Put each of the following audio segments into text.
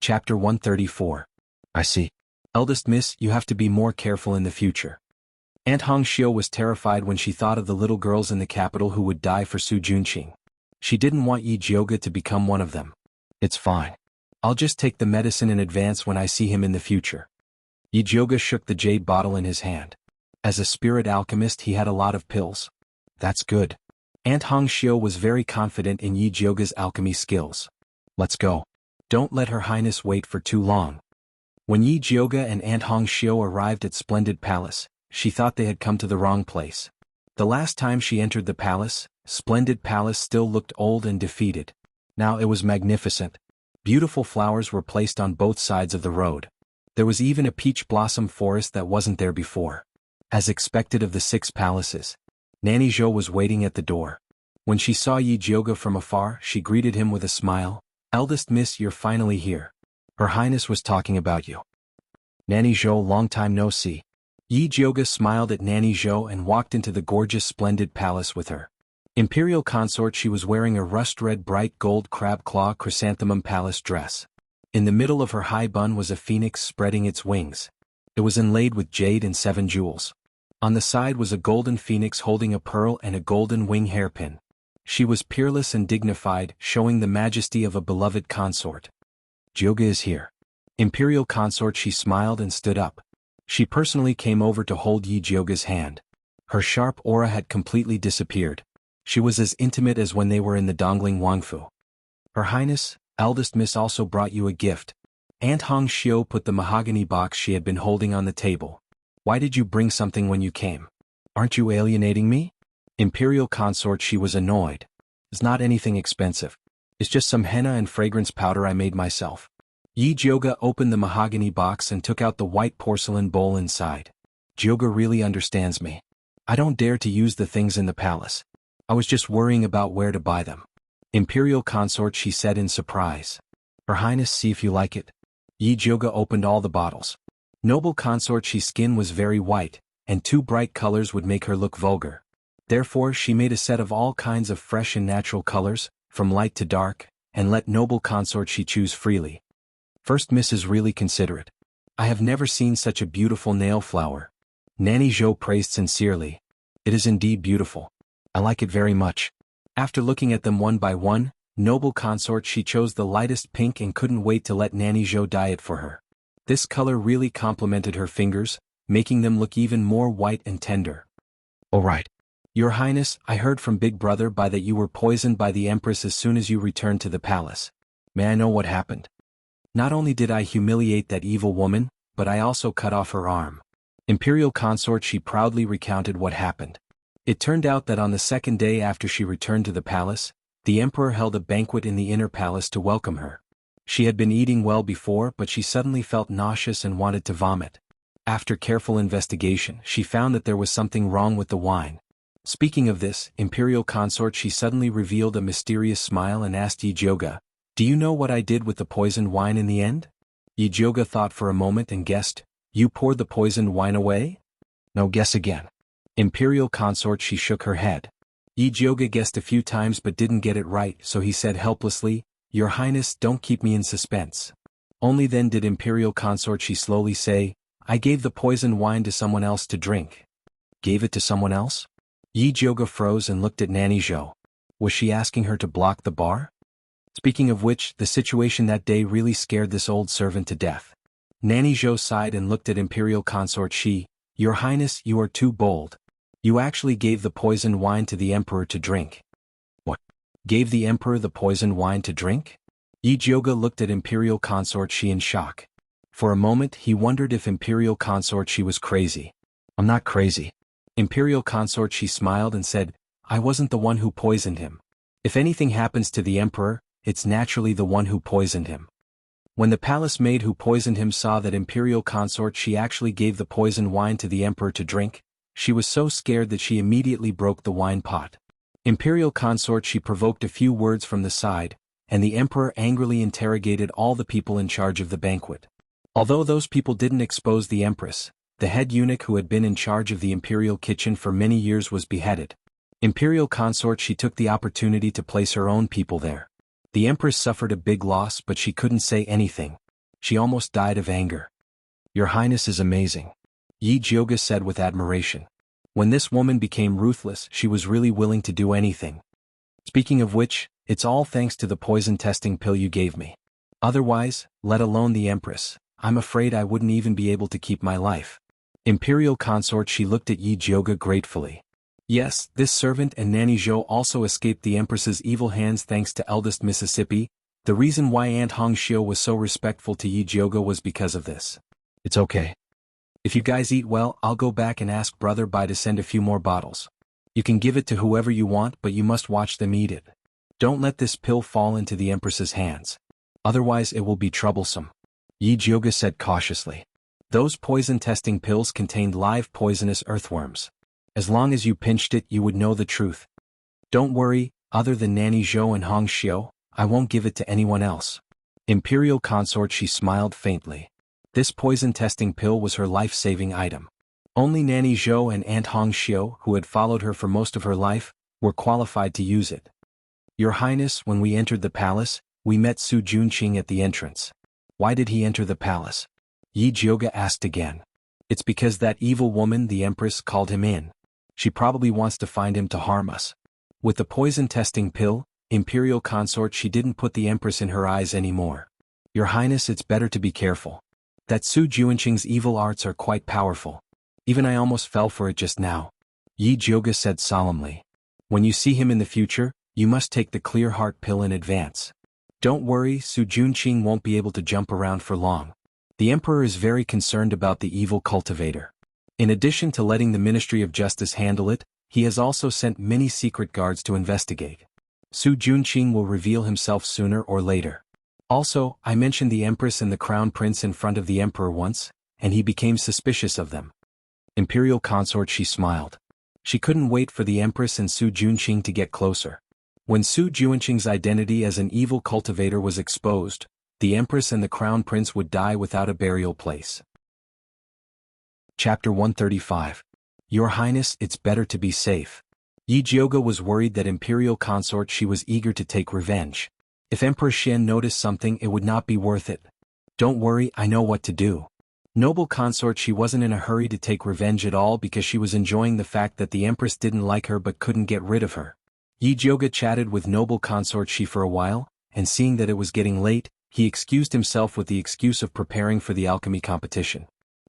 Chapter 134. I see. Eldest miss, you have to be more careful in the future. Aunt Hongxiu was terrified when she thought of the little girls in the capital who would die for Su Junqing. She didn't want Yi Jioge to become one of them. It's fine. I'll just take the medicine in advance when I see him in the future. Yi Jioge shook the jade bottle in his hand. As a spirit alchemist, he had a lot of pills. That's good. Aunt Hongxiu was very confident in Yi Jioge's alchemy skills. Let's go. Don't let Her Highness wait for too long. When Yi Jioge and Aunt Hongxiu arrived at Splendid Palace, she thought they had come to the wrong place. The last time she entered the palace, Splendid Palace still looked old and defeated. Now it was magnificent. Beautiful flowers were placed on both sides of the road. There was even a peach blossom forest that wasn't there before. As expected of the 6 palaces, Nanny Zhou was waiting at the door. When she saw Yi Jioge from afar, she greeted him with a smile. Eldest miss, you're finally here. Her Highness was talking about you. Nanny Zhou, long time no see. Yi Jioge smiled at Nanny Zhou and walked into the gorgeous Splendid Palace with her. Imperial consort, she was wearing a rust-red bright gold crab claw chrysanthemum palace dress. In the middle of her high bun was a phoenix spreading its wings. It was inlaid with jade and 7 jewels. On the side was a golden phoenix holding a pearl and a golden wing hairpin. She was peerless and dignified, showing the majesty of a beloved consort. Jioge is here. Imperial consort, she smiled and stood up. She personally came over to hold Yi Jioge's hand. Her sharp aura had completely disappeared. She was as intimate as when they were in the Dongling Wangfu. Her Highness, eldest miss also brought you a gift. Aunt Hongxiu put the mahogany box she had been holding on the table. Why did you bring something when you came? Aren't you alienating me? Imperial consort, she was annoyed. It's not anything expensive. It's just some henna and fragrance powder I made myself. Yi Jioge opened the mahogany box and took out the white porcelain bowl inside. Jioge really understands me. I don't dare to use the things in the palace. I was just worrying about where to buy them. Imperial consort, she said in surprise. Her Highness, see if you like it. Yi Jioge opened all the bottles. Noble consort, she skin was very white, and 2 bright colors would make her look vulgar. Therefore she made a set of all kinds of fresh and natural colors, from light to dark, and let noble consort she choose freely. First miss is really considerate. I have never seen such a beautiful nail flower. Nanny Zhou praised sincerely. It is indeed beautiful. I like it very much. After looking at them one by one, noble consort, she chose the lightest pink and couldn't wait to let Nanny Zhou dye it for her. This color really complemented her fingers, making them look even more white and tender. All right. Your Highness, I heard from Big Brother that you were poisoned by the Empress as soon as you returned to the palace. May I know what happened? Not only did I humiliate that evil woman, but I also cut off her arm. Imperial consort, she proudly recounted what happened. It turned out that on the 2nd day after she returned to the palace, the Emperor held a banquet in the inner palace to welcome her. She had been eating well before, but she suddenly felt nauseous and wanted to vomit. After careful investigation, she found that there was something wrong with the wine. Speaking of this, Imperial consort, she suddenly revealed a mysterious smile and asked Yi Jioge, do you know what I did with the poisoned wine in the end? Yi Jioge thought for a moment and guessed, you poured the poisoned wine away? No, guess again. Imperial consort, she shook her head. Yi Jioge guessed a few times but didn't get it right, so he said helplessly, Your Highness, don't keep me in suspense. Only then did Imperial consort, she slowly say, I gave the poisoned wine to someone else to drink. Gave it to someone else? Yi Jioge froze and looked at Nanny Zhou. Was she asking her to block the bar? Speaking of which, the situation that day really scared this old servant to death. Nanny Zhou sighed and looked at Imperial consort. Your Highness, you are too bold. You actually gave the poisoned wine to the Emperor to drink. What? Gave the Emperor the poisoned wine to drink? Yi Jioge looked at Imperial consort in shock. For a moment he wondered if Imperial consort was crazy. I'm not crazy. Imperial consort smiled and said, I wasn't the one who poisoned him. If anything happens to the Emperor, it's naturally the one who poisoned him. When the palace maid who poisoned him saw that Imperial consort actually gave the poisoned wine to the Emperor to drink, she was so scared that she immediately broke the wine pot. Imperial consort provoked a few words from the side, and the Emperor angrily interrogated all the people in charge of the banquet. Although those people didn't expose the Empress, the head eunuch who had been in charge of the imperial kitchen for many years was beheaded. Imperial consort took the opportunity to place her own people there. The Empress suffered a big loss, but she couldn't say anything. She almost died of anger. Your Highness is amazing, Yi Jioga said with admiration. When this woman became ruthless, she was really willing to do anything. Speaking of which, it's all thanks to the poison testing pill you gave me. Otherwise, let alone the Empress, I'm afraid I wouldn't even be able to keep my life. Imperial consort, she looked at Yi Jioga gratefully. Yes, this servant and Nanny Zhou also escaped the Empress's evil hands thanks to eldest Mississippi. The reason why Aunt Hongxiu was so respectful to Yi Jioga was because of this. It's okay. If you guys eat well, I'll go back and ask Brother Bai to send a few more bottles. You can give it to whoever you want, but you must watch them eat it. Don't let this pill fall into the Empress's hands. Otherwise it will be troublesome. Yi Jioga said cautiously. Those poison testing pills contained live poisonous earthworms. As long as you pinched it, you would know the truth. Don't worry, other than Nanny Zhou and Hongxiu, I won't give it to anyone else. Imperial consort, she smiled faintly. This poison testing pill was her life-saving item. Only Nanny Zhou and Aunt Hongxiu, who had followed her for most of her life, were qualified to use it. Your Highness, when we entered the palace, we met Su Junqing at the entrance. Why did he enter the palace? Yi Jioga asked again. It's because that evil woman, the Empress, called him in. She probably wants to find him to harm us. With the poison testing pill, Imperial consort, she didn't put the Empress in her eyes anymore. Your Highness, it's better to be careful. That Su Junqing's evil arts are quite powerful. Even I almost fell for it just now. Yi Jioga said solemnly. When you see him in the future, you must take the clear heart pill in advance. Don't worry, Su Junqing won't be able to jump around for long. The Emperor is very concerned about the evil cultivator. In addition to letting the Ministry of Justice handle it, he has also sent many secret guards to investigate. Su Junqing will reveal himself sooner or later. Also, I mentioned the Empress and the Crown Prince in front of the Emperor once, and he became suspicious of them. Imperial consort, she smiled. She couldn't wait for the Empress and Su Junqing to get closer. When Su Junqing's identity as an evil cultivator was exposed, the Empress and the Crown Prince would die without a burial place. Chapter 135. Your Highness, it's better to be safe. Yi Jioga was worried that Imperial consort, she was eager to take revenge. If Emperor Xian noticed something, it would not be worth it. Don't worry, I know what to do. Noble consort, she wasn't in a hurry to take revenge at all because she was enjoying the fact that the Empress didn't like her but couldn't get rid of her. Yi Jioga chatted with noble consort she for a while, and seeing that it was getting late, he excused himself with the excuse of preparing for the alchemy competition.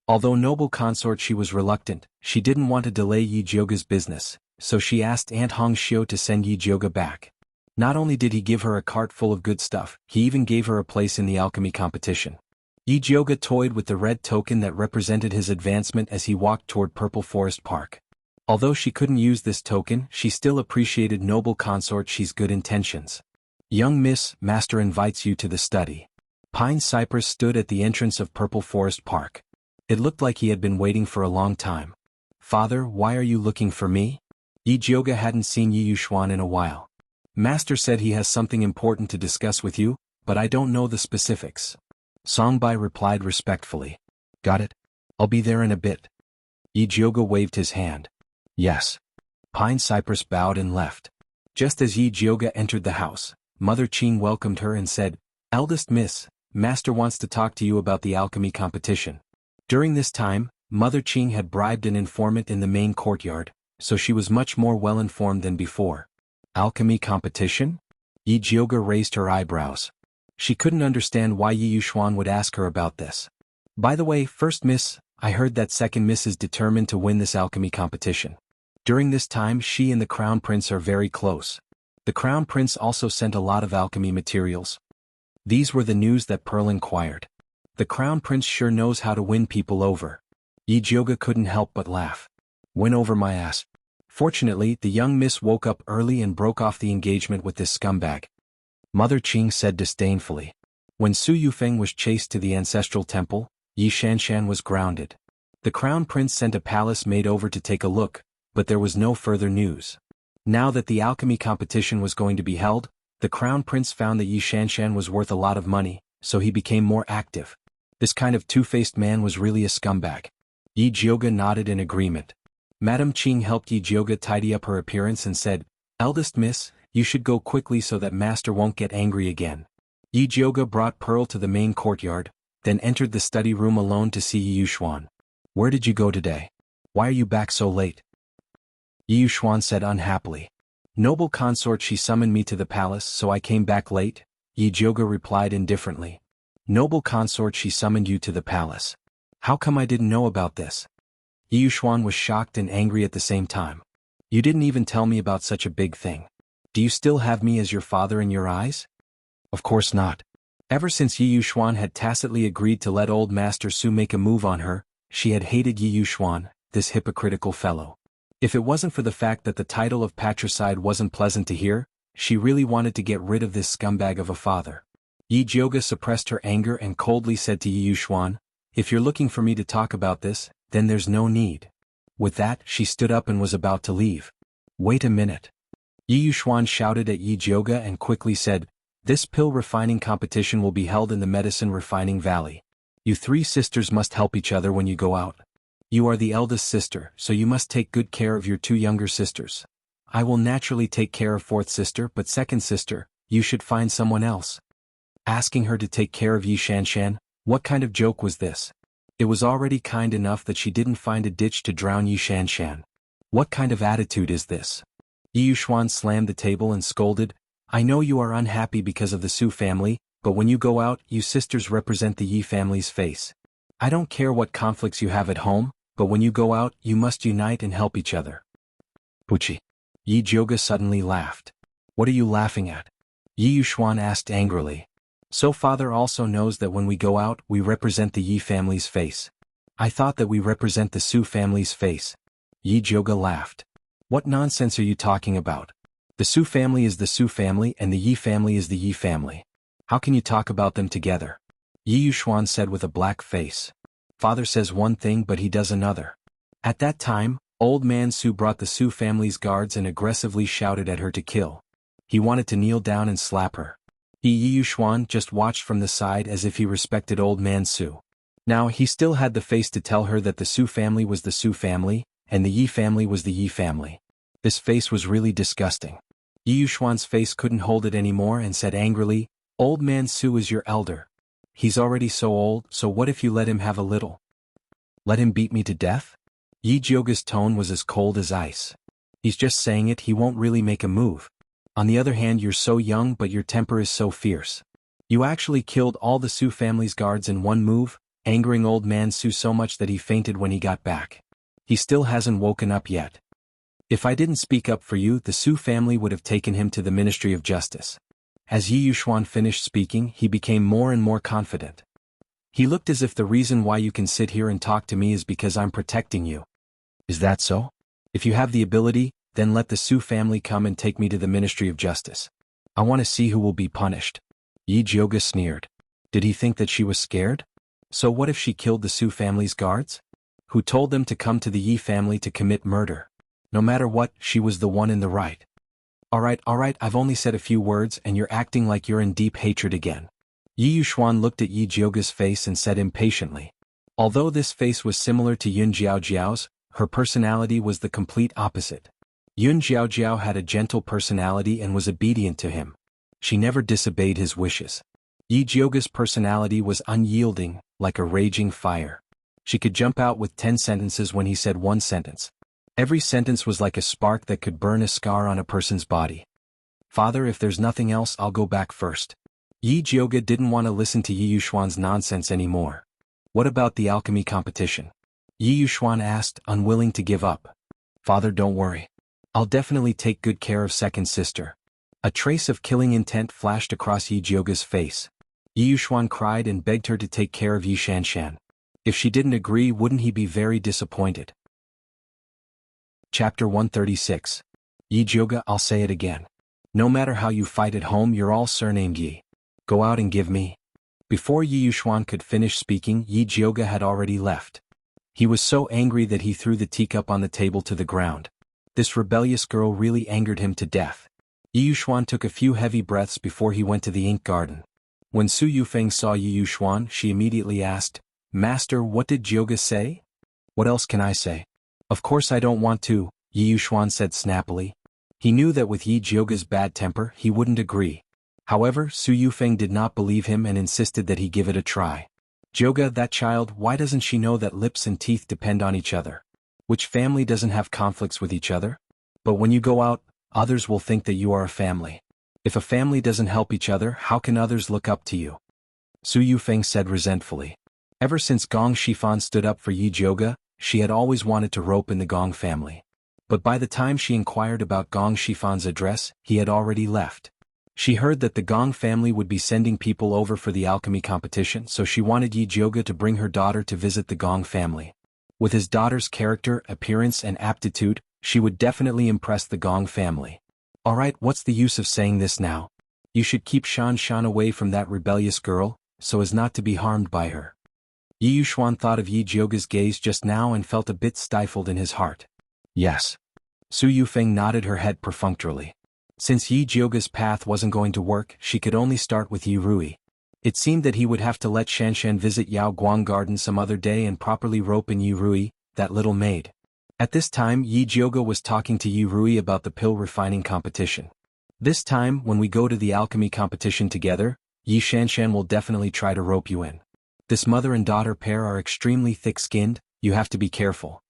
Although noble consort she was reluctant, she didn't want to delay Yi Jioga's business, so she asked Aunt Hongxiu to send Yi Jioga back. Not only did he give her a cart full of good stuff, he even gave her a place in the alchemy competition. Yi Jioga toyed with the red token that represented his advancement as he walked toward Purple Forest Park. Although she couldn't use this token, she still appreciated noble consort she's good intentions. Young Miss, Master invites you to the study. Pine Cypress stood at the entrance of Purple Forest Park. It looked like he had been waiting for a long time. Father, why are you looking for me? Yi Jioga hadn't seen Yi Yuxuan in a while. Master said he has something important to discuss with you, but I don't know the specifics. Songbai replied respectfully. Got it? I'll be there in a bit. Yi Jioga waved his hand. Yes. Pine Cypress bowed and left. Just as Yi Jioga entered the house, Mother Qing welcomed her and said, Eldest Miss, Master wants to talk to you about the alchemy competition. During this time, Mother Qing had bribed an informant in the main courtyard, so she was much more well-informed than before. Alchemy competition? Yi Jioga raised her eyebrows. She couldn't understand why Yi Yuxuan would ask her about this. By the way, First Miss, I heard that Second Miss is determined to win this alchemy competition. During this time she and the Crown Prince are very close. The Crown Prince also sent a lot of alchemy materials. These were the news that Pearl inquired. The Crown Prince sure knows how to win people over. Yi Jioga couldn't help but laugh. Win over my ass. Fortunately, the young miss woke up early and broke off the engagement with this scumbag. Mother Qing said disdainfully. When Su Yufeng was chased to the ancestral temple, Yi Shanshan was grounded. The Crown Prince sent a palace maid over to take a look, but there was no further news. Now that the alchemy competition was going to be held, the Crown Prince found that Yi Shanshan was worth a lot of money, so he became more active. This kind of two-faced man was really a scumbag. Yi Jioga nodded in agreement. Madame Qing helped Yi Jioga tidy up her appearance and said, Eldest Miss, you should go quickly so that Master won't get angry again. Yi Jioga brought Pearl to the main courtyard, then entered the study room alone to see Yi Yuxuan. "Where did you go today? Why are you back so late?" Yi Yuxuan said unhappily. "Noble consort, she summoned me to the palace, so I came back late," Yi Jioge replied indifferently. "Noble consort, she summoned you to the palace. How come I didn't know about this?" Yi Yuxuan was shocked and angry at the same time. "You didn't even tell me about such a big thing. Do you still have me as your father in your eyes?" "Of course not." Ever since Yi Yuxuan had tacitly agreed to let old Master Su make a move on her, she had hated Yi Yuxuan, this hypocritical fellow. If it wasn't for the fact that the title of patricide wasn't pleasant to hear, she really wanted to get rid of this scumbag of a father. Yi Jioge suppressed her anger and coldly said to Yi Yuxuan, "If you're looking for me to talk about this, then there's no need." With that, she stood up and was about to leave. "Wait a minute." Yi Yuxuan shouted at Yi Jioge and quickly said, "This pill refining competition will be held in the medicine refining valley. You three sisters must help each other when you go out. You are the eldest sister, so you must take good care of your two younger sisters. I will naturally take care of fourth sister, but second sister, you should find someone else." Asking her to take care of Yi Shanshan, what kind of joke was this? It was already kind enough that she didn't find a ditch to drown Yi Shanshan. What kind of attitude is this? Yi Yuxuan slammed the table and scolded, "I know you are unhappy because of the Su family, but when you go out, you sisters represent the Yi family's face. I don't care what conflicts you have at home, but when you go out, you must unite and help each other." "Puchi." Yi Jioge suddenly laughed. "What are you laughing at?" Yi Yuxuan asked angrily. "So father also knows that when we go out, we represent the Yi family's face. I thought that we represent the Su family's face." Yi Jioge laughed. "What nonsense are you talking about? The Su family is the Su family and the Yi family is the Yi family. How can you talk about them together?" Yi Yuxuan said with a black face. "Father says one thing but he does another." At that time, old man Su brought the Su family's guards and aggressively shouted at her to kill. He wanted to kneel down and slap her. Yi Yuxuan just watched from the side as if he respected old man Su. Now he still had the face to tell her that the Su family was the Su family, and the Yi family was the Yi family. This face was really disgusting. Yi Yuxuan's face couldn't hold it anymore and said angrily, "Old man Su is your elder. He's already so old, so what if you let him have a little? Let him beat me to death?" Yi Jioge's tone was as cold as ice. "He's just saying it, he won't really make a move. On the other hand, you're so young but your temper is so fierce. You actually killed all the Su family's guards in one move, angering old man Su so much that he fainted when he got back. He still hasn't woken up yet. If I didn't speak up for you, the Su family would have taken him to the Ministry of Justice." As Yi Yuxuan finished speaking, he became more and more confident. He looked as if the reason why you can sit here and talk to me is because I'm protecting you. Is that so? If you have the ability, then let the Su family come and take me to the Ministry of Justice. I want to see who will be punished. Yi Jioge sneered. Did he think that she was scared? So what if she killed the Su family's guards? Who told them to come to the Yi family to commit murder? No matter what, she was the one in the right. Alright, I've only said a few words and you're acting like you're in deep hatred again." Yi Yuxuan looked at Yi Jioge's face and said impatiently. Although this face was similar to Yun Jiaojiao's, her personality was the complete opposite. Yun Jiaojiao had a gentle personality and was obedient to him. She never disobeyed his wishes. Yi Jioge's personality was unyielding, like a raging fire. She could jump out with 10 sentences when he said one sentence. Every sentence was like a spark that could burn a scar on a person's body. "Father, if there's nothing else, I'll go back first." Yi Jioge didn't want to listen to Yi Yuxuan's nonsense anymore. "What about the alchemy competition?" Yi Yuxuan asked, unwilling to give up. "Father, don't worry. I'll definitely take good care of second sister." A trace of killing intent flashed across Yi Jioge's face. Yi Yuxuan cried and begged her to take care of Yi Shanshan. If she didn't agree, wouldn't he be very disappointed? Chapter 136. Yi Jioge, I'll say it again. No matter how you fight at home, you're all surnamed Yi. Go out and give me. Before Yi Yuxuan could finish speaking, Yi Jioge had already left. He was so angry that he threw the teacup on the table to the ground. This rebellious girl really angered him to death. Yi Yuxuan took a few heavy breaths before he went to the ink garden. When Su Yufeng saw Yi Yuxuan, she immediately asked, "Master, what did Jioge say?" "What else can I say? Of course I don't want to," Yi Yuxuan said snappily. He knew that with Yi Jioge's bad temper, he wouldn't agree. However, Su Yufeng did not believe him and insisted that he give it a try. Joga, that child, why doesn't she know that lips and teeth depend on each other? Which family doesn't have conflicts with each other? But when you go out, others will think that you are a family. If a family doesn't help each other, how can others look up to you? Su Yufeng said resentfully. Ever since Gong Shifan stood up for Yi Joga, she had always wanted to rope in the Gong family. But by the time she inquired about Gong Shifan's address, he had already left. She heard that the Gong family would be sending people over for the alchemy competition, so she wanted Yi Joga to bring her daughter to visit the Gong family. With his daughter's character, appearance and aptitude, she would definitely impress the Gong family. Alright, what's the use of saying this now? You should keep Shan Shan away from that rebellious girl, so as not to be harmed by her. Yi Yuxuan thought of Yi Joga's gaze just now and felt a bit stifled in his heart. Yes. Su Yufeng nodded her head perfunctorily. Since Yi Joga's path wasn't going to work, she could only start with Yi Rui. It seemed that he would have to let Shanshan visit Yao Guang Garden some other day and properly rope in Yi Rui, that little maid. At this time, Yi Joga was talking to Yi Rui about the pill refining competition. This time, when we go to the alchemy competition together, Yi Shanshan will definitely try to rope you in. This mother and daughter pair are extremely thick-skinned, you have to be careful.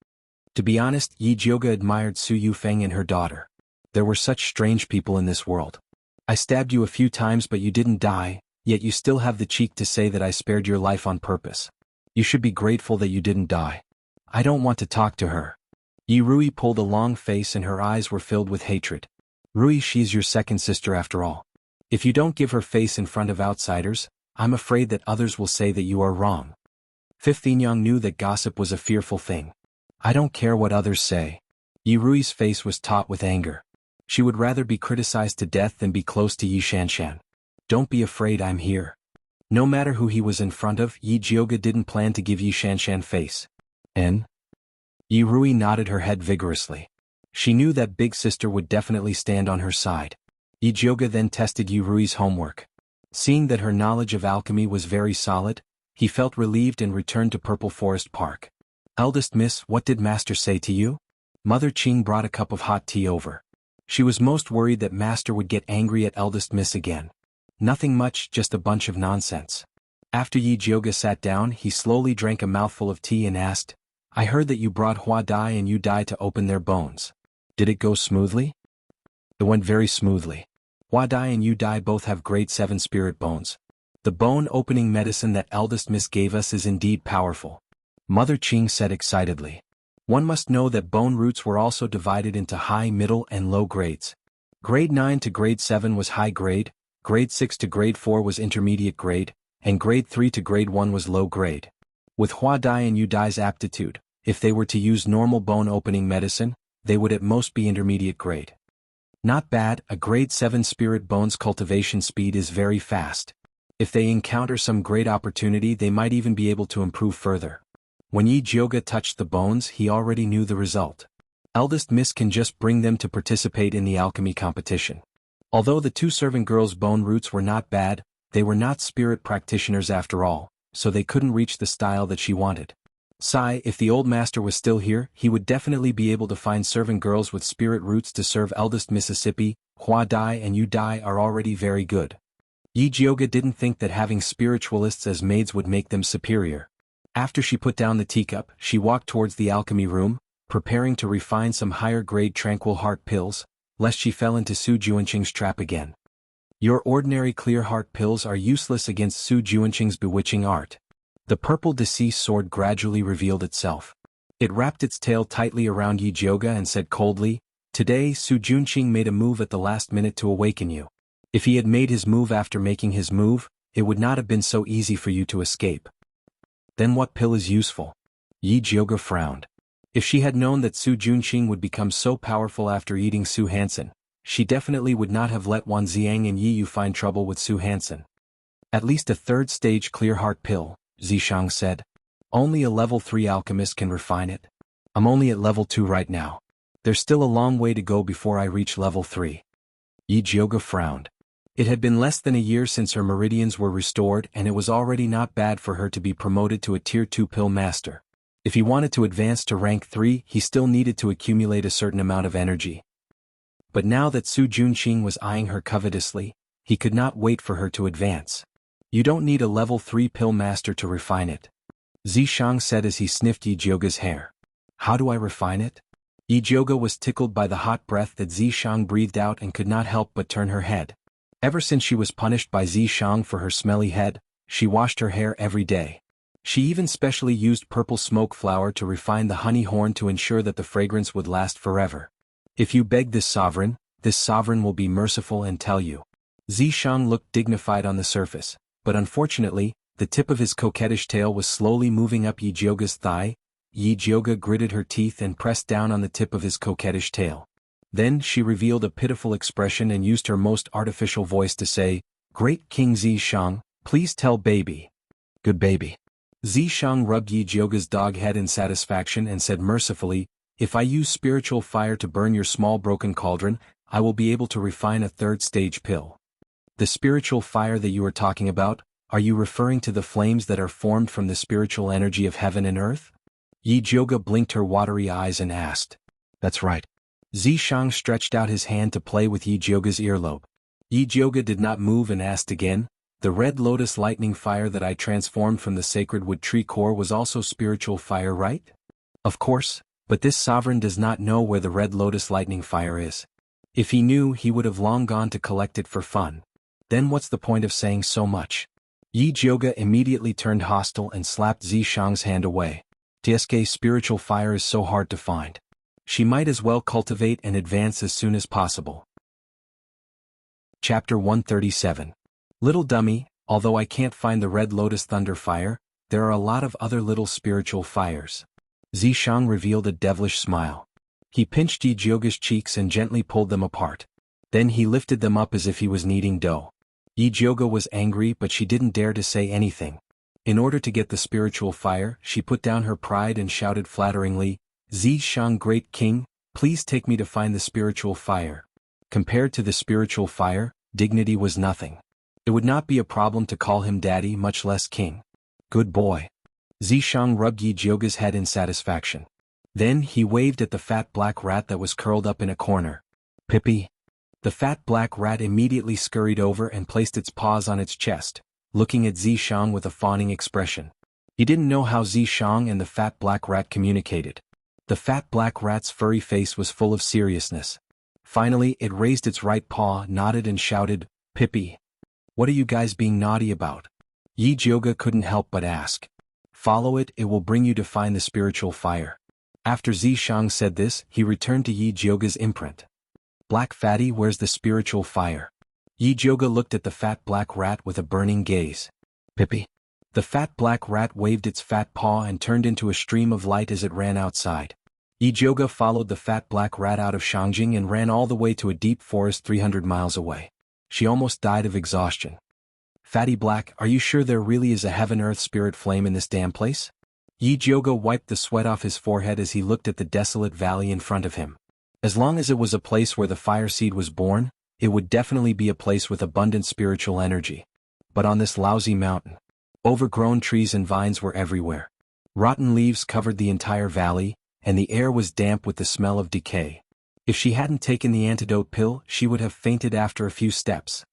To be honest, Yi Joga admired Su Yufeng and her daughter. There were such strange people in this world. I stabbed you a few times but you didn't die, yet you still have the cheek to say that I spared your life on purpose. You should be grateful that you didn't die. I don't want to talk to her. Yi Rui pulled a long face and her eyes were filled with hatred. Rui, she's your second sister after all. If you don't give her face in front of outsiders, I'm afraid that others will say that you are wrong. Fifth Yinyang knew that gossip was a fearful thing. I don't care what others say. Yi Rui's face was taut with anger. She would rather be criticized to death than be close to Yi Shanshan. Don't be afraid, I'm here. No matter who he was in front of, Yi Joga didn't plan to give Yi Shanshan face. N? Yi Rui nodded her head vigorously. She knew that big sister would definitely stand on her side. Yi Joga then tested Yi Rui's homework. Seeing that her knowledge of alchemy was very solid, he felt relieved and returned to Purple Forest Park. Eldest miss, what did master say to you? Mother Qing brought a cup of hot tea over. She was most worried that master would get angry at eldest miss again. Nothing much, just a bunch of nonsense. After Yi Joga sat down, he slowly drank a mouthful of tea and asked, I heard that you brought Hua Dai and Yu Dai to open their bones. Did it go smoothly? It went very smoothly. Hua Dai and Yu Dai both have grade 7 spirit bones. The bone-opening medicine that eldest miss gave us is indeed powerful. Mother Qing said excitedly. One must know that bone roots were also divided into high, middle, and low grades. Grade 9 to grade 7 was high grade, grade 6 to grade 4 was intermediate grade, and grade 3 to grade 1 was low grade. With Hua Dai and Yu Dai's aptitude, if they were to use normal bone-opening medicine, they would at most be intermediate grade. Not bad, a grade 7 spirit bone's cultivation speed is very fast. If they encounter some great opportunity, they might even be able to improve further. When Yi Joga touched the bones, he already knew the result. Eldest miss can just bring them to participate in the alchemy competition. Although the two servant girls' bone roots were not bad, they were not spirit practitioners after all, so they couldn't reach the style that she wanted. Sigh, if the old master was still here, he would definitely be able to find servant girls with spirit roots to serve eldest Mississippi. Hua Dai and Yu Dai are already very good. Yi Joga didn't think that having spiritualists as maids would make them superior. After she put down the teacup, she walked towards the alchemy room, preparing to refine some higher-grade tranquil heart pills, lest she fell into Su Juanqing's trap again. Your ordinary clear heart pills are useless against Su Juanqing's bewitching art. The purple deceased sword gradually revealed itself. It wrapped its tail tightly around Yi Joga and said coldly, Today Su Juanqing made a move at the last minute to awaken you. If he had made his move after making his move, it would not have been so easy for you to escape. Then what pill is useful? Yi Joga frowned. If she had known that Su Juanqing would become so powerful after eating Su Hansen, she definitely would not have let Wan Ziang and Yi Yu find trouble with Su Hansen. At least a third-stage clear heart pill, Zishang said. Only a level 3 alchemist can refine it. I'm only at level 2 right now. There's still a long way to go before I reach level 3. Yi Joga frowned. It had been less than a year since her meridians were restored and it was already not bad for her to be promoted to a tier 2 pill master. If he wanted to advance to rank 3, he still needed to accumulate a certain amount of energy. But now that Su Juanqing was eyeing her covetously, he could not wait for her to advance. You don't need a level 3 pill master to refine it. Zishang said as he sniffed Yijioga's hair. How do I refine it? Yijioga was tickled by the hot breath that Zishang breathed out and could not help but turn her head. Ever since she was punished by Zishang for her smelly head, she washed her hair every day. She even specially used purple smoke flower to refine the honey horn to ensure that the fragrance would last forever. If you beg this sovereign will be merciful and tell you. Zishang looked dignified on the surface, but unfortunately, the tip of his coquettish tail was slowly moving up Yijioga's thigh. Yijioga gritted her teeth and pressed down on the tip of his coquettish tail. Then she revealed a pitiful expression and used her most artificial voice to say, "Great King Zishang, please tell baby." "Good baby." Zishang rubbed Yijioga's dog head in satisfaction and said mercifully, "If I use spiritual fire to burn your small broken cauldron, I will be able to refine a third stage pill." The spiritual fire that you are talking about, are you referring to the flames that are formed from the spiritual energy of heaven and earth? Yijioga blinked her watery eyes and asked. That's right. Zishang stretched out his hand to play with Yijioga's earlobe. Yijioga did not move and asked again, "The red lotus lightning fire that I transformed from the sacred wood tree core was also spiritual fire, right?" "Of course, but this sovereign does not know where the red lotus lightning fire is. If he knew, he would have long gone to collect it for fun. Then what's the point of saying so much?" Yijioga immediately turned hostile and slapped Zishang's hand away. "Tsk, spiritual fire is so hard to find. She might as well cultivate and advance as soon as possible." Chapter 137. Little dummy, although I can't find the red lotus thunder fire, there are a lot of other little spiritual fires. Zishang revealed a devilish smile. He pinched Yijioga's cheeks and gently pulled them apart. Then he lifted them up as if he was kneading dough. Yijioga was angry, but she didn't dare to say anything. In order to get the spiritual fire, she put down her pride and shouted flatteringly, "Zishang, great king, please take me to find the spiritual fire." Compared to the spiritual fire, dignity was nothing. It would not be a problem to call him daddy, much less king. "Good boy." Zishang rubbed Yijioga's head in satisfaction. Then he waved at the fat black rat that was curled up in a corner. "Pippi." The fat black rat immediately scurried over and placed its paws on its chest, looking at Zishang with a fawning expression. He didn't know how Zishang and the fat black rat communicated. The fat black rat's furry face was full of seriousness. Finally, it raised its right paw, nodded and shouted, "Pippi. What are you guys being naughty about?" Yijioga couldn't help but ask. "Follow it, it will bring you to find the spiritual fire." After Zishang said this, he returned to Yijioga's imprint. "Black fatty, where's the spiritual fire?" Yijioga looked at the fat black rat with a burning gaze. "Pippi." The fat black rat waved its fat paw and turned into a stream of light as it ran outside. Yijioga followed the fat black rat out of Shangjing and ran all the way to a deep forest 300 miles away. She almost died of exhaustion. "Fatty Black, are you sure there really is a heaven-earth spirit flame in this damn place?" Yijioga wiped the sweat off his forehead as he looked at the desolate valley in front of him. As long as it was a place where the fire seed was born, it would definitely be a place with abundant spiritual energy. But on this lousy mountain, overgrown trees and vines were everywhere. Rotten leaves covered the entire valley, and the air was damp with the smell of decay. If she hadn't taken the antidote pill, she would have fainted after a few steps.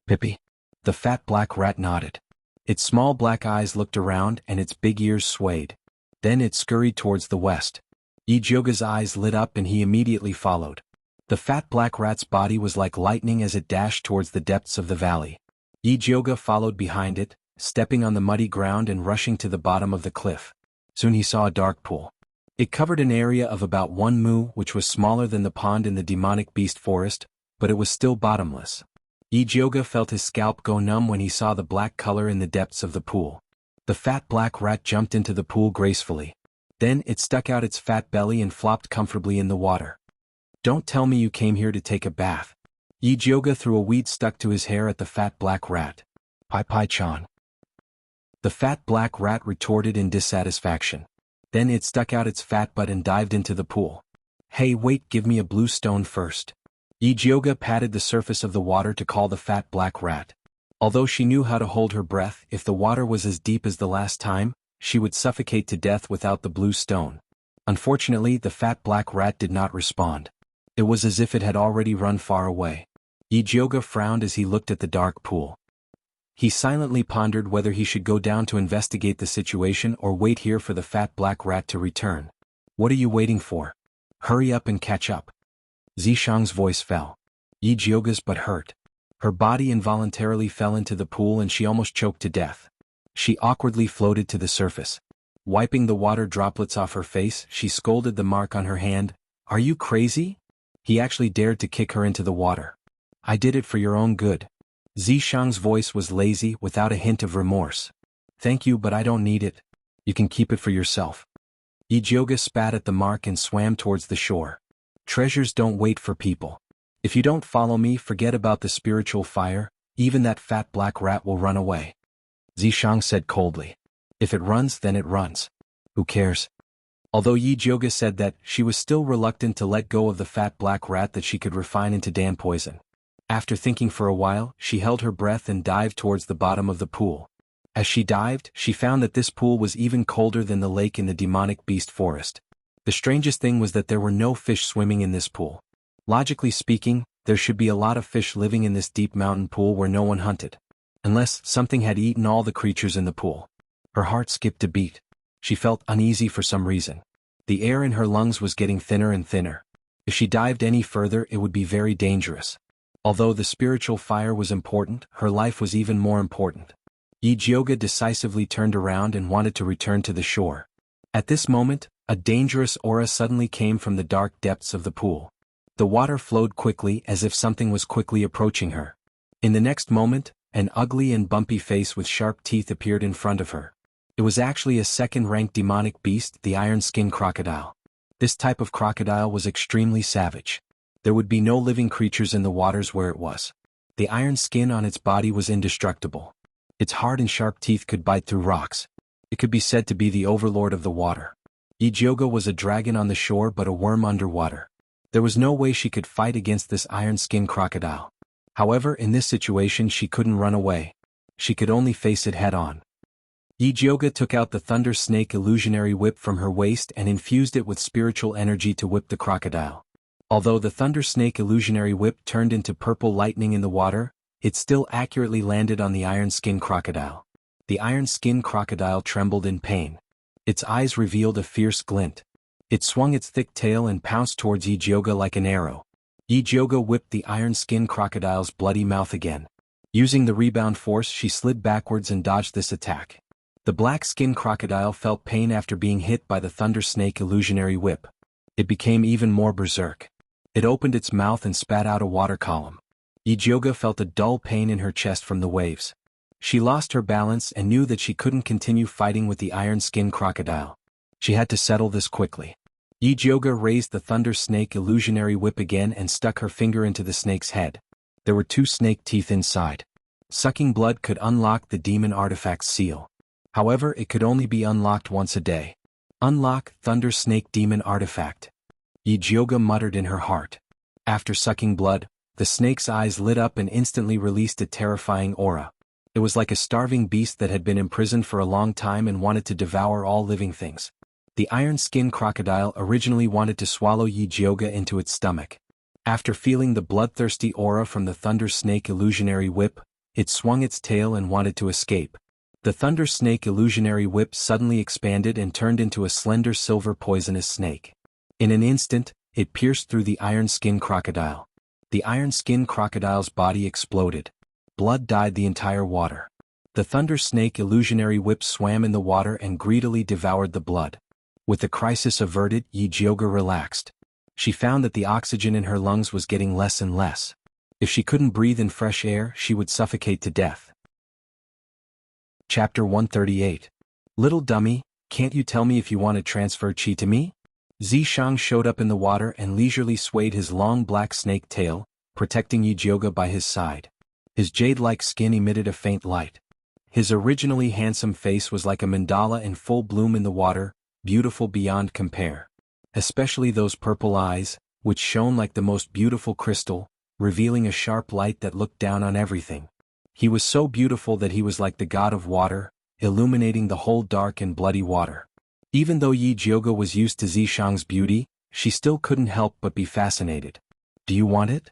"Pippi." The fat black rat nodded. Its small black eyes looked around and its big ears swayed. Then it scurried towards the west. Yijioga's eyes lit up and he immediately followed. The fat black rat's body was like lightning as it dashed towards the depths of the valley. Yijioga followed behind it, stepping on the muddy ground and rushing to the bottom of the cliff. Soon he saw a dark pool. It covered an area of about 1 mu, which was smaller than the pond in the demonic beast forest, but it was still bottomless. Yijioga felt his scalp go numb when he saw the black color in the depths of the pool. The fat black rat jumped into the pool gracefully. Then it stuck out its fat belly and flopped comfortably in the water. "Don't tell me you came here to take a bath." Yijioga threw a weed stuck to his hair at the fat black rat. "Pai-Pai-chan." The fat black rat retorted in dissatisfaction. Then it stuck out its fat butt and dived into the pool. "Hey, wait, give me a blue stone first." Yijioga patted the surface of the water to call the fat black rat. Although she knew how to hold her breath, if the water was as deep as the last time, she would suffocate to death without the blue stone. Unfortunately, the fat black rat did not respond. It was as if it had already run far away. Yijioga frowned as he looked at the dark pool. He silently pondered whether he should go down to investigate the situation or wait here for the fat black rat to return. What are you waiting for? Hurry up and catch up. Zishang's voice fell. Yi Jiuge's butt hurt. Her body involuntarily fell into the pool and she almost choked to death. She awkwardly floated to the surface. Wiping the water droplets off her face, she scolded the mark on her hand. Are you crazy? He actually dared to kick her into the water. I did it for your own good. Zishang's voice was lazy, without a hint of remorse. Thank you, but I don't need it. You can keep it for yourself. Yi Jiuge spat at the mark and swam towards the shore. Treasures don't wait for people. If you don't follow me, forget about the spiritual fire, even that fat black rat will run away. Zishang said coldly. If it runs, then it runs. Who cares? Although Yi Jiuge said that, she was still reluctant to let go of the fat black rat that she could refine into Dan poison. After thinking for a while, she held her breath and dived towards the bottom of the pool. As she dived, she found that this pool was even colder than the lake in the demonic beast forest. The strangest thing was that there were no fish swimming in this pool. Logically speaking, there should be a lot of fish living in this deep mountain pool where no one hunted. Unless something had eaten all the creatures in the pool. Her heart skipped a beat. She felt uneasy for some reason. The air in her lungs was getting thinner and thinner. If she dived any further, it would be very dangerous. Although the spiritual fire was important, her life was even more important. Yi Jiuge decisively turned around and wanted to return to the shore. At this moment, a dangerous aura suddenly came from the dark depths of the pool. The water flowed quickly as if something was quickly approaching her. In the next moment, an ugly and bumpy face with sharp teeth appeared in front of her. It was actually a second-rank demonic beast, the iron-skin crocodile. This type of crocodile was extremely savage. There would be no living creatures in the waters where it was. The iron skin on its body was indestructible. Its hard and sharp teeth could bite through rocks. It could be said to be the overlord of the water. Yi Jiuge was a dragon on the shore but a worm underwater. There was no way she could fight against this iron-skin crocodile. However, in this situation she couldn't run away. She could only face it head-on. Yi Jiuge took out the Thunder Snake illusionary whip from her waist and infused it with spiritual energy to whip the crocodile. Although the Thunder Snake illusionary whip turned into purple lightning in the water, it still accurately landed on the iron-skin crocodile. The iron-skin crocodile trembled in pain. Its eyes revealed a fierce glint. It swung its thick tail and pounced towards Yi Jiuge like an arrow. Yi Jiuge whipped the iron-skin crocodile's bloody mouth again. Using the rebound force, she slid backwards and dodged this attack. The black-skin crocodile felt pain after being hit by the Thunder Snake illusionary whip. It became even more berserk. It opened its mouth and spat out a water column. Yi Jiuge felt a dull pain in her chest from the waves. She lost her balance and knew that she couldn't continue fighting with the iron-skin crocodile. She had to settle this quickly. Yi Jiuge raised the Thunder Snake illusionary whip again and stuck her finger into the snake's head. There were 2 snake teeth inside. Sucking blood could unlock the demon artifact's seal. However, it could only be unlocked once a day. Unlock Thunder Snake Demon Artifact. Yi Jiuge muttered in her heart. After sucking blood, the snake's eyes lit up and instantly released a terrifying aura. It was like a starving beast that had been imprisoned for a long time and wanted to devour all living things. The iron-skin crocodile originally wanted to swallow Yi Jiuge into its stomach. After feeling the bloodthirsty aura from the Thunder Snake illusionary whip, it swung its tail and wanted to escape. The Thunder Snake illusionary whip suddenly expanded and turned into a slender silver poisonous snake. In an instant, it pierced through the iron-skin crocodile. The iron-skin crocodile's body exploded. Blood dyed the entire water. The Thunder Snake illusionary whip swam in the water and greedily devoured the blood. With the crisis averted, Yi Jiuge relaxed. She found that the oxygen in her lungs was getting less and less. If she couldn't breathe in fresh air, she would suffocate to death. Chapter 138. Little dummy, can't you tell me if you want to transfer chi to me? Zishang showed up in the water and leisurely swayed his long black snake tail, protecting Yi Jiuge by his side. His jade-like skin emitted a faint light. His originally handsome face was like a mandala in full bloom in the water, beautiful beyond compare. Especially those purple eyes, which shone like the most beautiful crystal, revealing a sharp light that looked down on everything. He was so beautiful that he was like the god of water, illuminating the whole dark and bloody water. Even though Yi Jiuge was used to Zishang's beauty, she still couldn't help but be fascinated. Do you want it?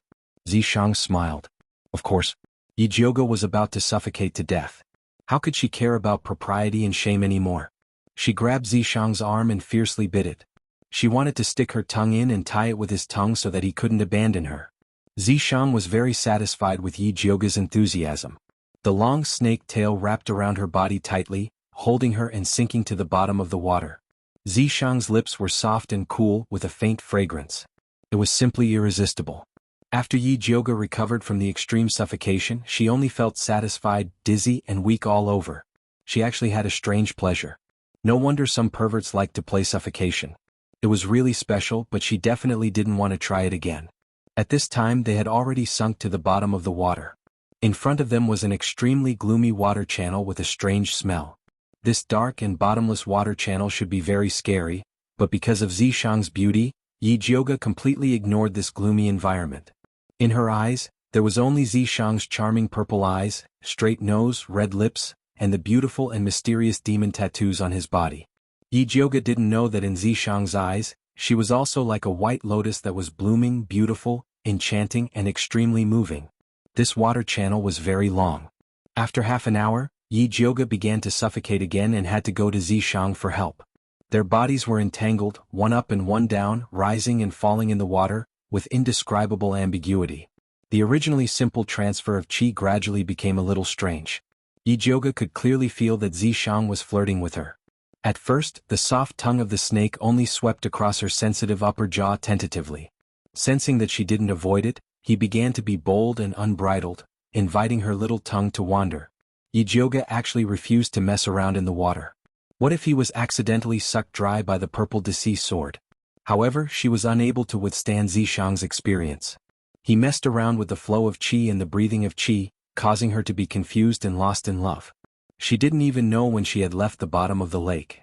Zishang smiled. Of course. Yijioga was about to suffocate to death. How could she care about propriety and shame anymore? She grabbed Zishang's arm and fiercely bit it. She wanted to stick her tongue in and tie it with his tongue so that he couldn't abandon her. Zishang was very satisfied with Yijioga's enthusiasm. The long snake tail wrapped around her body tightly, holding her and sinking to the bottom of the water. Zishang's lips were soft and cool with a faint fragrance. It was simply irresistible. After Yijioga recovered from the extreme suffocation, she only felt satisfied, dizzy, and weak all over. She actually had a strange pleasure. No wonder some perverts like to play suffocation. It was really special, but she definitely didn't want to try it again. At this time they had already sunk to the bottom of the water. In front of them was an extremely gloomy water channel with a strange smell. This dark and bottomless water channel should be very scary, but because of Zishang's beauty, Yijioga completely ignored this gloomy environment. In her eyes, there was only Zishang's charming purple eyes, straight nose, red lips, and the beautiful and mysterious demon tattoos on his body. Yijioga didn't know that in Zishang's eyes, she was also like a white lotus that was blooming, beautiful, enchanting, and extremely moving. This water channel was very long. After half an hour, Yijioga began to suffocate again and had to go to Zishang for help. Their bodies were entangled, one up and one down, rising and falling in the water, with indescribable ambiguity. The originally simple transfer of qi gradually became a little strange. Yijioga could clearly feel that Zishang was flirting with her. At first, the soft tongue of the snake only swept across her sensitive upper jaw tentatively. Sensing that she didn't avoid it, he began to be bold and unbridled, inviting her little tongue to wander. Yijioga actually refused to mess around in the water. What if he was accidentally sucked dry by the purple deceased sword? However, she was unable to withstand Zishang's experience. He messed around with the flow of qi and the breathing of qi, causing her to be confused and lost in love. She didn't even know when she had left the bottom of the lake.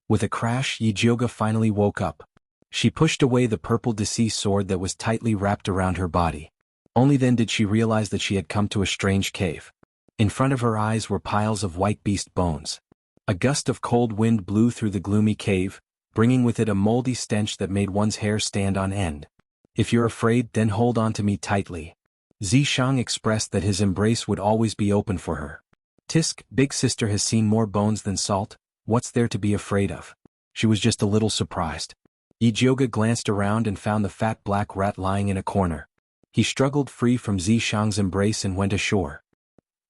With a crash, Yijioga finally woke up. She pushed away the purple deceased sword that was tightly wrapped around her body. Only then did she realize that she had come to a strange cave. In front of her eyes were piles of white beast bones. A gust of cold wind blew through the gloomy cave, bringing with it a moldy stench that made one's hair stand on end. "If you're afraid, then hold on to me tightly." Zishang expressed that his embrace would always be open for her. "Tisk, big sister has seen more bones than salt, what's there to be afraid of?" She was just a little surprised. Yijioga glanced around and found the fat black rat lying in a corner. He struggled free from Zishang's embrace and went ashore.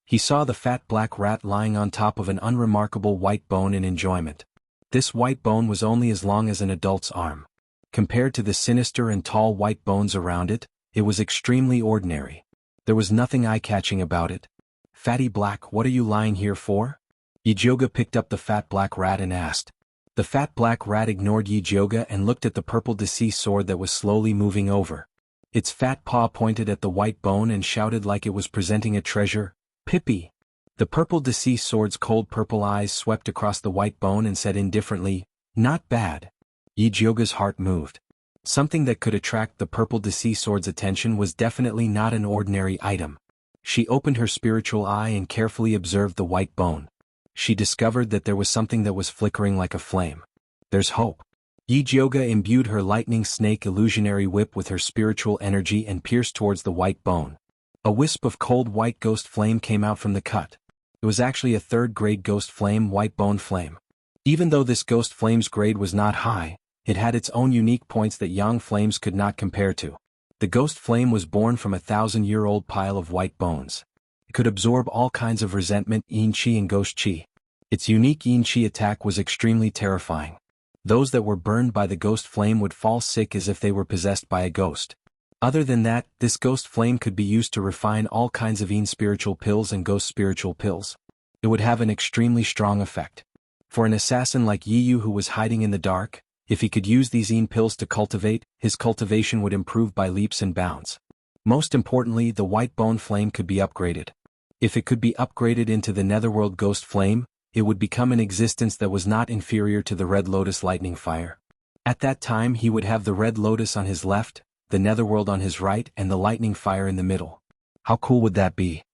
He saw the fat black rat lying on top of an unremarkable white bone in enjoyment. This white bone was only as long as an adult's arm. Compared to the sinister and tall white bones around it, it was extremely ordinary. There was nothing eye-catching about it. "Fatty Black, what are you lying here for?" Yijioga picked up the fat black rat and asked. The fat black rat ignored Yijioga and looked at the purple deceased sword that was slowly moving over. Its fat paw pointed at the white bone and shouted like it was presenting a treasure, "Pippi!" The purple deceased sword's cold purple eyes swept across the white bone and said indifferently, "Not bad." Yijioga's heart moved. Something that could attract the purple deceased sword's attention was definitely not an ordinary item. She opened her spiritual eye and carefully observed the white bone. She discovered that there was something that was flickering like a flame. "There's hope." Yijioga imbued her lightning snake illusionary whip with her spiritual energy and pierced towards the white bone. A wisp of cold white ghost flame came out from the cut. It was actually a third-grade ghost flame, white bone flame. Even though this ghost flame's grade was not high, it had its own unique points that yang flames could not compare to. The ghost flame was born from a 1,000-year-old pile of white bones. It could absorb all kinds of resentment, yin qi and ghost qi. Its unique yin qi attack was extremely terrifying. Those that were burned by the ghost flame would fall sick as if they were possessed by a ghost. Other than that, this ghost flame could be used to refine all kinds of yin spiritual pills and ghost spiritual pills. It would have an extremely strong effect. For an assassin like Yiyu who was hiding in the dark, if he could use these yin pills to cultivate, his cultivation would improve by leaps and bounds. Most importantly, the white bone flame could be upgraded. If it could be upgraded into the netherworld ghost flame, it would become an existence that was not inferior to the red lotus lightning fire. At that time he would have the red lotus on his left, the netherworld on his right, and the lightning fire in the middle. How cool would that be?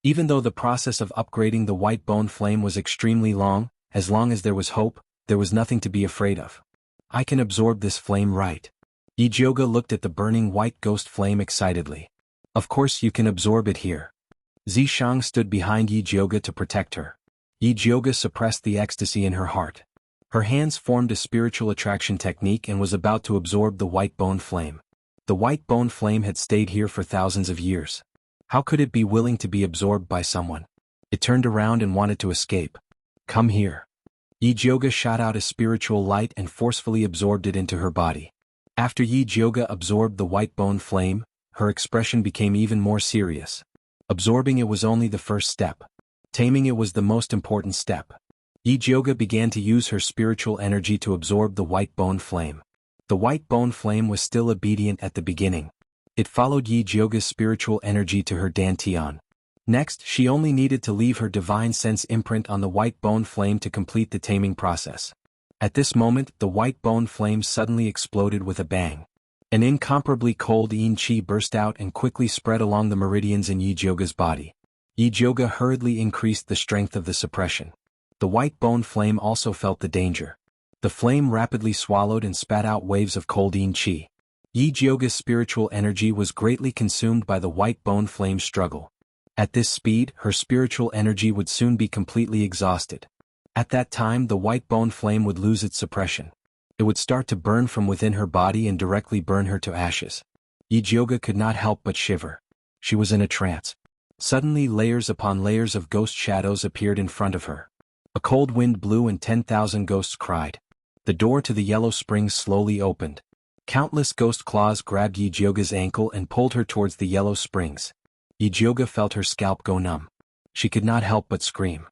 Even though the process of upgrading the white bone flame was extremely long as there was hope, there was nothing to be afraid of. "I can absorb this flame, right?" Yijioga looked at the burning white ghost flame excitedly. Of course you can absorb it here. Zishang stood behind Yi Jioga to protect her. Yi Jioga suppressed the ecstasy in her heart. Her hands formed a spiritual attraction technique and was about to absorb the white bone flame. The white bone flame had stayed here for thousands of years. How could it be willing to be absorbed by someone? It turned around and wanted to escape. Come here. Yi Jioga shot out a spiritual light and forcefully absorbed it into her body. After Yi Jioga absorbed the white bone flame, her expression became even more serious. Absorbing it was only the first step. Taming it was the most important step. Yi Jioga began to use her spiritual energy to absorb the white bone flame. The white bone flame was still obedient at the beginning. It followed Yi Jioga's spiritual energy to her dantian. Next, she only needed to leave her divine sense imprint on the white bone flame to complete the taming process. At this moment, the white bone flame suddenly exploded with a bang. An incomparably cold yin qi burst out and quickly spread along the meridians in Yi Jioga's body. Yi Jioga hurriedly increased the strength of the suppression. The white bone flame also felt the danger. The flame rapidly swallowed and spat out waves of cold yin qi. Yi Jioga's spiritual energy was greatly consumed by the white bone flame's struggle. At this speed, her spiritual energy would soon be completely exhausted. At that time, the white bone flame would lose its suppression. It would start to burn from within her body and directly burn her to ashes. Yi Jioga could not help but shiver. She was in a trance. Suddenly, layers upon layers of ghost shadows appeared in front of her. A cold wind blew and 10,000 ghosts cried. The door to the yellow springs slowly opened. Countless ghost claws grabbed Yi Jioga's ankle and pulled her towards the yellow springs. Yi Jioga felt her scalp go numb. She could not help but scream.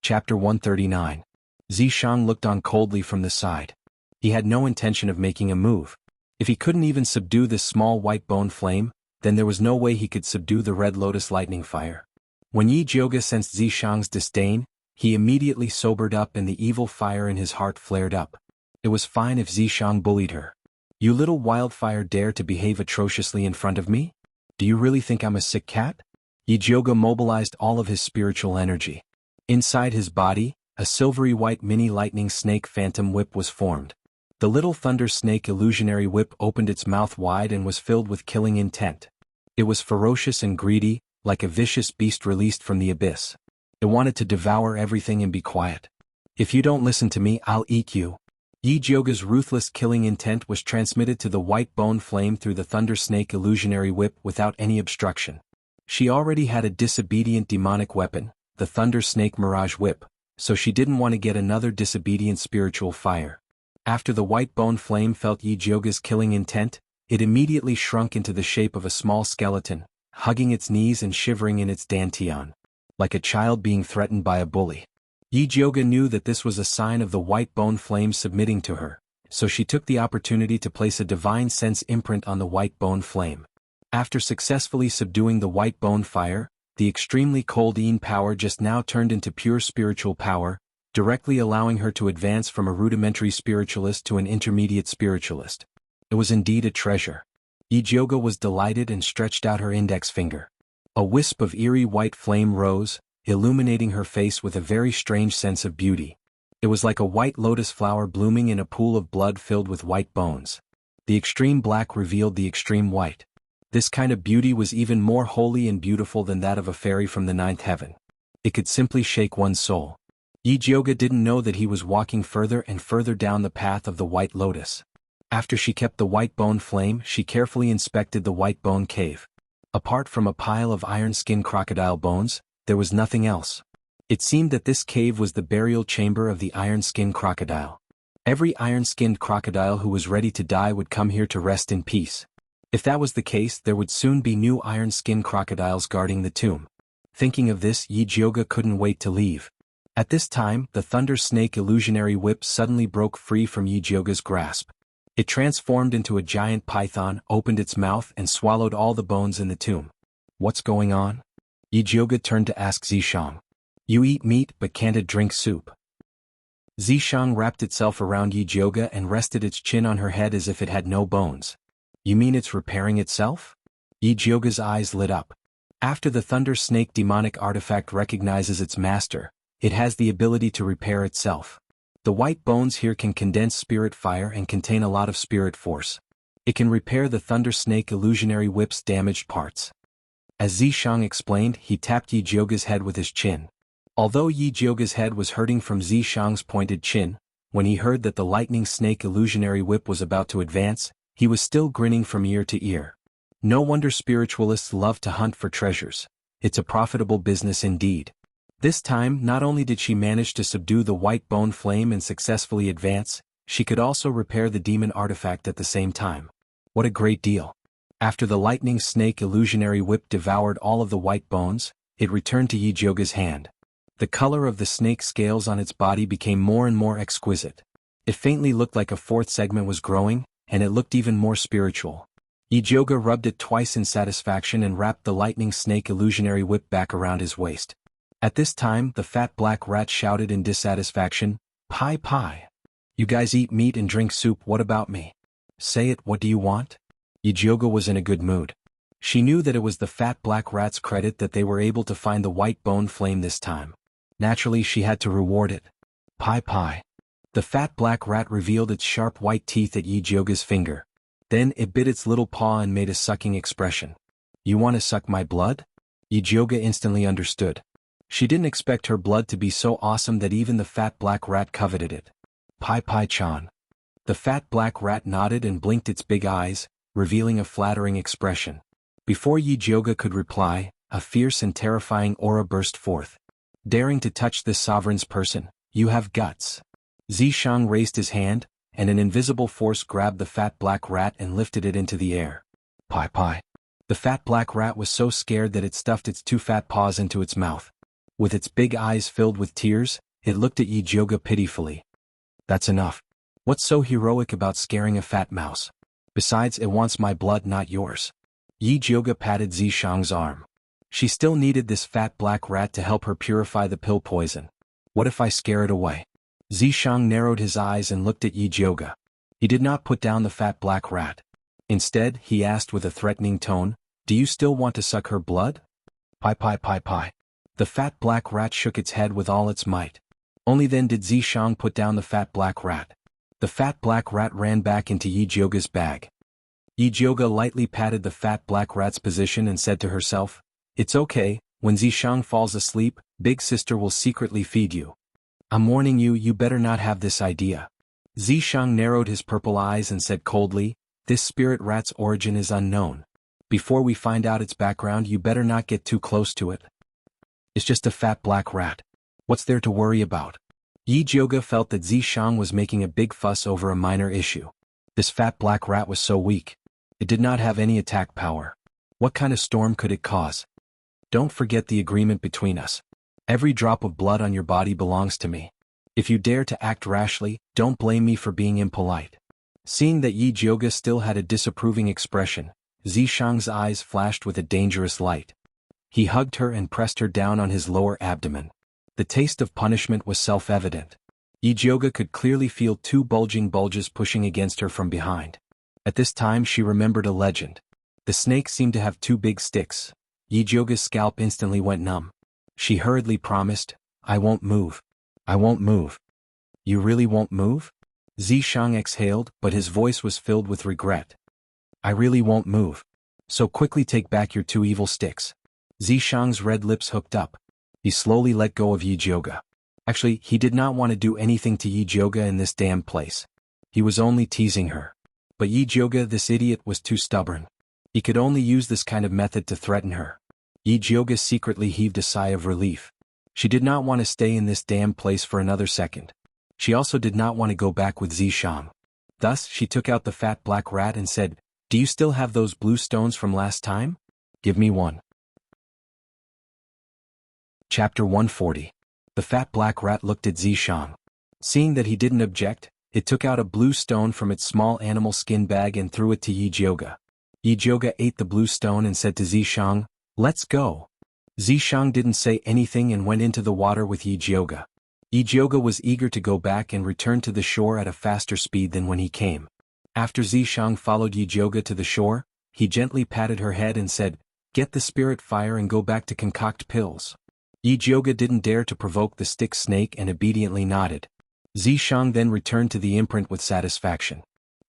Chapter 139. Zishang looked on coldly from the side. He had no intention of making a move. If he couldn't even subdue this small white bone flame, then there was no way he could subdue the red lotus lightning fire. When Yi Jioga sensed Zishang's disdain, he immediately sobered up and the evil fire in his heart flared up. It was fine if Zishang bullied her. You little wildfire dare to behave atrociously in front of me? Do you really think I'm a sick cat? Yi Jioga mobilized all of his spiritual energy. Inside his body, a silvery white mini lightning snake phantom whip was formed. The little thunder snake illusionary whip opened its mouth wide and was filled with killing intent. It was ferocious and greedy, like a vicious beast released from the abyss. It wanted to devour everything and be quiet. If you don't listen to me, I'll eat you. Yi Jioga's ruthless killing intent was transmitted to the white bone flame through the thunder snake illusionary whip without any obstruction. She already had a disobedient demonic weapon, the thunder snake mirage whip, so she didn't want to get another disobedient spiritual fire. After the white bone flame felt Yi Jioga's killing intent, it immediately shrunk into the shape of a small skeleton, hugging its knees and shivering in its dantian, like a child being threatened by a bully. Yi Jioga knew that this was a sign of the white bone flame submitting to her, so she took the opportunity to place a divine sense imprint on the white bone flame. After successfully subduing the white bone fire, the extremely cold yin power just now turned into pure spiritual power, directly allowing her to advance from a rudimentary spiritualist to an intermediate spiritualist. It was indeed a treasure. Yi Jioga was delighted and stretched out her index finger. A wisp of eerie white flame rose, illuminating her face with a very strange sense of beauty. It was like a white lotus flower blooming in a pool of blood filled with white bones. The extreme black revealed the extreme white. This kind of beauty was even more holy and beautiful than that of a fairy from the ninth heaven. It could simply shake one's soul. Yi Jioga didn't know that he was walking further and further down the path of the white lotus. After she kept the white bone flame, she carefully inspected the white bone cave. Apart from a pile of iron-skinned crocodile bones, there was nothing else. It seemed that this cave was the burial chamber of the iron-skinned crocodile. Every iron-skinned crocodile who was ready to die would come here to rest in peace. If that was the case, there would soon be new iron-skinned crocodiles guarding the tomb. Thinking of this, Yi Jioga couldn't wait to leave. At this time, the thunder snake illusionary whip suddenly broke free from Yi Jioga's grasp. It transformed into a giant python, opened its mouth and swallowed all the bones in the tomb. What's going on? Yi Jioga turned to ask Zishang. You eat meat but can't drink soup. Zishang wrapped itself around Yi Jioga and rested its chin on her head as if it had no bones. You mean it's repairing itself? Yi Jioga's eyes lit up. After the thunder snake demonic artifact recognizes its master, it has the ability to repair itself. The white bones here can condense spirit fire and contain a lot of spirit force. It can repair the Thunder Snake illusionary whip's damaged parts. As Zishang explained, he tapped Yi Jioga's head with his chin. Although Yi Jioga's head was hurting from Zishang's pointed chin, when he heard that the lightning snake illusionary whip was about to advance, he was still grinning from ear to ear. No wonder spiritualists love to hunt for treasures. It's a profitable business indeed. This time, not only did she manage to subdue the white bone flame and successfully advance, she could also repair the demon artifact at the same time. What a great deal. After the lightning snake illusionary whip devoured all of the white bones, it returned to Yi Jioga's hand. The color of the snake scales on its body became more and more exquisite. It faintly looked like a fourth segment was growing, and it looked even more spiritual. Yi Jioga rubbed it twice in satisfaction and wrapped the lightning snake illusionary whip back around his waist. At this time, the fat black rat shouted in dissatisfaction, "Pie pie. You guys eat meat and drink soup, what about me? Say it, what do you want?" Yi Jioga was in a good mood. She knew that it was the fat black rat's credit that they were able to find the white bone flame this time. Naturally, she had to reward it. "Pie pie." The fat black rat revealed its sharp white teeth at Yi Jioga's finger. Then it bit its little paw and made a sucking expression. "You want to suck my blood?" Yi Jioga instantly understood. She didn't expect her blood to be so awesome that even the fat black rat coveted it. "Pie pie chan." The fat black rat nodded and blinked its big eyes, revealing a flattering expression. Before Yi Jioga could reply, a fierce and terrifying aura burst forth. "Daring to touch this sovereign's person, you have guts." Zishang raised his hand, and an invisible force grabbed the fat black rat and lifted it into the air. "Pie pie." The fat black rat was so scared that it stuffed its two fat paws into its mouth. With its big eyes filled with tears, it looked at Yi Jioga pitifully. "That's enough. What's so heroic about scaring a fat mouse? Besides, it wants my blood, not yours." Yi Jioga patted Zishang's arm. She still needed this fat black rat to help her purify the pill poison. "What if I scare it away?" Zishang narrowed his eyes and looked at Yi Jioga. He did not put down the fat black rat. Instead, he asked with a threatening tone, "Do you still want to suck her blood?" "Pie pie pie pie." The fat black rat shook its head with all its might. Only then did Zishang put down the fat black rat. The fat black rat ran back into Yi Jioga's bag. Yi Jioga lightly patted the fat black rat's position and said to herself, "It's okay, when Zishang falls asleep, Big Sister will secretly feed you. I'm warning you, you better not have this idea." Zishang narrowed his purple eyes and said coldly, "This spirit rat's origin is unknown. Before we find out its background, you better not get too close to it. It's just a fat black rat. What's there to worry about?" Yi Jioga felt that Zishang was making a big fuss over a minor issue. This fat black rat was so weak. It did not have any attack power. What kind of storm could it cause? "Don't forget the agreement between us. Every drop of blood on your body belongs to me. If you dare to act rashly, don't blame me for being impolite." Seeing that Yi Jioga still had a disapproving expression, Zishang's eyes flashed with a dangerous light. He hugged her and pressed her down on his lower abdomen. The taste of punishment was self-evident. Yi Jioga could clearly feel two bulging bulges pushing against her from behind. At this time she remembered a legend. The snake seemed to have two big sticks. Yi Jioga's scalp instantly went numb. She hurriedly promised, "I won't move. I won't move." "You really won't move?" Zishang exhaled, but his voice was filled with regret. "I really won't move. So quickly take back your two evil sticks." Zishang's red lips hooked up. He slowly let go of Yi Jioga. Actually, he did not want to do anything to Yi Jioga in this damn place. He was only teasing her. But Yi Jioga, this idiot, was too stubborn. He could only use this kind of method to threaten her. Yi Jioga secretly heaved a sigh of relief. She did not want to stay in this damn place for another second. She also did not want to go back with Zishang. Thus, she took out the fat black rat and said, "Do you still have those blue stones from last time? Give me one." Chapter 140. The fat black rat looked at Zishang. Seeing that he didn't object, it took out a blue stone from its small animal skin bag and threw it to Yi Jioga. Yi Jioga ate the blue stone and said to Zishang, "Let's go." Zishang didn't say anything and went into the water with Yi Jioga. Yi Jioga was eager to go back and return to the shore at a faster speed than when he came. After Zishang followed Yi Jioga to the shore, he gently patted her head and said, "Get the spirit fire and go back to concoct pills." Yi Jioga didn't dare to provoke the stick snake and obediently nodded. Zishang then returned to the imprint with satisfaction.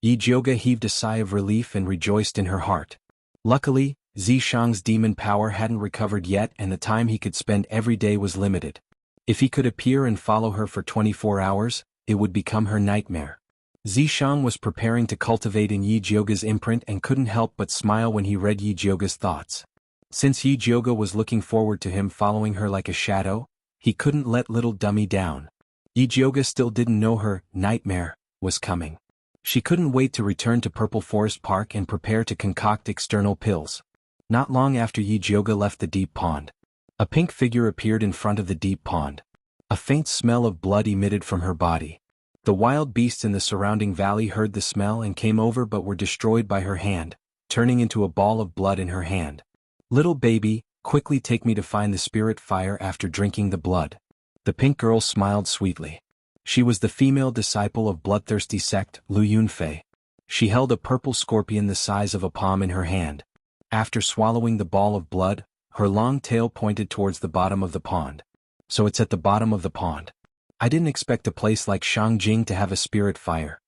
Yi Jioge heaved a sigh of relief and rejoiced in her heart. Luckily, Zishang's demon power hadn't recovered yet and the time he could spend every day was limited. If he could appear and follow her for 24 hours, it would become her nightmare. Zishang was preparing to cultivate in Yi Jioge's imprint and couldn't help but smile when he read Yi Jioge's thoughts. Since Yi Jioge was looking forward to him following her like a shadow, he couldn't let little dummy down. Yi Jioge still didn't know her nightmare was coming. She couldn't wait to return to Purple Forest Park and prepare to concoct external pills. Not long after Yi Jioge left the deep pond, a pink figure appeared in front of the deep pond. A faint smell of blood emitted from her body. The wild beasts in the surrounding valley heard the smell and came over but were destroyed by her hand, turning into a ball of blood in her hand. "Little baby, quickly take me to find the spirit fire after drinking the blood." The pink girl smiled sweetly. She was the female disciple of bloodthirsty sect, Lu Yunfei. She held a purple scorpion the size of a palm in her hand. After swallowing the ball of blood, her long tail pointed towards the bottom of the pond. "So it's at the bottom of the pond. I didn't expect a place like Shangjing to have a spirit fire."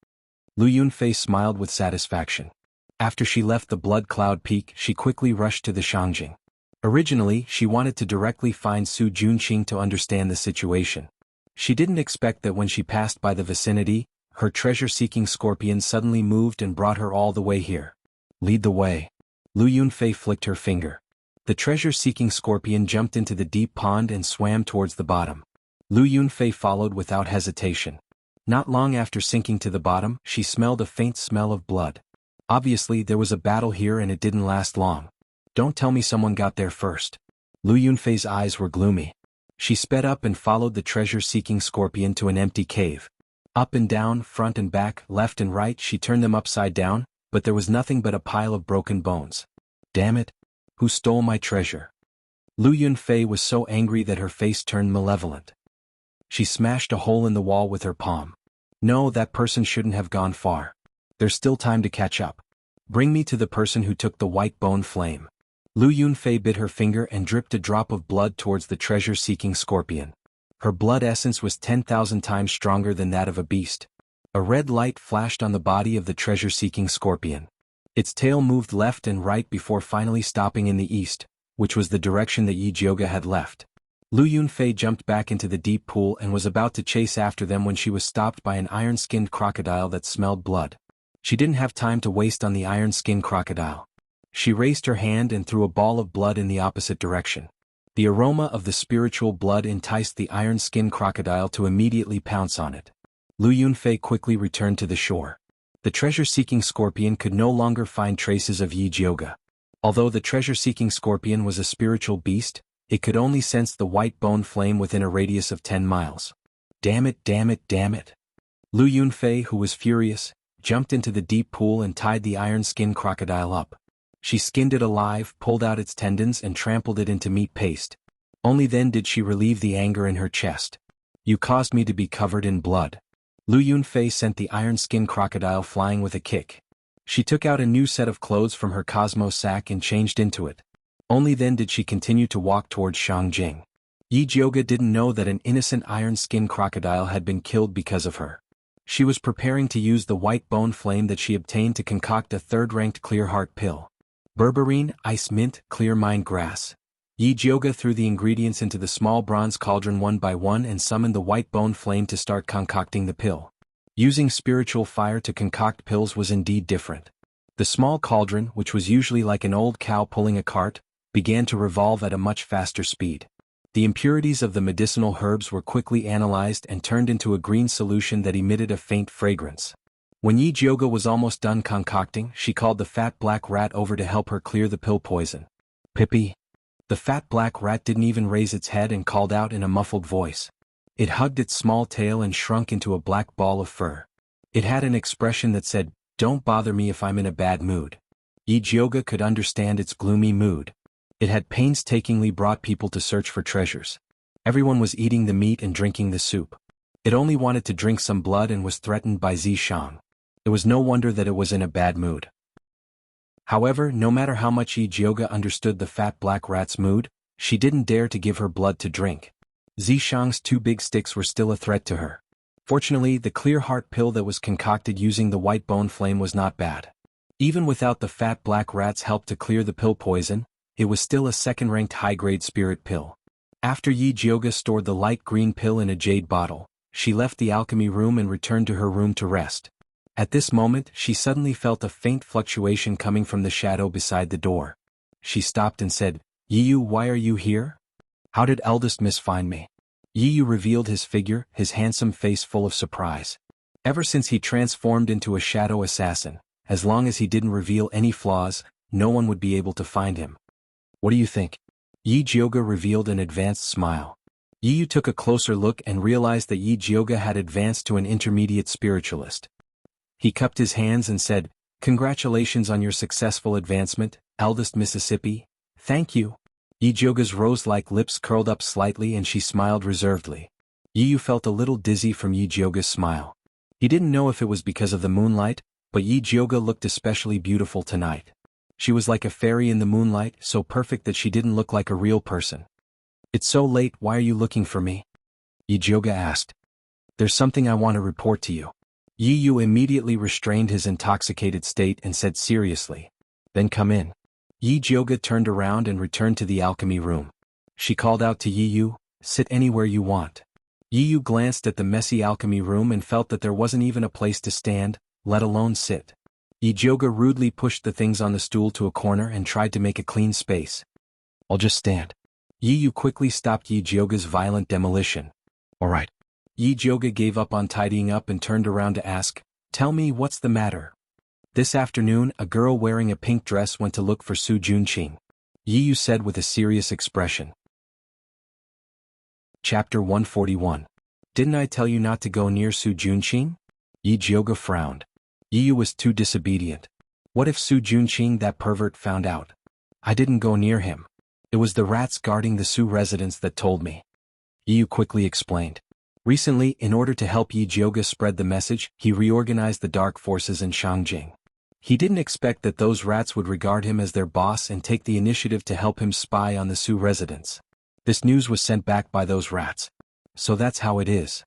Lu Yunfei smiled with satisfaction. After she left the Blood Cloud Peak, she quickly rushed to the Shangjing. Originally, she wanted to directly find Su Junqing to understand the situation. She didn't expect that when she passed by the vicinity, her treasure-seeking scorpion suddenly moved and brought her all the way here. "Lead the way." Lu Yunfei flicked her finger. The treasure-seeking scorpion jumped into the deep pond and swam towards the bottom. Lu Yunfei followed without hesitation. Not long after sinking to the bottom, she smelled a faint smell of blood. Obviously, there was a battle here and it didn't last long. "Don't tell me someone got there first." Lu Yunfei's eyes were gloomy. She sped up and followed the treasure-seeking scorpion to an empty cave. Up and down, front and back, left and right, she turned them upside down, but there was nothing but a pile of broken bones. "Damn it! Who stole my treasure?" Lu Yunfei was so angry that her face turned malevolent. She smashed a hole in the wall with her palm. "No, that person shouldn't have gone far. There's still time to catch up. Bring me to the person who took the white bone flame." Lu Yunfei bit her finger and dripped a drop of blood towards the treasure-seeking scorpion. Her blood essence was 10,000 times stronger than that of a beast. A red light flashed on the body of the treasure-seeking scorpion. Its tail moved left and right before finally stopping in the east, which was the direction that Yi Jioge had left. Lu Yunfei jumped back into the deep pool and was about to chase after them when she was stopped by an iron-skinned crocodile that smelled blood. She didn't have time to waste on the iron-skinned crocodile. She raised her hand and threw a ball of blood in the opposite direction. The aroma of the spiritual blood enticed the iron-skinned crocodile to immediately pounce on it. Lu Yunfei quickly returned to the shore. The treasure-seeking scorpion could no longer find traces of Yi Jioge. Although the treasure-seeking scorpion was a spiritual beast, it could only sense the white bone flame within a radius of 10 miles. "Damn it, damn it, damn it." Lu Yunfei, who was furious, jumped into the deep pool and tied the iron-skinned crocodile up. She skinned it alive, pulled out its tendons and trampled it into meat paste. Only then did she relieve the anger in her chest. "You caused me to be covered in blood." Lu Yunfei sent the iron-skinned crocodile flying with a kick. She took out a new set of clothes from her Cosmo sack and changed into it. Only then did she continue to walk towards Shangjing. Yi Jioge didn't know that an innocent iron-skinned crocodile had been killed because of her. She was preparing to use the white bone flame that she obtained to concoct a third-ranked clear heart pill. Berberine, ice mint, clear mind grass. Yi Jioge threw the ingredients into the small bronze cauldron one by one and summoned the white bone flame to start concocting the pill. Using spiritual fire to concoct pills was indeed different. The small cauldron, which was usually like an old cow pulling a cart, began to revolve at a much faster speed. The impurities of the medicinal herbs were quickly analyzed and turned into a green solution that emitted a faint fragrance. When Yi Jioge was almost done concocting, she called the fat black rat over to help her clear the pill poison. "Pippi." The fat black rat didn't even raise its head and called out in a muffled voice. It hugged its small tail and shrunk into a black ball of fur. It had an expression that said, "Don't bother me if I'm in a bad mood." Yi Jioge could understand its gloomy mood. It had painstakingly brought people to search for treasures. Everyone was eating the meat and drinking the soup. It only wanted to drink some blood and was threatened by Zishang. It was no wonder that it was in a bad mood. However, no matter how much Yi Jioge understood the fat black rat's mood, she didn't dare to give her blood to drink. Zishang's two big sticks were still a threat to her. Fortunately, the clear heart pill that was concocted using the white bone flame was not bad. Even without the fat black rat's help to clear the pill poison, it was still a second-ranked high-grade spirit pill. After Yi Jioga stored the light green pill in a jade bottle, she left the alchemy room and returned to her room to rest. At this moment, she suddenly felt a faint fluctuation coming from the shadow beside the door. She stopped and said, "Yiyu, why are you here? How did eldest miss find me?" Yiyu revealed his figure, his handsome face full of surprise. Ever since he transformed into a shadow assassin, as long as he didn't reveal any flaws, no one would be able to find him. "What do you think?" Yi Jioga revealed an advanced smile. Yiyu took a closer look and realized that Yi Jioga had advanced to an intermediate spiritualist. He cupped his hands and said, "Congratulations on your successful advancement, eldest Mississippi." "Thank you." Yi Jioga's rose-like lips curled up slightly and she smiled reservedly. Yiyu felt a little dizzy from Yi Jioga's smile. He didn't know if it was because of the moonlight, but Yi Jioga looked especially beautiful tonight. She was like a fairy in the moonlight, so perfect that she didn't look like a real person. "It's so late, why are you looking for me?" Yi Jioga asked. "There's something I want to report to you." Yiyu immediately restrained his intoxicated state and said seriously, "Then come in." Yi Jioga turned around and returned to the alchemy room. She called out to Yiyu, "Sit anywhere you want." Yiyu glanced at the messy alchemy room and felt that there wasn't even a place to stand, let alone sit. Yi Jioga rudely pushed the things on the stool to a corner and tried to make a clean space. "I'll just stand." Yiyu quickly stopped Yi Jioga's violent demolition. "All right." Yi Jioga gave up on tidying up and turned around to ask, "Tell me what's the matter?" This afternoon, a girl wearing a pink dress went to look for Su Junqing. Yiyu said with a serious expression. Chapter 141. Didn't I tell you not to go near Su Junqing? Yi Jioga frowned. Yiyu was too disobedient. What if Su Junqing, that pervert, found out? "I didn't go near him. It was the rats guarding the Su residence that told me." Yiyu quickly explained. Recently, in order to help Yi Jioga spread the message, he reorganized the dark forces in Shangjing. He didn't expect that those rats would regard him as their boss and take the initiative to help him spy on the Su residents. This news was sent back by those rats. "So that's how it is."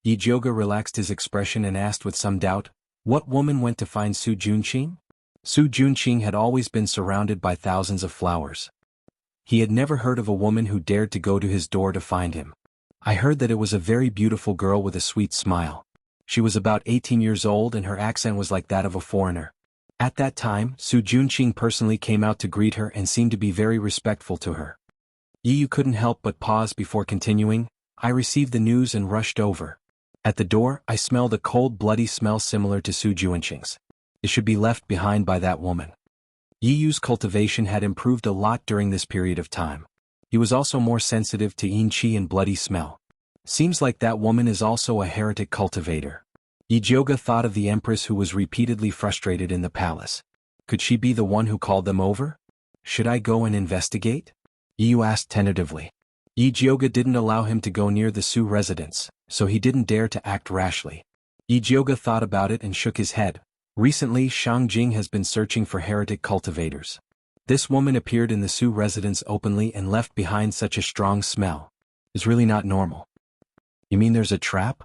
Yi Jioga relaxed his expression and asked with some doubt, "What woman went to find Su Junqing?" Su Junqing had always been surrounded by thousands of flowers. He had never heard of a woman who dared to go to his door to find him. "I heard that it was a very beautiful girl with a sweet smile. She was about 18 years old and her accent was like that of a foreigner. At that time, Su Junqing personally came out to greet her and seemed to be very respectful to her." Yiyu couldn't help but pause before continuing, "I received the news and rushed over. At the door, I smelled a cold bloody smell similar to Su Junqing's. It should be left behind by that woman." Yiyu's cultivation had improved a lot during this period of time. He was also more sensitive to yin qi and bloody smell. Seems like that woman is also a heretic cultivator. Yi Jioga thought of the empress who was repeatedly frustrated in the palace. Could she be the one who called them over? "Should I go and investigate?" Yiyu asked tentatively. Yi Jioga didn't allow him to go near the Su residence, so he didn't dare to act rashly. Yi Jioga thought about it and shook his head. Recently, Shangjing has been searching for heretic cultivators. This woman appeared in the Su residence openly and left behind such a strong smell. It's really not normal. "You mean there's a trap?"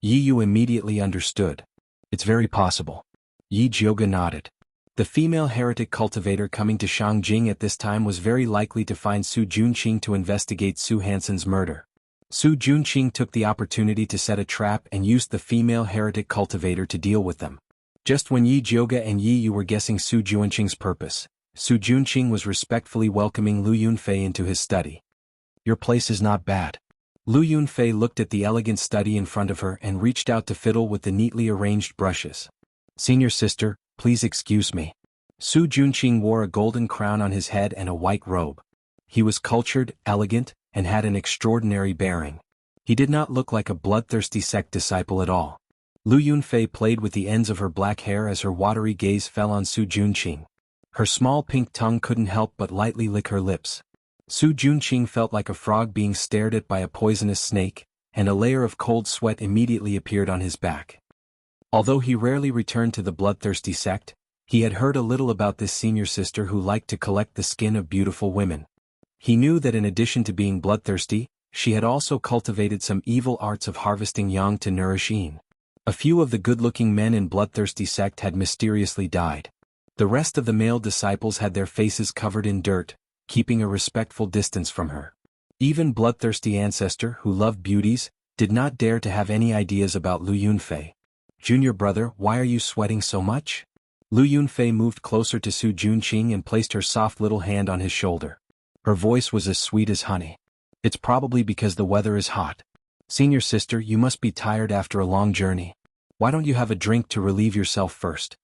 Yiyu immediately understood. "It's very possible." Yi Jioga nodded. The female heretic cultivator coming to Shangjing at this time was very likely to find Su Junqing to investigate Su Hansen's murder. Su Junqing took the opportunity to set a trap and used the female heretic cultivator to deal with them. Just when Yi Jioga and Yiyu were guessing Su Junqing's purpose, Su Junqing was respectfully welcoming Lu Yunfei into his study. "Your place is not bad." Lu Yunfei looked at the elegant study in front of her and reached out to fiddle with the neatly arranged brushes. "Senior sister, please excuse me." Su Junqing wore a golden crown on his head and a white robe. He was cultured, elegant, and had an extraordinary bearing. He did not look like a bloodthirsty sect disciple at all. Lu Yunfei played with the ends of her black hair as her watery gaze fell on Su Junqing. Her small pink tongue couldn't help but lightly lick her lips. Su Junqing felt like a frog being stared at by a poisonous snake, and a layer of cold sweat immediately appeared on his back. Although he rarely returned to the bloodthirsty sect, he had heard a little about this senior sister who liked to collect the skin of beautiful women. He knew that in addition to being bloodthirsty, she had also cultivated some evil arts of harvesting yang to nourish yin. A few of the good-looking men in bloodthirsty sect had mysteriously died. The rest of the male disciples had their faces covered in dirt, keeping a respectful distance from her. Even bloodthirsty ancestor, who loved beauties, did not dare to have any ideas about Lu Yunfei. "Junior brother, why are you sweating so much?" Lu Yunfei moved closer to Su Junqing and placed her soft little hand on his shoulder. Her voice was as sweet as honey. "It's probably because the weather is hot. Senior sister, you must be tired after a long journey. Why don't you have a drink to relieve yourself first?"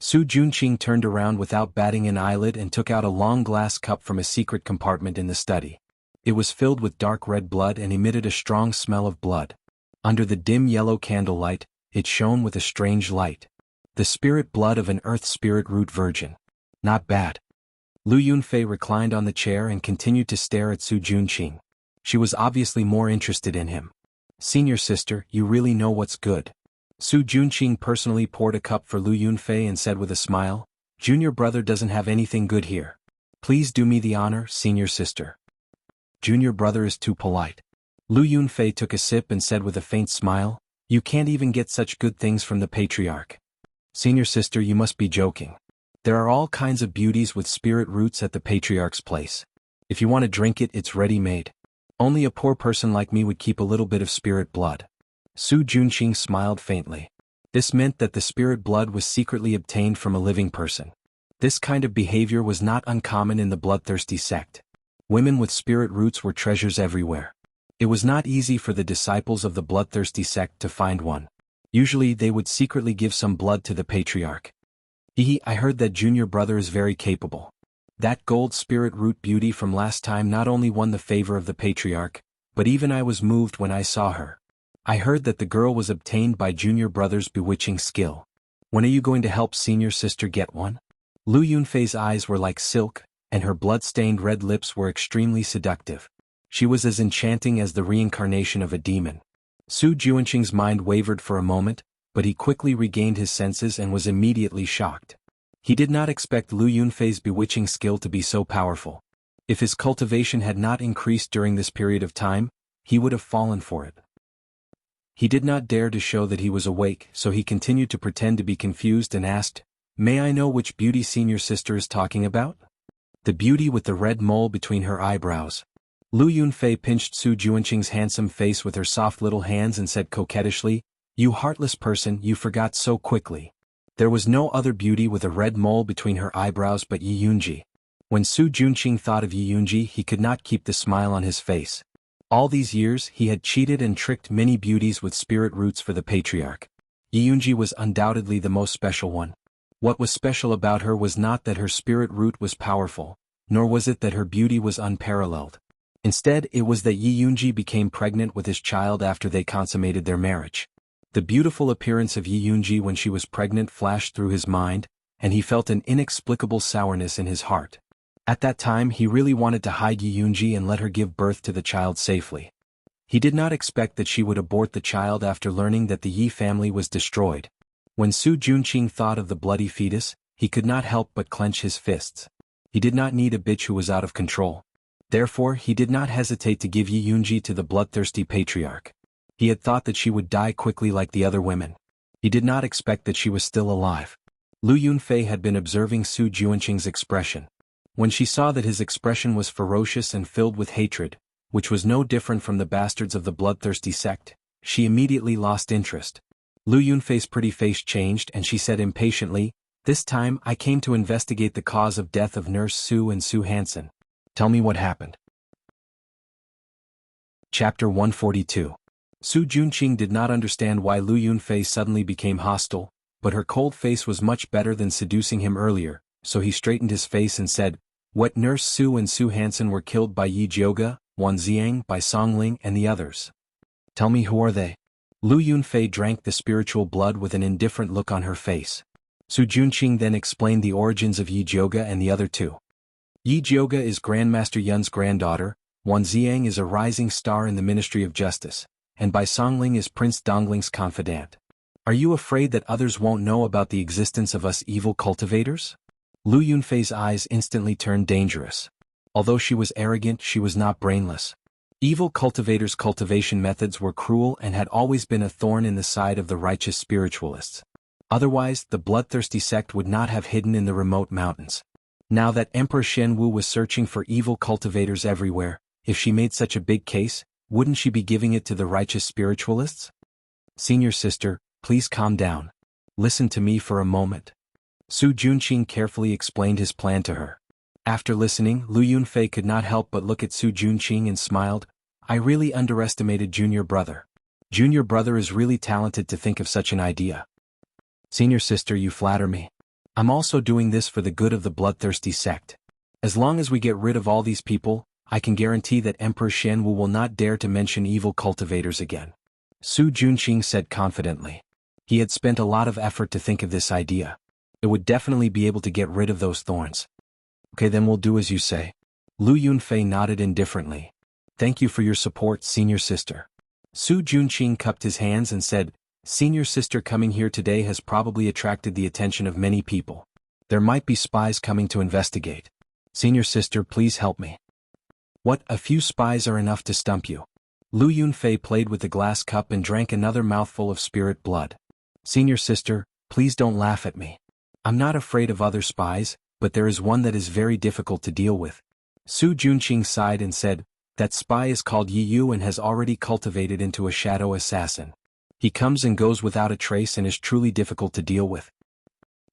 Su Junqing turned around without batting an eyelid and took out a long glass cup from a secret compartment in the study. It was filled with dark red blood and emitted a strong smell of blood. Under the dim yellow candlelight, it shone with a strange light. The spirit blood of an earth spirit root virgin. Not bad. Lu Yunfei reclined on the chair and continued to stare at Su Junqing. She was obviously more interested in him. "Senior sister, you really know what's good." Su Junqing personally poured a cup for Lu Yunfei and said with a smile, "Junior brother doesn't have anything good here. Please do me the honor, senior sister." "Junior brother is too polite." Lu Yunfei took a sip and said with a faint smile, "You can't even get such good things from the patriarch." "Senior sister, you must be joking. There are all kinds of beauties with spirit roots at the patriarch's place. If you want to drink it, it's ready-made. Only a poor person like me would keep a little bit of spirit blood." Su Junqing smiled faintly. This meant that the spirit blood was secretly obtained from a living person. This kind of behavior was not uncommon in the bloodthirsty sect. Women with spirit roots were treasures everywhere. It was not easy for the disciples of the bloodthirsty sect to find one. Usually they would secretly give some blood to the patriarch. I heard that junior brother is very capable. That gold spirit root beauty from last time not only won the favor of the patriarch, but even I was moved when I saw her. I heard that the girl was obtained by junior brother's bewitching skill. When are you going to help senior sister get one? Lu Yunfei's eyes were like silk, and her blood-stained red lips were extremely seductive. She was as enchanting as the reincarnation of a demon. Su Junqing's mind wavered for a moment, but he quickly regained his senses and was immediately shocked. He did not expect Lu Yunfei's bewitching skill to be so powerful. If his cultivation had not increased during this period of time, he would have fallen for it. He did not dare to show that he was awake, so he continued to pretend to be confused and asked, "May I know which beauty senior sister is talking about?" "The beauty with the red mole between her eyebrows." Lu Yunfei pinched Su Junqing's handsome face with her soft little hands and said coquettishly, "You heartless person, you forgot so quickly. There was no other beauty with a red mole between her eyebrows but Yi Yunji." When Su Junqing thought of Yi Yunji, he could not keep the smile on his face. All these years he had cheated and tricked many beauties with spirit roots for the patriarch. Yi Yunji was undoubtedly the most special one. What was special about her was not that her spirit root was powerful, nor was it that her beauty was unparalleled. Instead, it was that Yi Yunji became pregnant with his child after they consummated their marriage. The beautiful appearance of Yi Yunji when she was pregnant flashed through his mind, and he felt an inexplicable sourness in his heart. At that time he really wanted to hide Yi Yunji and let her give birth to the child safely. He did not expect that she would abort the child after learning that the Yi family was destroyed. When Su Junqing thought of the bloody fetus, he could not help but clench his fists. He did not need a bitch who was out of control. Therefore he did not hesitate to give Yi Yunji to the bloodthirsty patriarch. He had thought that she would die quickly like the other women. He did not expect that she was still alive. Lu Yunfei had been observing Su Junqing's expression. When she saw that his expression was ferocious and filled with hatred, which was no different from the bastards of the bloodthirsty sect, she immediately lost interest. Lu Yunfei's pretty face changed and she said impatiently, "This time I came to investigate the cause of death of Nurse Su and Su Hansen. Tell me what happened." Chapter 142. Su Junqing did not understand why Lu Yunfei suddenly became hostile, but her cold face was much better than seducing him earlier, so he straightened his face and said, "What, Nurse Su and Su Hansen were killed by Yi Jioga, Wan Ziang, by Songling and the others. Tell me, who are they?" Lu Yunfei drank the spiritual blood with an indifferent look on her face. Su Junqing then explained the origins of Yi Jioga and the other two. Yi Jioga is Grandmaster Yun's granddaughter, Wan Ziang is a rising star in the Ministry of Justice, and Bai Songling is Prince Dongling's confidant. Are you afraid that others won't know about the existence of us evil cultivators? Lu Yunfei's eyes instantly turned dangerous. Although she was arrogant, she was not brainless. Evil cultivators' cultivation methods were cruel and had always been a thorn in the side of the righteous spiritualists. Otherwise, the bloodthirsty sect would not have hidden in the remote mountains. Now that Emperor Shenwu was searching for evil cultivators everywhere, if she made such a big case, wouldn't she be giving it to the righteous spiritualists? Senior sister, please calm down. Listen to me for a moment. Su Junqing carefully explained his plan to her. After listening, Lu Yunfei could not help but look at Su Junqing and smiled. I really underestimated Junior Brother. Junior Brother is really talented to think of such an idea. Senior sister, you flatter me. I'm also doing this for the good of the bloodthirsty sect. As long as we get rid of all these people, I can guarantee that Emperor Shenwu will not dare to mention evil cultivators again. Su Junqing said confidently. He had spent a lot of effort to think of this idea. It would definitely be able to get rid of those thorns. Okay, then we'll do as you say. Lu Yunfei nodded indifferently. Thank you for your support, senior sister. Su Junqing cupped his hands and said, Senior sister coming here today has probably attracted the attention of many people. There might be spies coming to investigate. Senior sister, please help me. What, a few spies are enough to stump you? Lu Yunfei played with the glass cup and drank another mouthful of spirit blood. Senior sister, please don't laugh at me. I'm not afraid of other spies, but there is one that is very difficult to deal with. Su Junqing sighed and said, that spy is called Yi Yu and has already cultivated into a shadow assassin. He comes and goes without a trace and is truly difficult to deal with.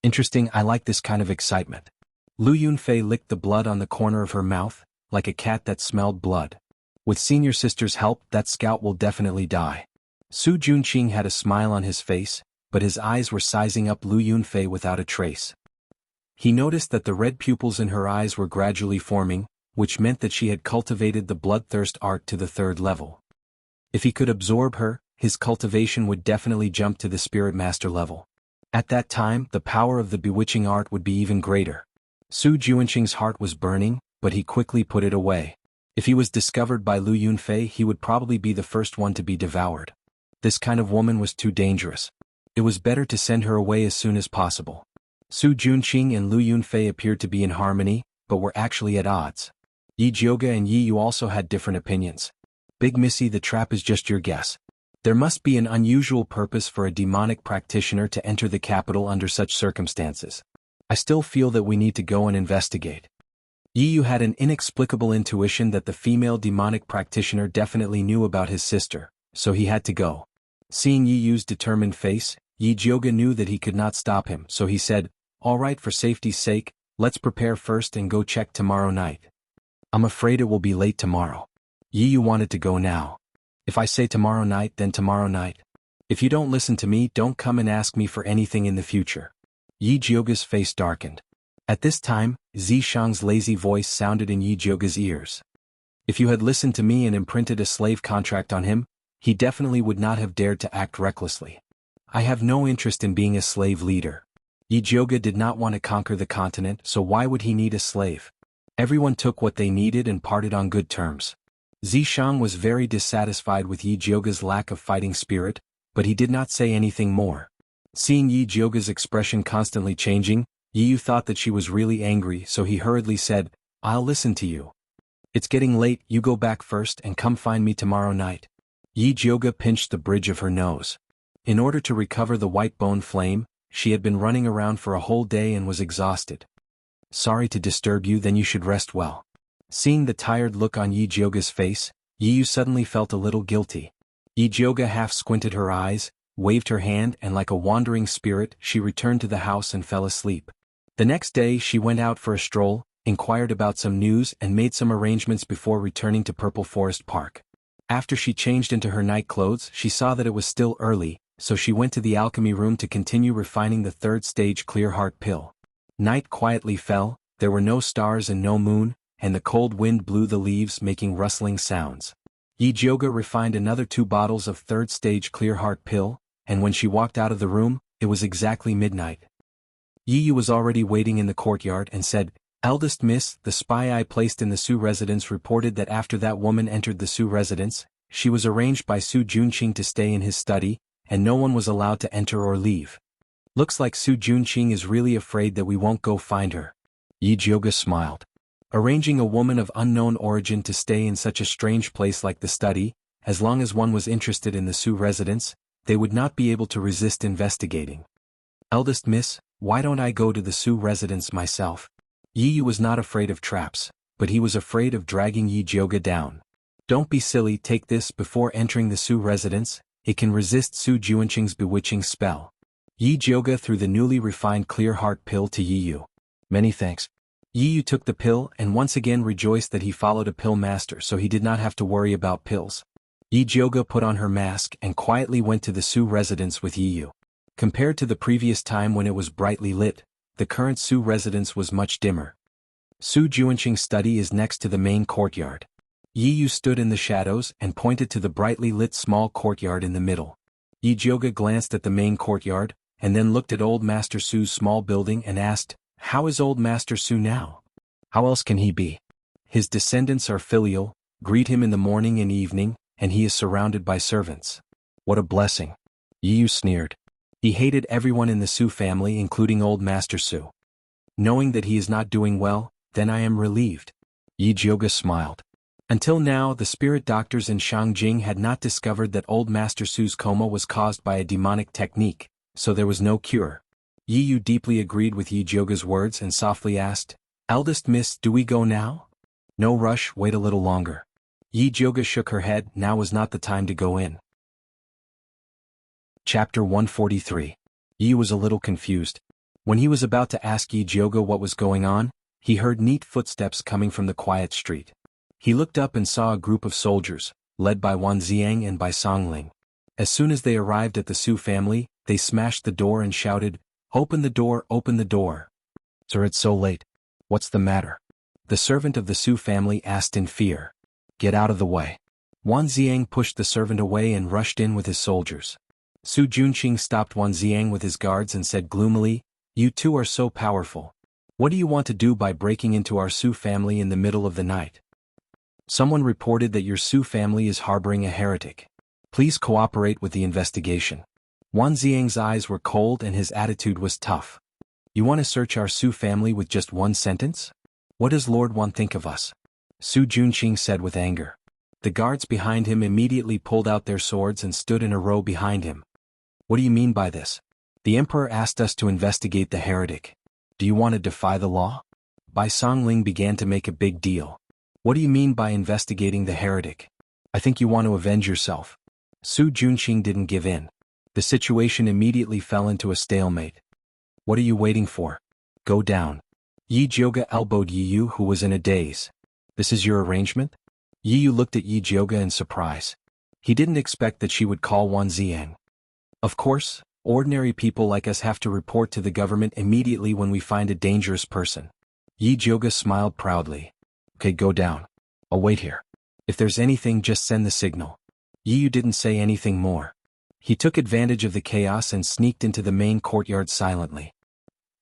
Interesting, I like this kind of excitement. Lu Yunfei licked the blood on the corner of her mouth, like a cat that smelled blood. With senior sister's help, that scout will definitely die. Su Junqing had a smile on his face, but his eyes were sizing up Lu Yunfei without a trace. He noticed that the red pupils in her eyes were gradually forming, which meant that she had cultivated the bloodthirst art to the 3rd level. If he could absorb her, his cultivation would definitely jump to the spirit master level. At that time, the power of the bewitching art would be even greater. Su Junqing's heart was burning, but he quickly put it away. If he was discovered by Lu Yunfei, he would probably be the first one to be devoured. This kind of woman was too dangerous. It was better to send her away as soon as possible. Su Junqing and Lu Yunfei appeared to be in harmony, but were actually at odds. Yi Jioga and Yi Yu also had different opinions. Big Missy, the trap is just your guess. There must be an unusual purpose for a demonic practitioner to enter the capital under such circumstances. I still feel that we need to go and investigate. Yi Yu had an inexplicable intuition that the female demonic practitioner definitely knew about his sister, so he had to go. Seeing Yi Yu's determined face, Yi Jioga knew that he could not stop him, so he said, all right, for safety's sake, let's prepare first and go check tomorrow night. I'm afraid it will be late tomorrow. Yi Yu wanted to go now. If I say tomorrow night, then tomorrow night. If you don't listen to me, don't come and ask me for anything in the future. Yi Jioga's face darkened. At this time, Zishang's lazy voice sounded in Yi Jioga's ears. If you had listened to me and imprinted a slave contract on him, he definitely would not have dared to act recklessly. I have no interest in being a slave leader. Yi Jioga did not want to conquer the continent, so why would he need a slave? Everyone took what they needed and parted on good terms. Zishang was very dissatisfied with Yi Jioga's lack of fighting spirit, but he did not say anything more. Seeing Yi Jioga's expression constantly changing, Yi Yu thought that she was really angry, so he hurriedly said, I'll listen to you. It's getting late, you go back first and come find me tomorrow night. Yi Jioga pinched the bridge of her nose. In order to recover the white bone flame, she had been running around for a whole day and was exhausted. Sorry to disturb you, then you should rest well. Seeing the tired look on Yi Jioga's face, Yi Yu suddenly felt a little guilty. Yi Jioga half squinted her eyes, waved her hand, and like a wandering spirit, she returned to the house and fell asleep. The next day she went out for a stroll, inquired about some news and made some arrangements before returning to Purple Forest Park. After she changed into her night clothes, she saw that it was still early, so she went to the alchemy room to continue refining the 3rd stage clear heart pill. Night quietly fell, there were no stars and no moon, and the cold wind blew the leaves making rustling sounds. Yi Jioga refined another 2 bottles of 3rd stage clear heart pill, and when she walked out of the room, it was exactly midnight. Yi Yu was already waiting in the courtyard and said, Eldest Miss, the spy I placed in the Su residence reported that after that woman entered the Su residence, she was arranged by Su Junqing to stay in his study, and no one was allowed to enter or leave. Looks like Su Junqing is really afraid that we won't go find her. Yi Jioga smiled. Arranging a woman of unknown origin to stay in such a strange place like the study, as long as one was interested in the Sioux residence, they would not be able to resist investigating. Eldest Miss, why don't I go to the Sioux residence myself? Yi Yu was not afraid of traps, but he was afraid of dragging Yi Jioga down. Don't be silly, take this before entering the Sioux residence, it can resist Su Juanqing's bewitching spell. Yi Jioga threw the newly refined clear heart pill to Yi Yu. Many thanks. Yi Yu took the pill and once again rejoiced that he followed a pill master so he did not have to worry about pills. Yi Jioga put on her mask and quietly went to the Sioux residence with Yi Yu. Compared to the previous time when it was brightly lit, the current Sioux residence was much dimmer. Su Juanqing's study is next to the main courtyard. Yi Yu stood in the shadows and pointed to the brightly lit small courtyard in the middle. Yi Jioga glanced at the main courtyard, and then looked at Old Master Su's small building and asked, "How is Old Master Su now? How else can he be? His descendants are filial, greet him in the morning and evening, and he is surrounded by servants. What a blessing." Yi Yu sneered. He hated everyone in the Su family including Old Master Su. Knowing that he is not doing well, then I am relieved. Yi Jioga smiled. Until now the spirit doctors in Shangjing had not discovered that Old Master Su's coma was caused by a demonic technique, so there was no cure. Yi Yu deeply agreed with Yi Jioga's words and softly asked, "Eldest Miss, do we go now?" "No rush, wait a little longer." Yi Jioga shook her head, now was not the time to go in. Chapter 143. Yi was a little confused. When he was about to ask Yi Jioga what was going on, he heard neat footsteps coming from the quiet street. He looked up and saw a group of soldiers, led by Wan Ziang and by Song Ling. As soon as they arrived at the Su family, they smashed the door and shouted, "Open the door, open the door." "Sir, it's so late. What's the matter?" the servant of the Su family asked in fear. "Get out of the way." Wan Ziang pushed the servant away and rushed in with his soldiers. Su Juanqing stopped Wan Ziang with his guards and said gloomily, "You two are so powerful. What do you want to do by breaking into our Su family in the middle of the night? Someone reported that your Su family is harboring a heretic. Please cooperate with the investigation." Wan Ziang's eyes were cold and his attitude was tough. "You want to search our Su family with just one sentence? What does Lord Wan think of us?" Su Juanqing said with anger. The guards behind him immediately pulled out their swords and stood in a row behind him. "What do you mean by this? The Emperor asked us to investigate the heretic. Do you want to defy the law?" Bai Songling began to make a big deal. "What do you mean by investigating the heretic? I think you want to avenge yourself." Su Juanqing didn't give in. The situation immediately fell into a stalemate. "What are you waiting for? Go down." Yi Jioga elbowed Yi Yu, who was in a daze. "This is your arrangement?" Yi Yu looked at Yi Jioga in surprise. He didn't expect that she would call Wan Ziang. "Of course, ordinary people like us have to report to the government immediately when we find a dangerous person." Yi Jioga smiled proudly. "Okay, go down. I'll wait here. If there's anything, just send the signal." Yi Yu didn't say anything more. He took advantage of the chaos and sneaked into the main courtyard silently.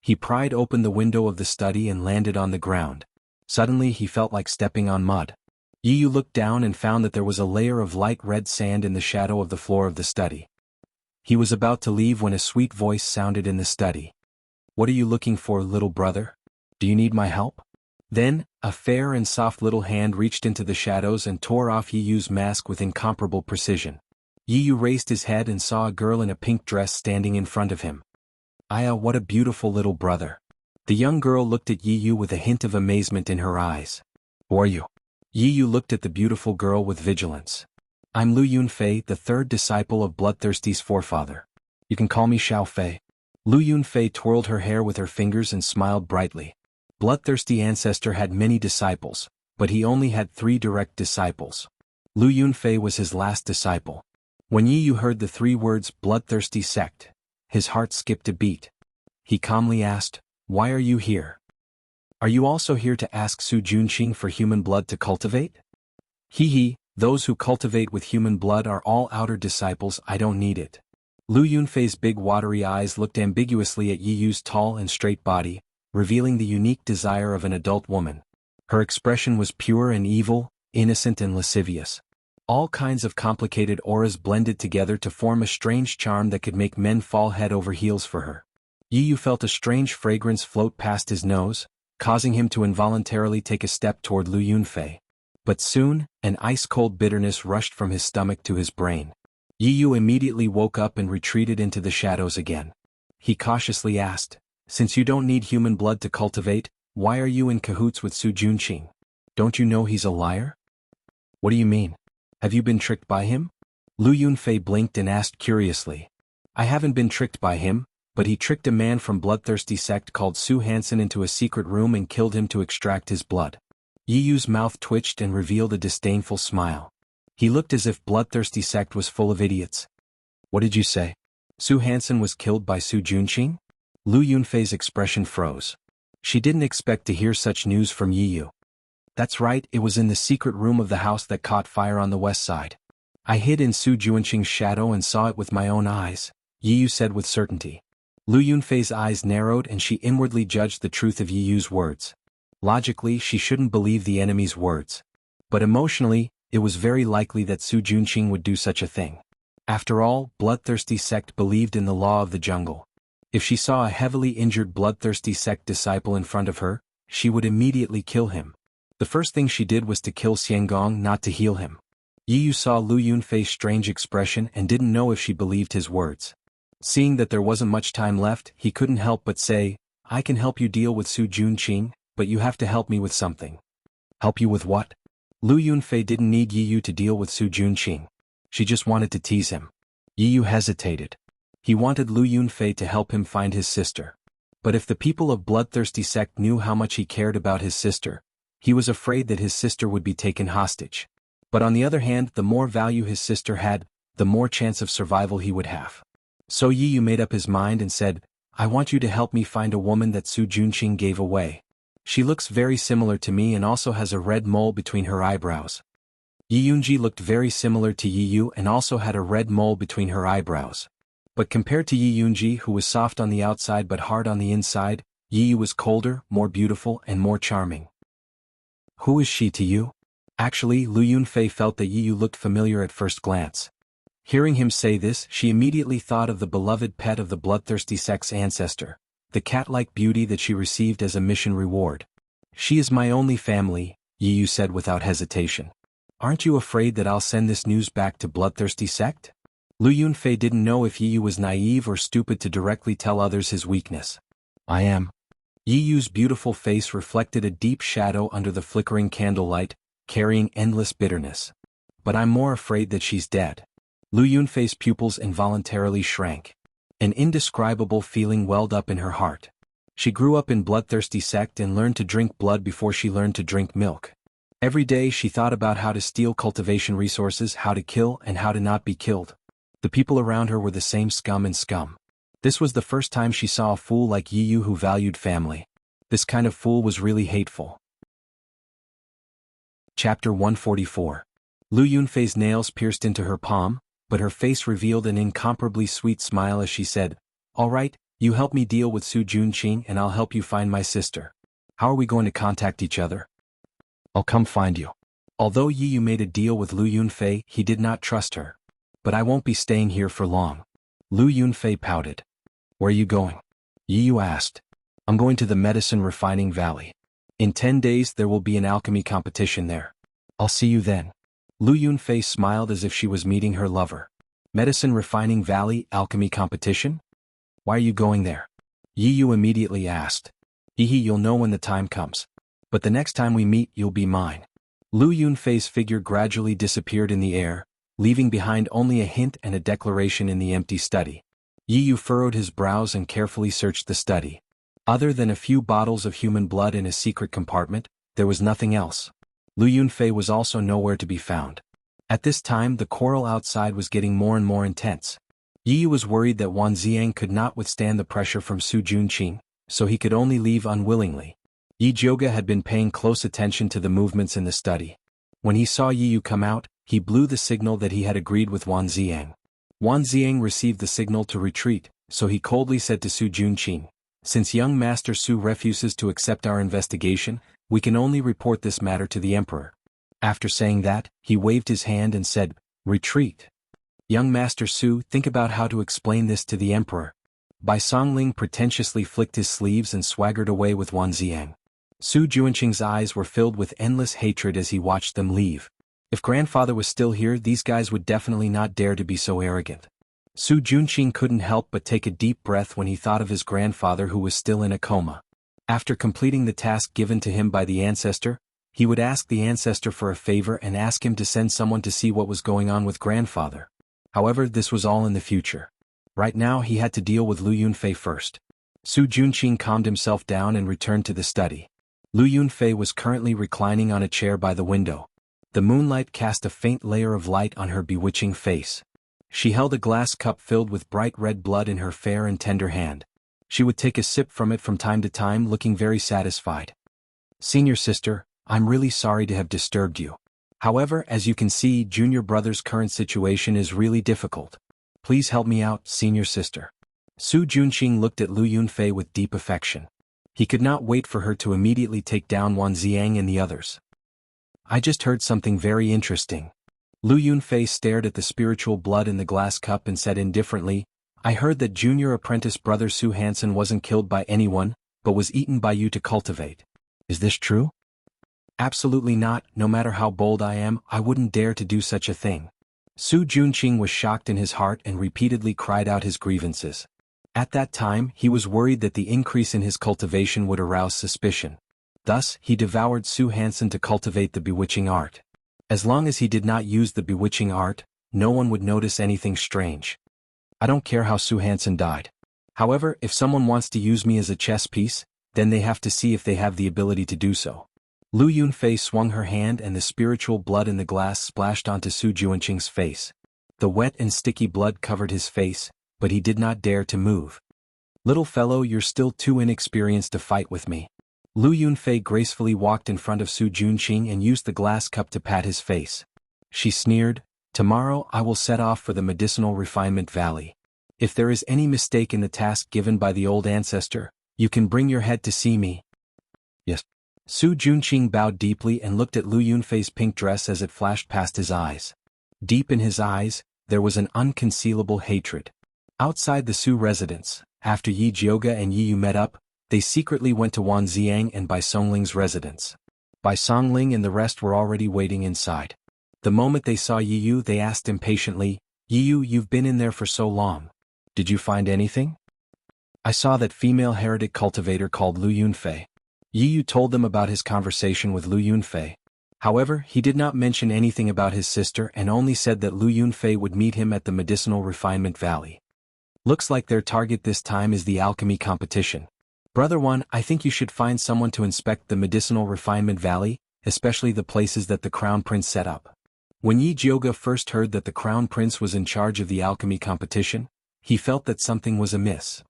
He pried open the window of the study and landed on the ground. Suddenly he felt like stepping on mud. Yi Yu looked down and found that there was a layer of light red sand in the shadow of the floor of the study. He was about to leave when a sweet voice sounded in the study. "What are you looking for, little brother? Do you need my help?" Then, a fair and soft little hand reached into the shadows and tore off Yi Yu's mask with incomparable precision. Yi Yu raised his head and saw a girl in a pink dress standing in front of him. "Aya, what a beautiful little brother." The young girl looked at Yi Yu with a hint of amazement in her eyes. "Who are you?" Yi Yu looked at the beautiful girl with vigilance. "I'm Lu Yunfei, the third disciple of Bloodthirsty's forefather. You can call me Xiao Fei." Lu Yunfei twirled her hair with her fingers and smiled brightly. Bloodthirsty ancestor had many disciples, but he only had 3 direct disciples. Lu Yunfei was his last disciple. When Yi Yu heard the 3 words bloodthirsty sect, his heart skipped a beat. He calmly asked, "Why are you here? Are you also here to ask Su Juanqing for human blood to cultivate?" He, those who cultivate with human blood are all outer disciples, I don't need it." Lu Yunfei's big watery eyes looked ambiguously at Yi Yu's tall and straight body, revealing the unique desire of an adult woman. Her expression was pure and evil, innocent and lascivious. All kinds of complicated auras blended together to form a strange charm that could make men fall head over heels for her. Yi Yu felt a strange fragrance float past his nose, causing him to involuntarily take a step toward Lu Yunfei. But soon, an ice-cold bitterness rushed from his stomach to his brain. Yi Yu immediately woke up and retreated into the shadows again. He cautiously asked, "Since you don't need human blood to cultivate, why are you in cahoots with Su Junqing? Don't you know he's a liar?" "What do you mean? Have you been tricked by him?" Lu Yunfei blinked and asked curiously. "I haven't been tricked by him, but he tricked a man from bloodthirsty sect called Su Hansen into a secret room and killed him to extract his blood." Yi Yu's mouth twitched and revealed a disdainful smile. He looked as if bloodthirsty sect was full of idiots. "What did you say? Su Hansen was killed by Su Junqing?" Lu Yunfei's expression froze. She didn't expect to hear such news from Yi Yu. "That's right, it was in the secret room of the house that caught fire on the west side. I hid in Su Junqing's shadow and saw it with my own eyes," Yi Yu said with certainty. Lu Yunfei's eyes narrowed and she inwardly judged the truth of Yi Yu's words. Logically, she shouldn't believe the enemy's words. But emotionally, it was very likely that Su Junqing would do such a thing. After all, bloodthirsty sect believed in the law of the jungle. If she saw a heavily injured bloodthirsty sect disciple in front of her, she would immediately kill him. The first thing she did was to kill Xiangong, not to heal him. Yi Yu saw Lu Yunfei's strange expression and didn't know if she believed his words. Seeing that there wasn't much time left, he couldn't help but say, "I can help you deal with Su Junqing, but you have to help me with something." "Help you with what?" Lu Yunfei didn't need Yi Yu to deal with Su Junqing. She just wanted to tease him. Yi Yu hesitated. He wanted Lu Yunfei to help him find his sister. But if the people of bloodthirsty sect knew how much he cared about his sister, he was afraid that his sister would be taken hostage. But on the other hand, the more value his sister had, the more chance of survival he would have. So Yi Yu made up his mind and said, "I want you to help me find a woman that Su Junqing gave away. She looks very similar to me and also has a red mole between her eyebrows." Yi Yunji looked very similar to Yi Yu and also had a red mole between her eyebrows. But compared to Yi Yunji, who was soft on the outside but hard on the inside, Yi Yu was colder, more beautiful, and more charming. "Who is she to you?" Actually, Lu Yunfei felt that Yi Yu looked familiar at first glance. Hearing him say this, she immediately thought of the beloved pet of the bloodthirsty sect's ancestor, the cat-like beauty that she received as a mission reward. "She is my only family," Yi Yu said without hesitation. "Aren't you afraid that I'll send this news back to bloodthirsty sect?" Lu Yunfei didn't know if Yi Yu was naive or stupid to directly tell others his weakness. "I am." Yi Yu's beautiful face reflected a deep shadow under the flickering candlelight, carrying endless bitterness. "But I'm more afraid that she's dead." Lu Yunfei's pupils involuntarily shrank. An indescribable feeling welled up in her heart. She grew up in bloodthirsty sect and learned to drink blood before she learned to drink milk. Every day she thought about how to steal cultivation resources, how to kill, and how to not be killed. The people around her were the same scum and scum. This was the first time she saw a fool like Yi Yu who valued family. This kind of fool was really hateful. Chapter 144. Lu Yunfei's nails pierced into her palm, but her face revealed an incomparably sweet smile as she said, "All right, you help me deal with Su Junqing and I'll help you find my sister. How are we going to contact each other?" "I'll come find you." Although Yi Yu made a deal with Lu Yunfei, he did not trust her. "But I won't be staying here for long." Lu Yunfei pouted. "Where are you going?" Yi Yu asked. "I'm going to the medicine refining valley. In 10 days there will be an alchemy competition there. I'll see you then." Lu Yunfei smiled as if she was meeting her lover. "Medicine refining valley, alchemy competition? Why are you going there?" Yi Yu immediately asked. You'll know when the time comes. But the next time we meet you'll be mine." Lu Yunfei's figure gradually disappeared in the air, leaving behind only a hint and a declaration in the empty study. Yi Yu furrowed his brows and carefully searched the study. Other than a few bottles of human blood in a secret compartment, there was nothing else. Lu Yunfei was also nowhere to be found. At this time the quarrel outside was getting more and more intense. Yi Yu was worried that Wan Ziang could not withstand the pressure from Su Junqing, so he could only leave unwillingly. Yi Jioga had been paying close attention to the movements in the study. When he saw Yi Yu come out, he blew the signal that he had agreed with Wan Ziang. Wan Ziang received the signal to retreat, so he coldly said to Su Junqing, "Since young Master Su refuses to accept our investigation, we can only report this matter to the Emperor." After saying that, he waved his hand and said, "Retreat. Young Master Su, think about how to explain this to the Emperor." Bai Songling pretentiously flicked his sleeves and swaggered away with Wan Ziang. Su Juanqing's eyes were filled with endless hatred as he watched them leave. If grandfather was still here, these guys would definitely not dare to be so arrogant. Su Juanqing couldn't help but take a deep breath when he thought of his grandfather who was still in a coma. After completing the task given to him by the ancestor, he would ask the ancestor for a favor and ask him to send someone to see what was going on with grandfather. However, this was all in the future. Right now he had to deal with Lu Yunfei first. Su Juanqing calmed himself down and returned to the study. Lu Yunfei was currently reclining on a chair by the window. The moonlight cast a faint layer of light on her bewitching face. She held a glass cup filled with bright red blood in her fair and tender hand. She would take a sip from it from time to time, looking very satisfied. Senior sister, I'm really sorry to have disturbed you. However, as you can see, junior brother's current situation is really difficult. Please help me out, senior sister. Su Juanqing looked at Lu Yunfei with deep affection. He could not wait for her to immediately take down Wan Xiang and the others. I just heard something very interesting. Lu Yunfei stared at the spiritual blood in the glass cup and said indifferently, I heard that junior apprentice brother Su Hansen wasn't killed by anyone, but was eaten by you to cultivate. Is this true? Absolutely not. No matter how bold I am, I wouldn't dare to do such a thing. Su Juanqing was shocked in his heart and repeatedly cried out his grievances. At that time, he was worried that the increase in his cultivation would arouse suspicion. Thus, he devoured Su Hansen to cultivate the bewitching art. As long as he did not use the bewitching art, no one would notice anything strange. I don't care how Su Hansen died. However, if someone wants to use me as a chess piece, then they have to see if they have the ability to do so. Lu Yunfei swung her hand and the spiritual blood in the glass splashed onto Su Juanqing's face. The wet and sticky blood covered his face, but he did not dare to move. Little fellow, you're still too inexperienced to fight with me. Lu Yunfei gracefully walked in front of Su Juanqing and used the glass cup to pat his face. She sneered, tomorrow I will set off for the Medicinal Refinement Valley. If there is any mistake in the task given by the old ancestor, you can bring your head to see me. Yes. Su Juanqing bowed deeply and looked at Lu Yunfei's pink dress as it flashed past his eyes. Deep in his eyes, there was an unconcealable hatred. Outside the Su residence, after Yi Jiuge and Yi Yu met up, they secretly went to Wan Xiang and Bai Songling's residence. Bai Songling and the rest were already waiting inside. The moment they saw Yi Yu, they asked impatiently, Yi Yu, you've been in there for so long. Did you find anything? I saw that female heretic cultivator called Lu Yunfei. Yi Yu told them about his conversation with Lu Yunfei. However, he did not mention anything about his sister and only said that Lu Yunfei would meet him at the Medicinal Refinement Valley. Looks like their target this time is the alchemy competition. Brother One, I think you should find someone to inspect the Medicinal Refinement Valley, especially the places that the Crown Prince set up. When Yi Jiuge first heard that the Crown Prince was in charge of the alchemy competition, he felt that something was amiss.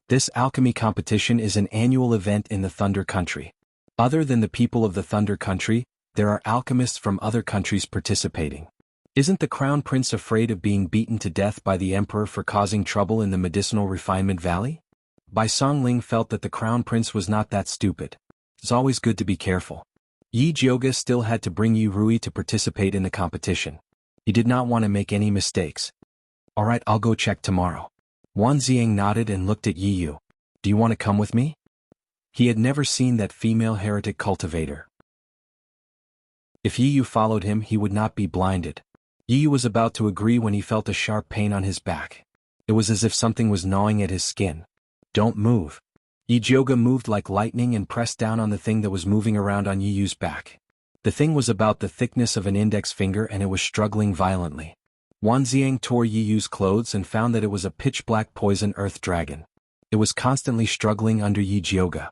This alchemy competition is an annual event in the Thunder Country. Other than the people of the Thunder Country, there are alchemists from other countries participating. Isn't the Crown Prince afraid of being beaten to death by the Emperor for causing trouble in the Medicinal Refinement Valley? Bai Songling felt that the Crown Prince was not that stupid. It's always good to be careful. Yi Jiuge still had to bring Yi Rui to participate in the competition. He did not want to make any mistakes. Alright, I'll go check tomorrow. Wan Xiang nodded and looked at Yi Yu. Do you want to come with me? He had never seen that female heretic cultivator. If Yi Yu followed him, he would not be blinded. Yi Yu was about to agree when he felt a sharp pain on his back. It was as if something was gnawing at his skin. Don't move. Yi Jiuge moved like lightning and pressed down on the thing that was moving around on Yi Yu's back. The thing was about the thickness of an index finger and it was struggling violently. Wan Xiang tore Yi Yu's clothes and found that it was a pitch-black poison earth dragon. It was constantly struggling under Yi Jiuge.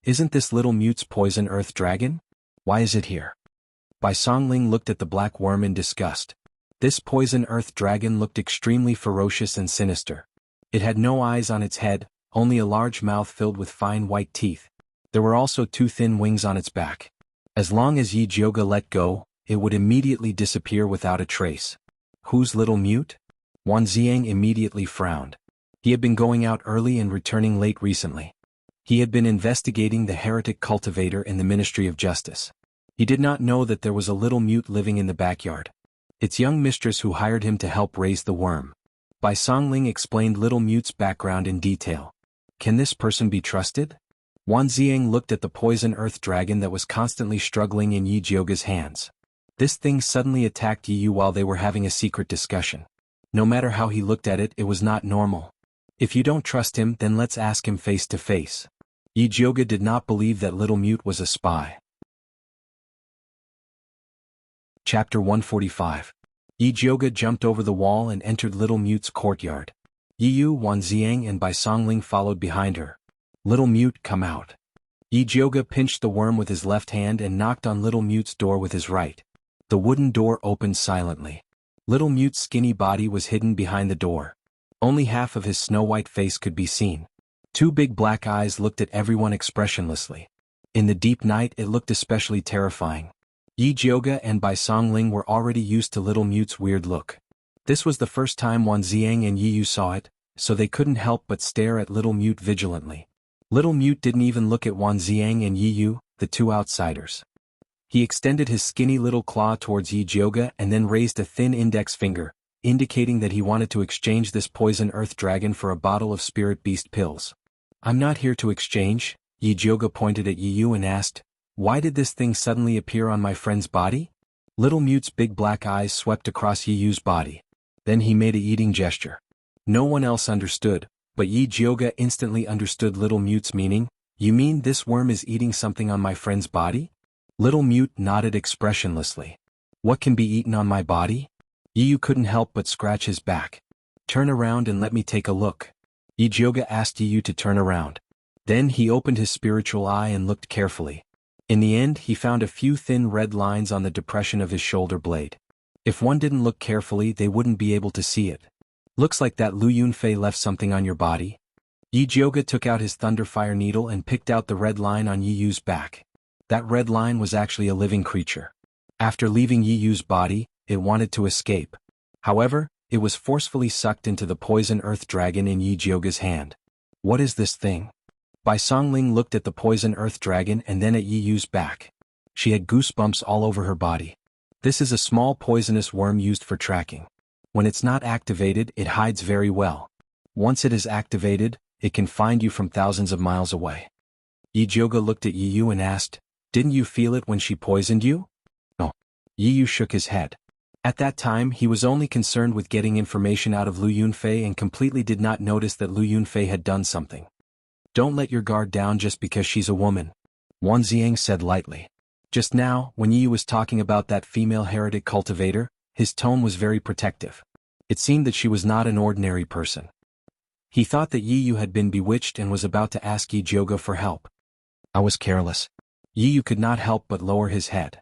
Isn't this little mute's poison earth dragon? Why is it here? Bai Songling looked at the black worm in disgust. This poison earth dragon looked extremely ferocious and sinister. It had no eyes on its head, only a large mouth filled with fine white teeth. There were also 2 thin wings on its back. As long as Yi Jiuge let go, it would immediately disappear without a trace. Whose little mute? Wan Xiang immediately frowned. He had been going out early and returning late recently. He had been investigating the heretic cultivator in the Ministry of Justice. He did not know that there was a little mute living in the backyard. Its young mistress who hired him to help raise the worm. Bai Songling explained Little Mute's background in detail. Can this person be trusted? Wan Ziang looked at the poison earth dragon that was constantly struggling in Yi Jioga's hands. This thing suddenly attacked Yi Yu while they were having a secret discussion. No matter how he looked at it, it was not normal. If you don't trust him, then let's ask him face to face. Yi Jioga did not believe that Little Mute was a spy. Chapter 145. Yi Jioga jumped over the wall and entered Little Mute's courtyard. Yi Yu, Wan Ziang and Bai Songling followed behind her. Little Mute, come out. Yi Jioga pinched the worm with his left hand and knocked on Little Mute's door with his right. The wooden door opened silently. Little Mute's skinny body was hidden behind the door. Only half of his snow-white face could be seen. Two big black eyes looked at everyone expressionlessly. In the deep night it looked especially terrifying. Yi Jioga and Bai Songling were already used to Little Mute's weird look. This was the first time Wan Ziang and Yi Yu saw it, so they couldn't help but stare at Little Mute vigilantly. Little Mute didn't even look at Wan Ziang and Yi Yu, the two outsiders. He extended his skinny little claw towards Yi Jioga and then raised a thin index finger, indicating that he wanted to exchange this poison earth dragon for a bottle of spirit beast pills. I'm not here to exchange, Yi Jioga pointed at Yi Yu and asked, why did this thing suddenly appear on my friend's body? Little Mute's big black eyes swept across Yi Yu's body. Then he made a eating gesture. No one else understood, but Yi Jioga instantly understood Little Mute's meaning. You mean this worm is eating something on my friend's body? Little Mute nodded expressionlessly. What can be eaten on my body? Yi Yu couldn't help but scratch his back. Turn around and let me take a look. Yi Jioga asked Yi Yu to turn around. Then he opened his spiritual eye and looked carefully. In the end he found a few thin red lines on the depression of his shoulder blade. If one didn't look carefully they wouldn't be able to see it. Looks like that Lu Yunfei left something on your body. Yi Jioga took out his thunderfire needle and picked out the red line on Yi Yu's back. That red line was actually a living creature. After leaving Yi Yu's body, it wanted to escape. However, it was forcefully sucked into the poison earth dragon in Yi Jioga's hand. What is this thing? Bai Songling looked at the poison earth dragon and then at Yi Yu's back. She had goosebumps all over her body. This is a small poisonous worm used for tracking. When it's not activated, it hides very well. Once it is activated, it can find you from thousands of miles away. Yi Jioga looked at Yi Yu and asked, didn't you feel it when she poisoned you? No. Yi Yu shook his head. At that time he was only concerned with getting information out of Lu Yunfei and completely did not notice that Lu Yunfei had done something. Don't let your guard down just because she's a woman, Wan Ziang said lightly. Just now, when Yi Yu was talking about that female heretic cultivator, his tone was very protective. It seemed that she was not an ordinary person. He thought that Yi Yu had been bewitched and was about to ask Yi Jioga for help. I was careless. Yi Yu could not help but lower his head.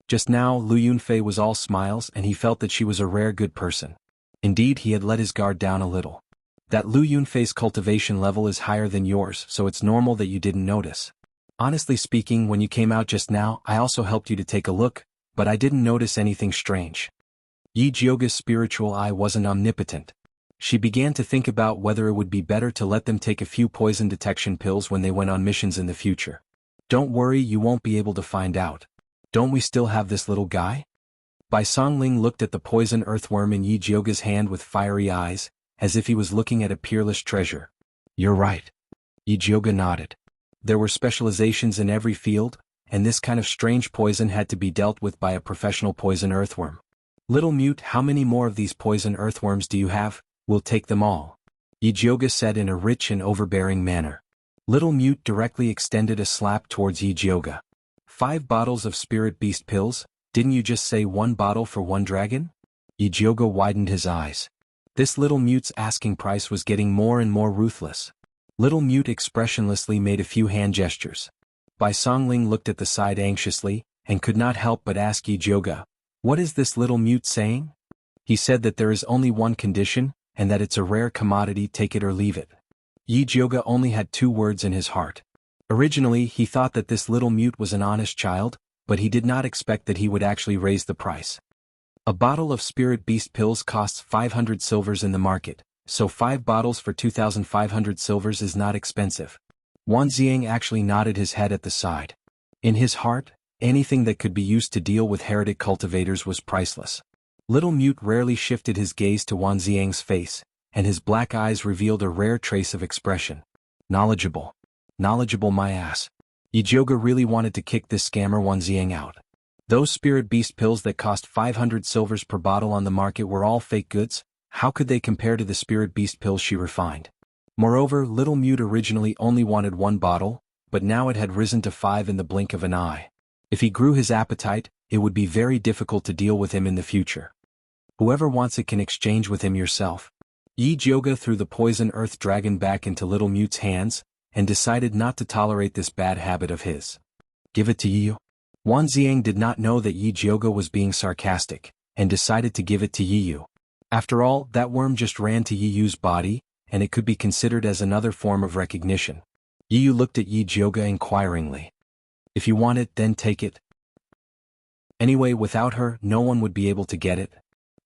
Just now Lu Yunfei was all smiles and he felt that she was a rare good person. Indeed he had let his guard down a little. That Lu Yunfei's cultivation level is higher than yours, so it's normal that you didn't notice. Honestly speaking, when you came out just now, I also helped you to take a look, but I didn't notice anything strange. Yi Jioga's spiritual eye wasn't omnipotent. She began to think about whether it would be better to let them take a few poison detection pills when they went on missions in the future. Don't worry, you won't be able to find out. Don't we still have this little guy? Bai Songling looked at the poison earthworm in Yi Jioga's hand with fiery eyes, as if he was looking at a peerless treasure. You're right. Yi Jioga nodded. There were specializations in every field, and this kind of strange poison had to be dealt with by a professional poison earthworm. Little Mute, how many more of these poison earthworms do you have? We'll take them all, Yi Jioga said in a rich and overbearing manner. Little Mute directly extended a slap towards Yi Jioga. 5 bottles of spirit beast pills? Didn't you just say 1 bottle for 1 dragon? Yi Jioga widened his eyes. This Little Mute's asking price was getting more and more ruthless. Little Mute expressionlessly made a few hand gestures. Bai Songling looked at the side anxiously, and could not help but ask Yi Jioga, what is this Little Mute saying? He said that there is only one condition, and that it's a rare commodity, take it or leave it. Yi Jioga only had 2 words in his heart. Originally he thought that this Little Mute was an honest child, but he did not expect that he would actually raise the price. A bottle of spirit beast pills costs 500 silvers in the market, so 5 bottles for 2,500 silvers is not expensive. Wan Ziang actually nodded his head at the side. In his heart, anything that could be used to deal with heretic cultivators was priceless. Little Mute rarely shifted his gaze to Wan Ziang's face, and his black eyes revealed a rare trace of expression. Knowledgeable. Knowledgeable my ass. Yijioga really wanted to kick this scammer Wanziang out. Those spirit beast pills that cost 500 silvers per bottle on the market were all fake goods. How could they compare to the spirit beast pills she refined? Moreover, Little Mute originally only wanted 1 bottle, but now it had risen to 5 in the blink of an eye. If he grew his appetite, it would be very difficult to deal with him in the future. Whoever wants it can exchange with him yourself. Yijioga threw the poison earth dragon back into Little Mute's hands, and decided not to tolerate this bad habit of his. Give it to Yiyu. Wanziang did not know that Yijioga was being sarcastic, and decided to give it to Yiyu. After all, that worm just ran to Yiyu's body, and it could be considered as another form of recognition. Yiyu looked at Yijioga inquiringly. If you want it, then take it. Anyway, without her, no one would be able to get it.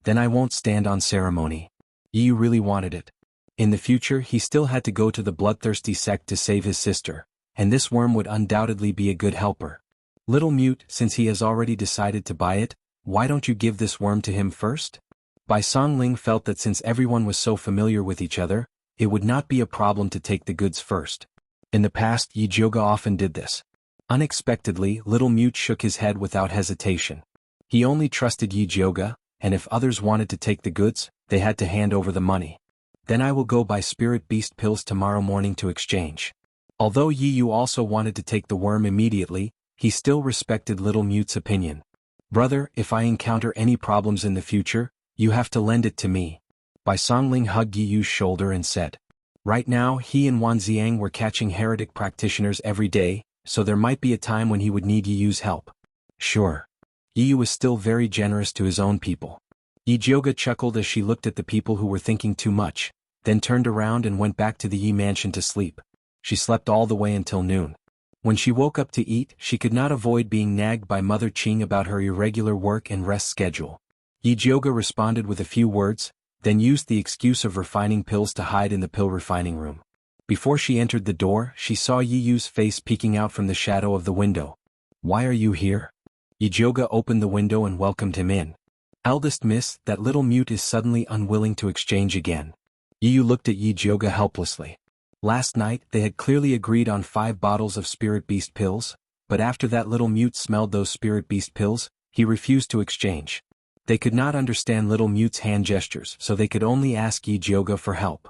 Then I won't stand on ceremony. Yiyu really wanted it. In the future, he still had to go to the bloodthirsty sect to save his sister, and this worm would undoubtedly be a good helper. Little Mute, since he has already decided to buy it, why don't you give this worm to him first? Bai Songling felt that since everyone was so familiar with each other, it would not be a problem to take the goods first. In the past, Yijioga often did this. Unexpectedly, Little Mute shook his head without hesitation. He only trusted Yijioga, and if others wanted to take the goods, they had to hand over the money. Then I will go buy spirit beast pills tomorrow morning to exchange. Although Yiyu also wanted to take the worm immediately, he still respected Little Mute's opinion. Brother, if I encounter any problems in the future, you have to lend it to me. Bai Songling hugged Yiyu's shoulder and said. Right now, he and Wanziang were catching heretic practitioners every day, so there might be a time when he would need Yiyu's help. Sure. Yiyu was still very generous to his own people. Yijioga chuckled as she looked at the people who were thinking too much, then turned around and went back to the Yi mansion to sleep. She slept all the way until noon. When she woke up to eat, she could not avoid being nagged by Mother Qing about her irregular work and rest schedule. Yijioga responded with a few words, then used the excuse of refining pills to hide in the pill refining room. Before she entered the door, she saw Yiyu's face peeking out from the shadow of the window. Why are you here? Yijioga opened the window and welcomed him in. Eldest miss, that Little Mute is suddenly unwilling to exchange again. Yiyu looked at Yijioga helplessly. Last night, they had clearly agreed on 5 bottles of spirit beast pills, but after that Little Mute smelled those spirit beast pills, he refused to exchange. They could not understand Little Mute's hand gestures, so they could only ask Yijioga for help.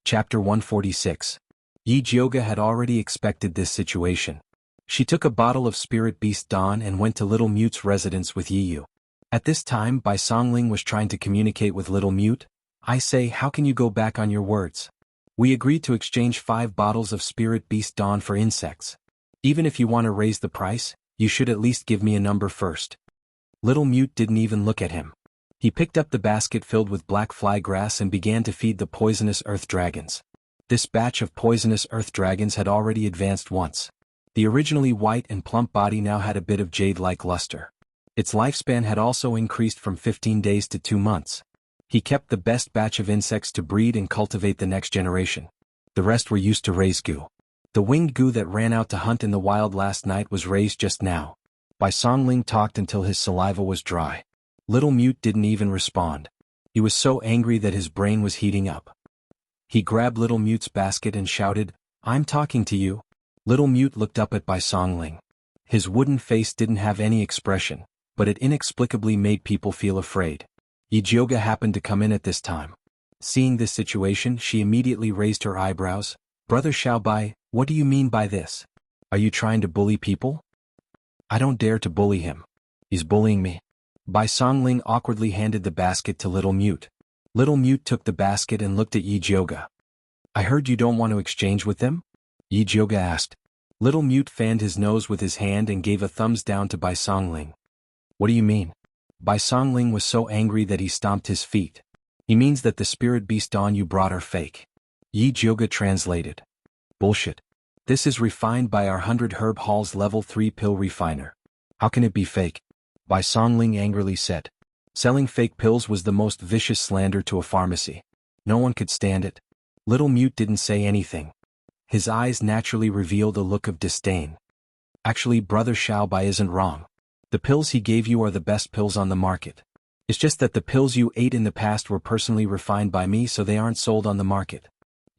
Chapter 146. Yijioga had already expected this situation. She took a bottle of spirit beast Dawn and went to Little Mute's residence with Yiyu. At this time, Bai Songling was trying to communicate with Little Mute. I say, how can you go back on your words? We agreed to exchange 5 bottles of spirit beast Dawn for insects. Even if you want to raise the price, you should at least give me a number first. Little Mute didn't even look at him. He picked up the basket filled with black fly grass and began to feed the poisonous earth dragons. This batch of poisonous earth dragons had already advanced once. The originally white and plump body now had a bit of jade-like luster. Its lifespan had also increased from 15 days to 2 months. He kept the best batch of insects to breed and cultivate the next generation. The rest were used to raise goo. The winged goo that ran out to hunt in the wild last night was raised just now. Bai Songling talked until his saliva was dry. Little Mute didn't even respond. He was so angry that his brain was heating up. He grabbed Little Mute's basket and shouted, I'm talking to you. Little Mute looked up at Bai Songling. His wooden face didn't have any expression, but it inexplicably made people feel afraid. Yijioga happened to come in at this time. Seeing this situation, she immediately raised her eyebrows. Brother Xiaobai, what do you mean by this? Are you trying to bully people? I don't dare to bully him. He's bullying me. Bai Songling awkwardly handed the basket to Little Mute. Little Mute took the basket and looked at Yijioga. I heard you don't want to exchange with them? Yijioga asked. Little Mute fanned his nose with his hand and gave a thumbs down to Bai Songling. What do you mean? Bai Songling was so angry that he stomped his feet. He means that the spirit beast Dawn you brought are fake. Yijioga translated. Bullshit. This is refined by our 100 Herb Hall's level 3 pill refiner. How can it be fake? Bai Songling angrily said. Selling fake pills was the most vicious slander to a pharmacy. No one could stand it. Little Mute didn't say anything. His eyes naturally revealed a look of disdain. Actually, Brother Xiaobai isn't wrong. The pills he gave you are the best pills on the market. It's just that the pills you ate in the past were personally refined by me, so they aren't sold on the market.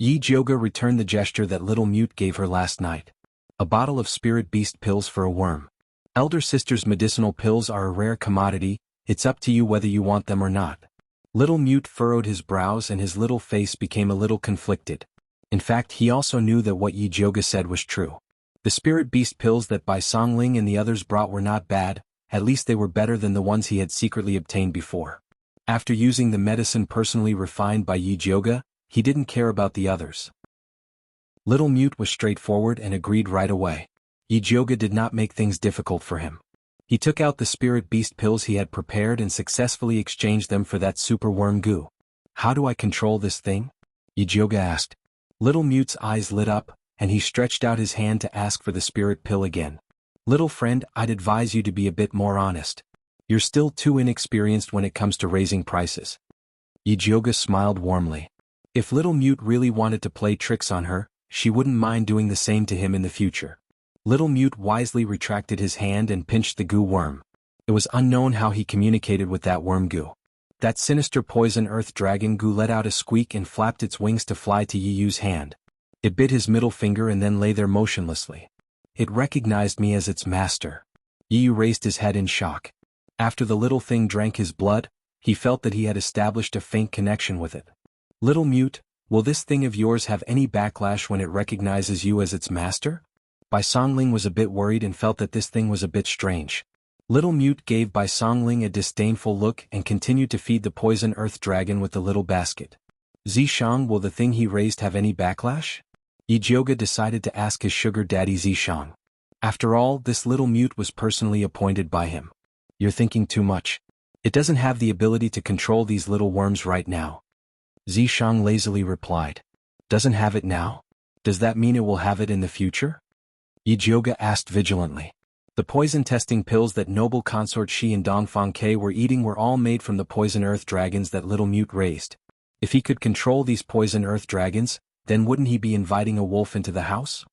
Yi Jioga returned the gesture that little mute gave her last night. A bottle of spirit beast pills for a worm. Elder sister's medicinal pills are a rare commodity, it's up to you whether you want them or not. Little mute furrowed his brows and his little face became a little conflicted. In fact, he also knew that what Yi Jioga said was true. The spirit beast pills that Bai Songling and the others brought were not bad, at least they were better than the ones he had secretly obtained before. After using the medicine personally refined by Yi Jioga, he didn't care about the others. Little Mute was straightforward and agreed right away. Yi Jioga did not make things difficult for him. He took out the spirit beast pills he had prepared and successfully exchanged them for that super worm goo. How do I control this thing? Yi Jioga asked. Little Mute's eyes lit up, and he stretched out his hand to ask for the spirit pill again. Little friend, I'd advise you to be a bit more honest. You're still too inexperienced when it comes to raising prices. Yi Jioga smiled warmly. If Little Mute really wanted to play tricks on her, she wouldn't mind doing the same to him in the future. Little Mute wisely retracted his hand and pinched the goo worm. It was unknown how he communicated with that worm goo. That sinister poison earth dragon goo let out a squeak and flapped its wings to fly to Yi Yu's hand. It bit his middle finger and then lay there motionlessly. It recognized me as its master. Yi Yu raised his head in shock. After the little thing drank his blood, he felt that he had established a faint connection with it. Little Mute, will this thing of yours have any backlash when it recognizes you as its master? Bai Songling was a bit worried and felt that this thing was a bit strange. Little Mute gave Bai Songling a disdainful look and continued to feed the poison earth dragon with the little basket. Zishang, will the thing he raised have any backlash? Yi Jioga decided to ask his sugar daddy Zishang. After all, this Little Mute was personally appointed by him. You're thinking too much. It doesn't have the ability to control these little worms right now. Zishang lazily replied. Doesn't have it now? Does that mean it will have it in the future? Yi Jioga asked vigilantly. The poison-testing pills that noble consort Shi and Dongfang Ke were eating were all made from the poison earth dragons that Little Mute raised. If he could control these poison earth dragons, then wouldn't he be inviting a wolf into the house?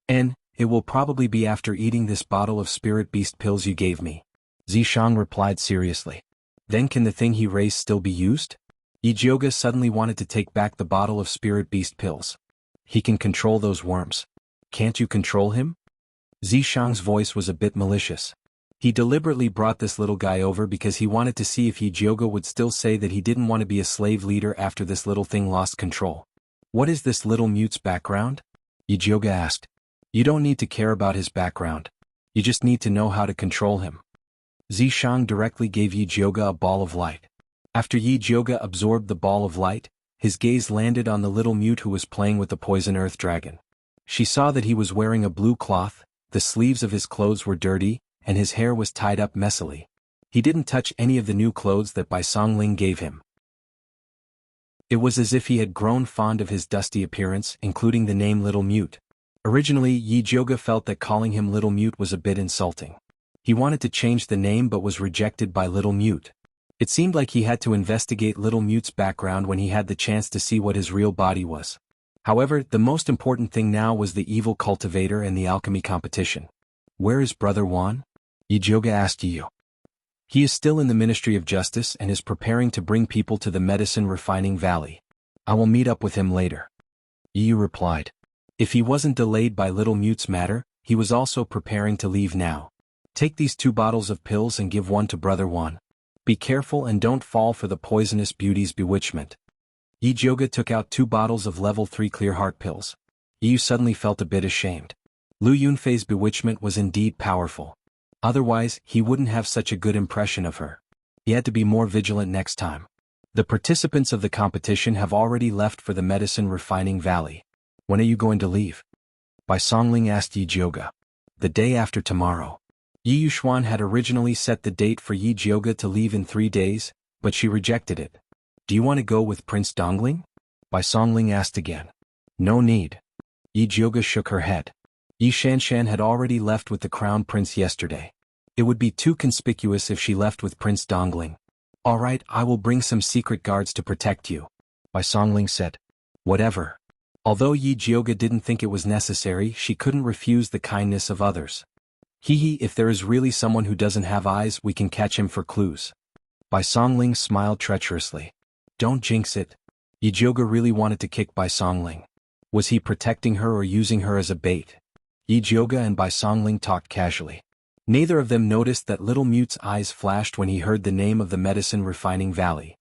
And it will probably be after eating this bottle of spirit beast pills you gave me. Zishang replied seriously. Then can the thing he raised still be used? Yi Jioga suddenly wanted to take back the bottle of spirit beast pills. He can control those worms. Can't you control him? Zishang's voice was a bit malicious. He deliberately brought this little guy over because he wanted to see if Yi Jioga would still say that he didn't want to be a slave leader after this little thing lost control. What is this Little Mute's background? Yi Jioga asked. You don't need to care about his background. You just need to know how to control him. Zishang directly gave Yi Jioga a ball of light. After Yi Jioga absorbed the ball of light, his gaze landed on the Little Mute who was playing with the poison earth dragon. She saw that he was wearing a blue cloth, the sleeves of his clothes were dirty, and his hair was tied up messily. He didn't touch any of the new clothes that Bai Songling gave him. It was as if he had grown fond of his dusty appearance, including the name Little Mute. Originally, Yi Jioga felt that calling him Little Mute was a bit insulting. He wanted to change the name but was rejected by Little Mute. It seemed like he had to investigate Little Mute's background when he had the chance to see what his real body was. However, the most important thing now was the evil cultivator and the alchemy competition. Where is Brother Wan? Yi Jioga asked Yi Yu. He is still in the Ministry of Justice and is preparing to bring people to the medicine refining valley. I will meet up with him later. Yi Yu replied. If he wasn't delayed by Little Mute's matter, he was also preparing to leave now. Take these 2 bottles of pills and give one to Brother Wan. Be careful and don't fall for the poisonous beauty's bewitchment. Yi Jioga took out 2 bottles of level 3 clear heart pills. Yi Yu suddenly felt a bit ashamed. Lu Yunfei's bewitchment was indeed powerful. Otherwise, he wouldn't have such a good impression of her. He had to be more vigilant next time. The participants of the competition have already left for the medicine refining valley. When are you going to leave? Bai Songling asked Yi Jioga. The day after tomorrow. Yi Yuxuan had originally set the date for Yi Jioga to leave in 3 days, but she rejected it. Do you want to go with Prince Dongling? Bai Songling asked again. No need. Yi Jioga shook her head. Yi Shanshan had already left with the crown prince yesterday. It would be too conspicuous if she left with Prince Dongling. All right, I will bring some secret guards to protect you. Bai Songling said. Whatever. Although Yi Jioga didn't think it was necessary, she couldn't refuse the kindness of others. Hee, if there is really someone who doesn't have eyes, we can catch him for clues. Bai Songling smiled treacherously. Don't jinx it. Yi Jioga really wanted to kick Bai Songling. Was he protecting her or using her as a bait? Yi Jioge and Bai Songling talked casually. Neither of them noticed that Little Mute's eyes flashed when he heard the name of the medicine refining valley.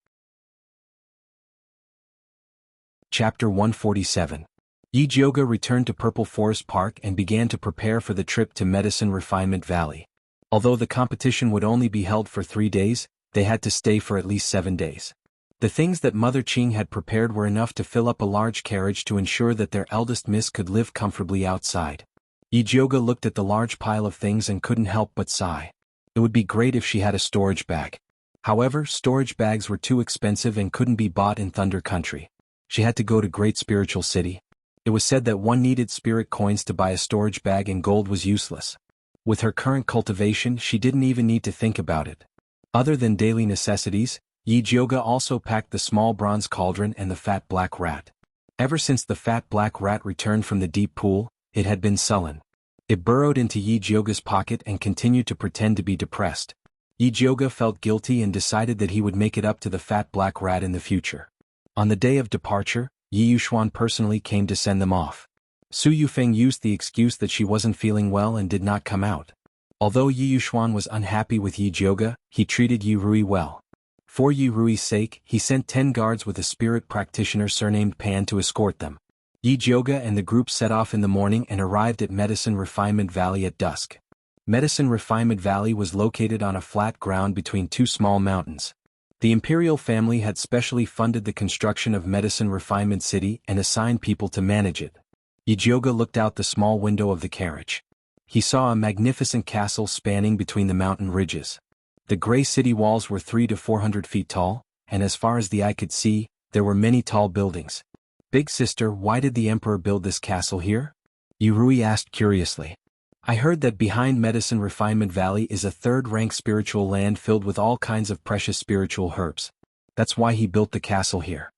Chapter 147. Yi Jioge returned to Purple Forest Park and began to prepare for the trip to Medicine Refinement Valley. Although the competition would only be held for 3 days, they had to stay for at least 7 days. The things that Mother Qing had prepared were enough to fill up a large carriage to ensure that their eldest miss could live comfortably outside. Yi Jioge looked at the large pile of things and couldn't help but sigh. It would be great if she had a storage bag. However, storage bags were too expensive and couldn't be bought in Thunder Country. She had to go to Great Spiritual City. It was said that one needed spirit coins to buy a storage bag and gold was useless. With her current cultivation, she didn't even need to think about it. Other than daily necessities, Yi Jioge also packed the small bronze cauldron and the fat black rat. Ever since the fat black rat returned from the deep pool, it had been sullen. It burrowed into Yi Jioge's pocket and continued to pretend to be depressed. Yi Jioge felt guilty and decided that he would make it up to the fat black rat in the future. On the day of departure, Yi Yuxuan personally came to send them off. Su Yufeng used the excuse that she wasn't feeling well and did not come out. Although Yi Yuxuan was unhappy with Yi Jioge, he treated Yi Rui well. For Yi Rui's sake, he sent 10 guards with a spirit practitioner surnamed Pan to escort them. Yi Jioge and the group set off in the morning and arrived at Medicine Refinement Valley at dusk. Medicine Refinement Valley was located on a flat ground between 2 small mountains. The imperial family had specially funded the construction of Medicine Refinement City and assigned people to manage it. Yi Jioge looked out the small window of the carriage. He saw a magnificent castle spanning between the mountain ridges. The gray city walls were 300 to 400 feet tall, and as far as the eye could see, there were many tall buildings. Big sister, why did the emperor build this castle here? Yi Rui asked curiously. I heard that behind Medicine Refinement Valley is a third-rank spiritual land filled with all kinds of precious spiritual herbs. That's why he built the castle here.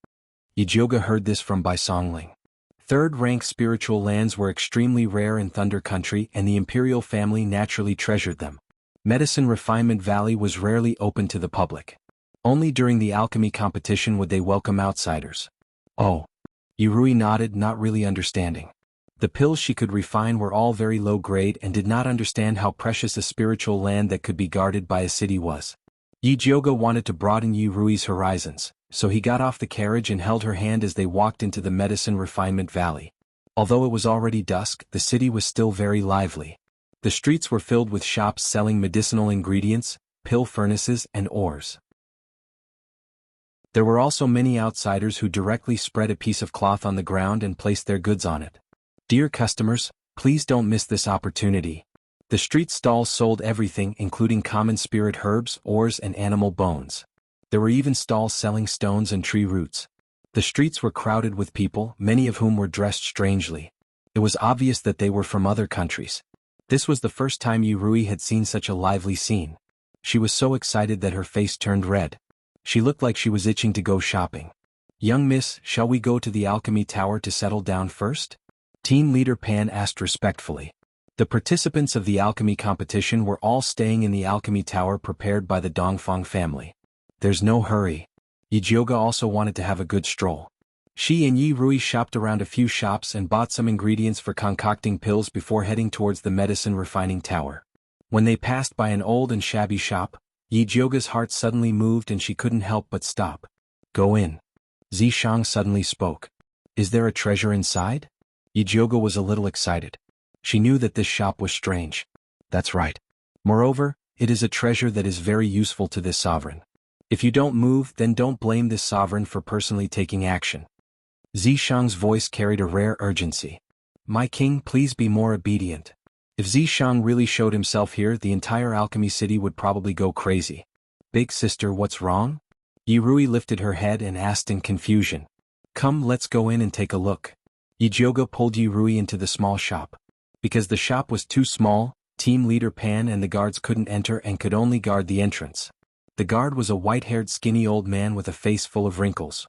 Yi Jioge heard this from Bai Songling. Third-rank spiritual lands were extremely rare in Thunder Country and the imperial family naturally treasured them. Medicine Refinement Valley was rarely open to the public. Only during the alchemy competition would they welcome outsiders. Oh. Yi Rui nodded, not really understanding. The pills she could refine were all very low grade and did not understand how precious a spiritual land that could be guarded by a city was. Yi Jioge wanted to broaden Yi Rui's horizons, so he got off the carriage and held her hand as they walked into the Medicine Refinement Valley. Although it was already dusk, the city was still very lively. The streets were filled with shops selling medicinal ingredients, pill furnaces, and ores. There were also many outsiders who directly spread a piece of cloth on the ground and placed their goods on it. Dear customers, please don't miss this opportunity. The street stalls sold everything including common spirit herbs, ores and animal bones. There were even stalls selling stones and tree roots. The streets were crowded with people, many of whom were dressed strangely. It was obvious that they were from other countries. This was the first time Yi Rui had seen such a lively scene. She was so excited that her face turned red. She looked like she was itching to go shopping. Young miss, shall we go to the alchemy tower to settle down first? Team leader Pan asked respectfully. The participants of the alchemy competition were all staying in the alchemy tower prepared by the Dongfang family. There's no hurry. Yi Jioge also wanted to have a good stroll. She and Yi Rui shopped around a few shops and bought some ingredients for concocting pills before heading towards the medicine refining tower. When they passed by an old and shabby shop, Yi Jioge's heart suddenly moved and she couldn't help but stop. Go in. Zishang suddenly spoke. Is there a treasure inside? Yi Jioge was a little excited. She knew that this shop was strange. That's right. Moreover, it is a treasure that is very useful to this sovereign. If you don't move, then don't blame this sovereign for personally taking action. Zishang's voice carried a rare urgency. My king, please be more obedient. If Zishang really showed himself here, the entire alchemy city would probably go crazy. Big sister, what's wrong? Yi Rui lifted her head and asked in confusion. Come, let's go in and take a look. Yi Jioge pulled Yi Rui into the small shop. Because the shop was too small, team leader Pan and the guards couldn't enter and could only guard the entrance. The guard was a white-haired skinny old man with a face full of wrinkles.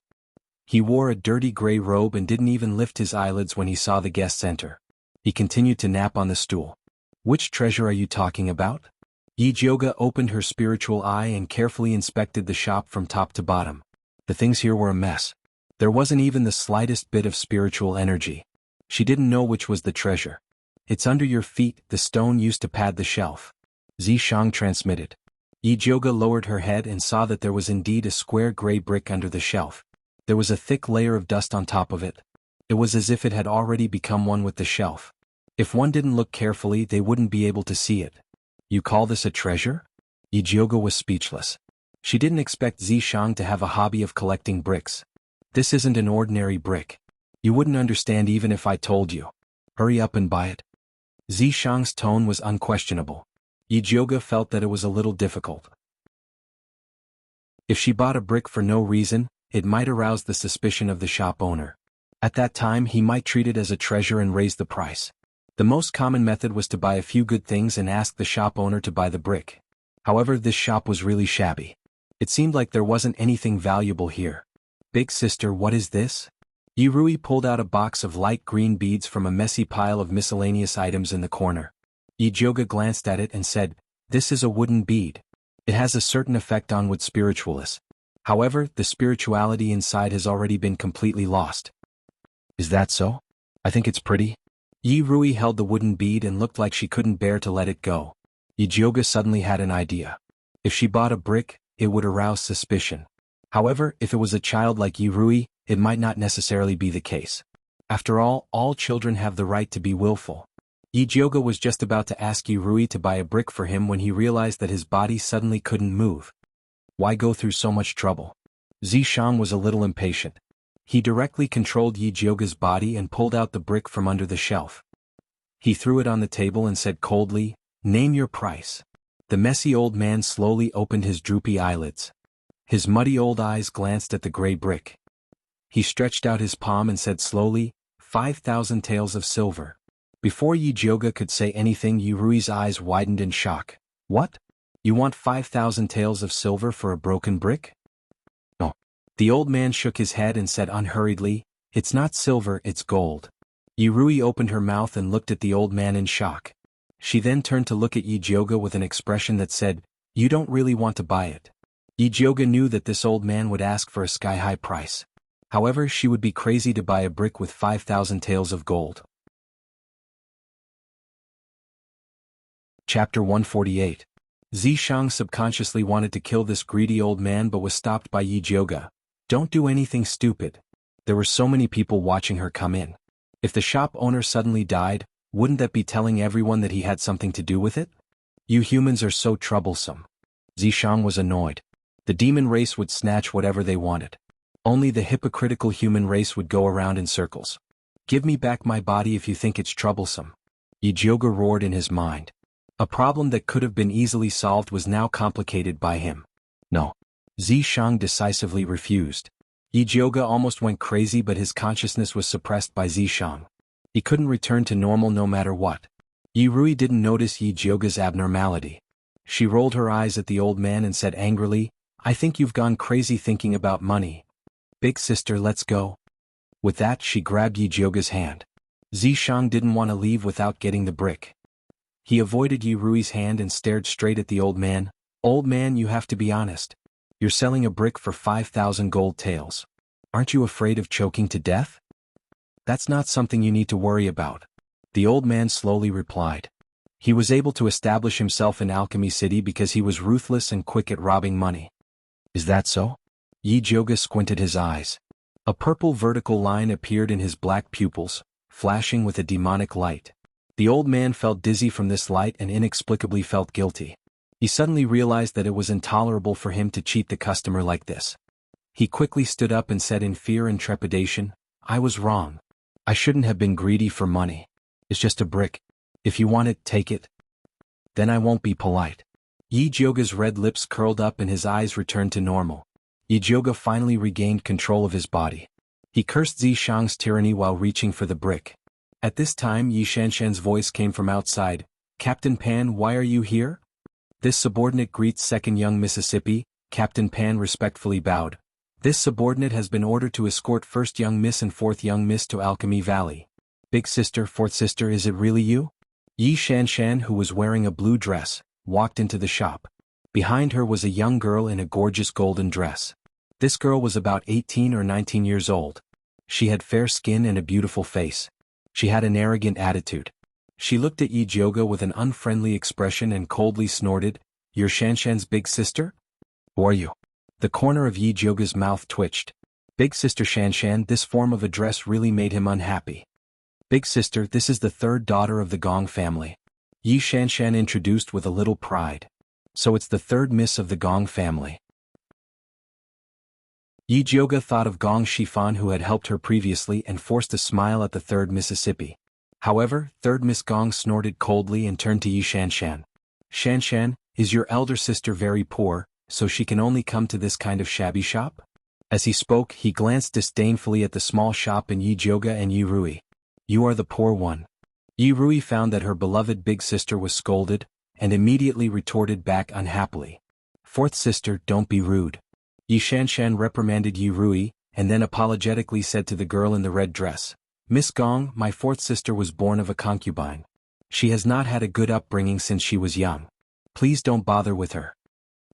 He wore a dirty gray robe and didn't even lift his eyelids when he saw the guests enter. He continued to nap on the stool. Which treasure are you talking about? Yi Jioge opened her spiritual eye and carefully inspected the shop from top to bottom. The things here were a mess. There wasn't even the slightest bit of spiritual energy. She didn't know which was the treasure. It's under your feet, the stone used to pad the shelf. Zishang transmitted. Yijioga lowered her head and saw that there was indeed a square gray brick under the shelf. There was a thick layer of dust on top of it. It was as if it had already become one with the shelf. If one didn't look carefully, they wouldn't be able to see it. You call this a treasure? Yijioga was speechless. She didn't expect Zishang to have a hobby of collecting bricks. This isn't an ordinary brick. You wouldn't understand even if I told you. Hurry up and buy it. Zishang's tone was unquestionable. Yijioga felt that it was a little difficult. If she bought a brick for no reason, it might arouse the suspicion of the shop owner. At that time he might treat it as a treasure and raise the price. The most common method was to buy a few good things and ask the shop owner to buy the brick. However, this shop was really shabby. It seemed like there wasn't anything valuable here. Big sister, what is this? Yirui pulled out a box of light green beads from a messy pile of miscellaneous items in the corner. Yijioga glanced at it and said, "This is a wooden bead. It has a certain effect on wood spiritualists. However, the spirituality inside has already been completely lost." Is that so? I think it's pretty. Yirui held the wooden bead and looked like she couldn't bear to let it go. Yijioga suddenly had an idea. If she bought a brick, it would arouse suspicion. However, if it was a child like Yirui, it might not necessarily be the case. After all children have the right to be willful. Yijioga was just about to ask Yirui to buy a brick for him when he realized that his body suddenly couldn't move. Why go through so much trouble? Zishang was a little impatient. He directly controlled Yijioga's body and pulled out the brick from under the shelf. He threw it on the table and said coldly, "Name your price." The messy old man slowly opened his droopy eyelids. His muddy old eyes glanced at the gray brick. He stretched out his palm and said slowly, 5,000 taels of silver. Before Yijioga could say anything, Yurui's eyes widened in shock. What? You want 5,000 taels of silver for a broken brick? No. The old man shook his head and said unhurriedly, "It's not silver, it's gold." Yirui opened her mouth and looked at the old man in shock. She then turned to look at Yijioga with an expression that said, "You don't really want to buy it." Yijioga knew that this old man would ask for a sky-high price. However, she would be crazy to buy a brick with 5,000 taels of gold. Chapter 148. Zishang subconsciously wanted to kill this greedy old man but was stopped by Yijioga. Don't do anything stupid. There were so many people watching her come in. If the shop owner suddenly died, wouldn't that be telling everyone that he had something to do with it? You humans are so troublesome. Zishang was annoyed. The demon race would snatch whatever they wanted. Only the hypocritical human race would go around in circles. Give me back my body if you think it's troublesome. Yijioga roared in his mind. A problem that could have been easily solved was now complicated by him. No. Zishang decisively refused. Yijioga almost went crazy, but his consciousness was suppressed by Zishang. He couldn't return to normal no matter what. Yirui didn't notice Yijioga's abnormality. She rolled her eyes at the old man and said angrily, "I think you've gone crazy thinking about money. Big sister, let's go." With that, she grabbed Yijioga's hand. Zishang didn't want to leave without getting the brick. He avoided Yirui's hand and stared straight at the old man. "Old man, you have to be honest. You're selling a brick for 5,000 gold taels. Aren't you afraid of choking to death?" "That's not something you need to worry about," the old man slowly replied. He was able to establish himself in Alchemy City because he was ruthless and quick at robbing money. Is that so? Yijioga squinted his eyes. A purple vertical line appeared in his black pupils, flashing with a demonic light. The old man felt dizzy from this light and inexplicably felt guilty. He suddenly realized that it was intolerable for him to cheat the customer like this. He quickly stood up and said in fear and trepidation, "I was wrong. I shouldn't have been greedy for money. It's just a brick. If you want it, take it. Then I won't be polite." Yijioga's red lips curled up and his eyes returned to normal. Yijioga finally regained control of his body. He cursed Zishang's tyranny while reaching for the brick. At this time, Yi Shanshan's voice came from outside. "Captain Pan, why are you here?" This subordinate greets second young Mississippi. Captain Pan respectfully bowed. This subordinate has been ordered to escort first young Miss and fourth young Miss to Alchemy Valley. Big sister, fourth sister, is it really you? Yi Shanshan, who was wearing a blue dress, walked into the shop. Behind her was a young girl in a gorgeous golden dress. This girl was about 18 or 19 years old. She had fair skin and a beautiful face. She had an arrogant attitude. She looked at Yi Jioga with an unfriendly expression and coldly snorted, "You're Shanshan's big sister? Who are you?" The corner of Yi Jioga's mouth twitched. Big sister Shanshan, this form of address really made him unhappy. Big sister, this is the third daughter of the Gong family. Yi Shanshan introduced with a little pride. So it's the third miss of the Gong family. Yi Jioga thought of Gong Shifan who had helped her previously and forced a smile at the third Mississippi. However, third Miss Gong snorted coldly and turned to Yi Shanshan. "Shanshan, is your elder sister very poor, so she can only come to this kind of shabby shop?" As he spoke, he glanced disdainfully at the small shop in Yi Jioga and Yi Rui. "You are the poor one." Yi Rui found that her beloved big sister was scolded, and immediately retorted back unhappily. "Fourth sister, don't be rude." Yi Shanshan reprimanded Yi Rui, and then apologetically said to the girl in the red dress, "Miss Gong, my fourth sister was born of a concubine. She has not had a good upbringing since she was young. Please don't bother with her."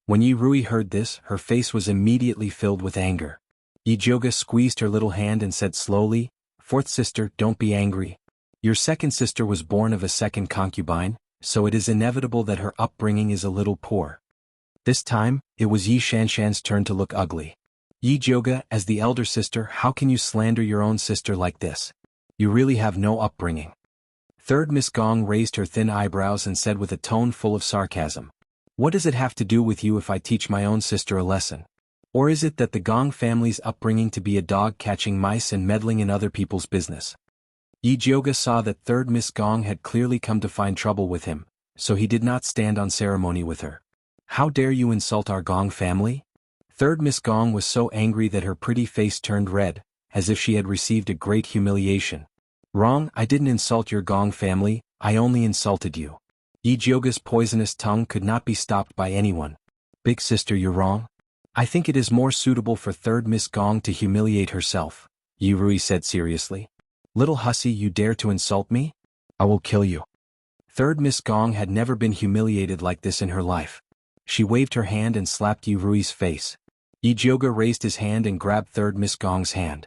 When Yi Rui heard this, her face was immediately filled with anger. Yi Jioga squeezed her little hand and said slowly, "Fourth sister, don't be angry. Your second sister was born of a second concubine, so it is inevitable that her upbringing is a little poor." This time, it was Yi Shanshan's turn to look ugly. "Yi Jioga, as the elder sister, how can you slander your own sister like this? You really have no upbringing." Third Miss Gong raised her thin eyebrows and said with a tone full of sarcasm, "What does it have to do with you if I teach my own sister a lesson? Or is it that the Gong family's upbringing to be a dog catching mice and meddling in other people's business?" Yi Jioga saw that third Miss Gong had clearly come to find trouble with him, so he did not stand on ceremony with her. "How dare you insult our Gong family?" Third Miss Gong was so angry that her pretty face turned red, as if she had received a great humiliation. "Wrong, I didn't insult your Gong family, I only insulted you." Yi Jioga's poisonous tongue could not be stopped by anyone. "Big sister, you're wrong. I think it is more suitable for third Miss Gong to humiliate herself," Yi Rui said seriously. "Little hussy, you dare to insult me? I will kill you." Third Miss Gong had never been humiliated like this in her life. She waved her hand and slapped Yi Rui's face. Yi Jioga raised his hand and grabbed third Miss Gong's hand.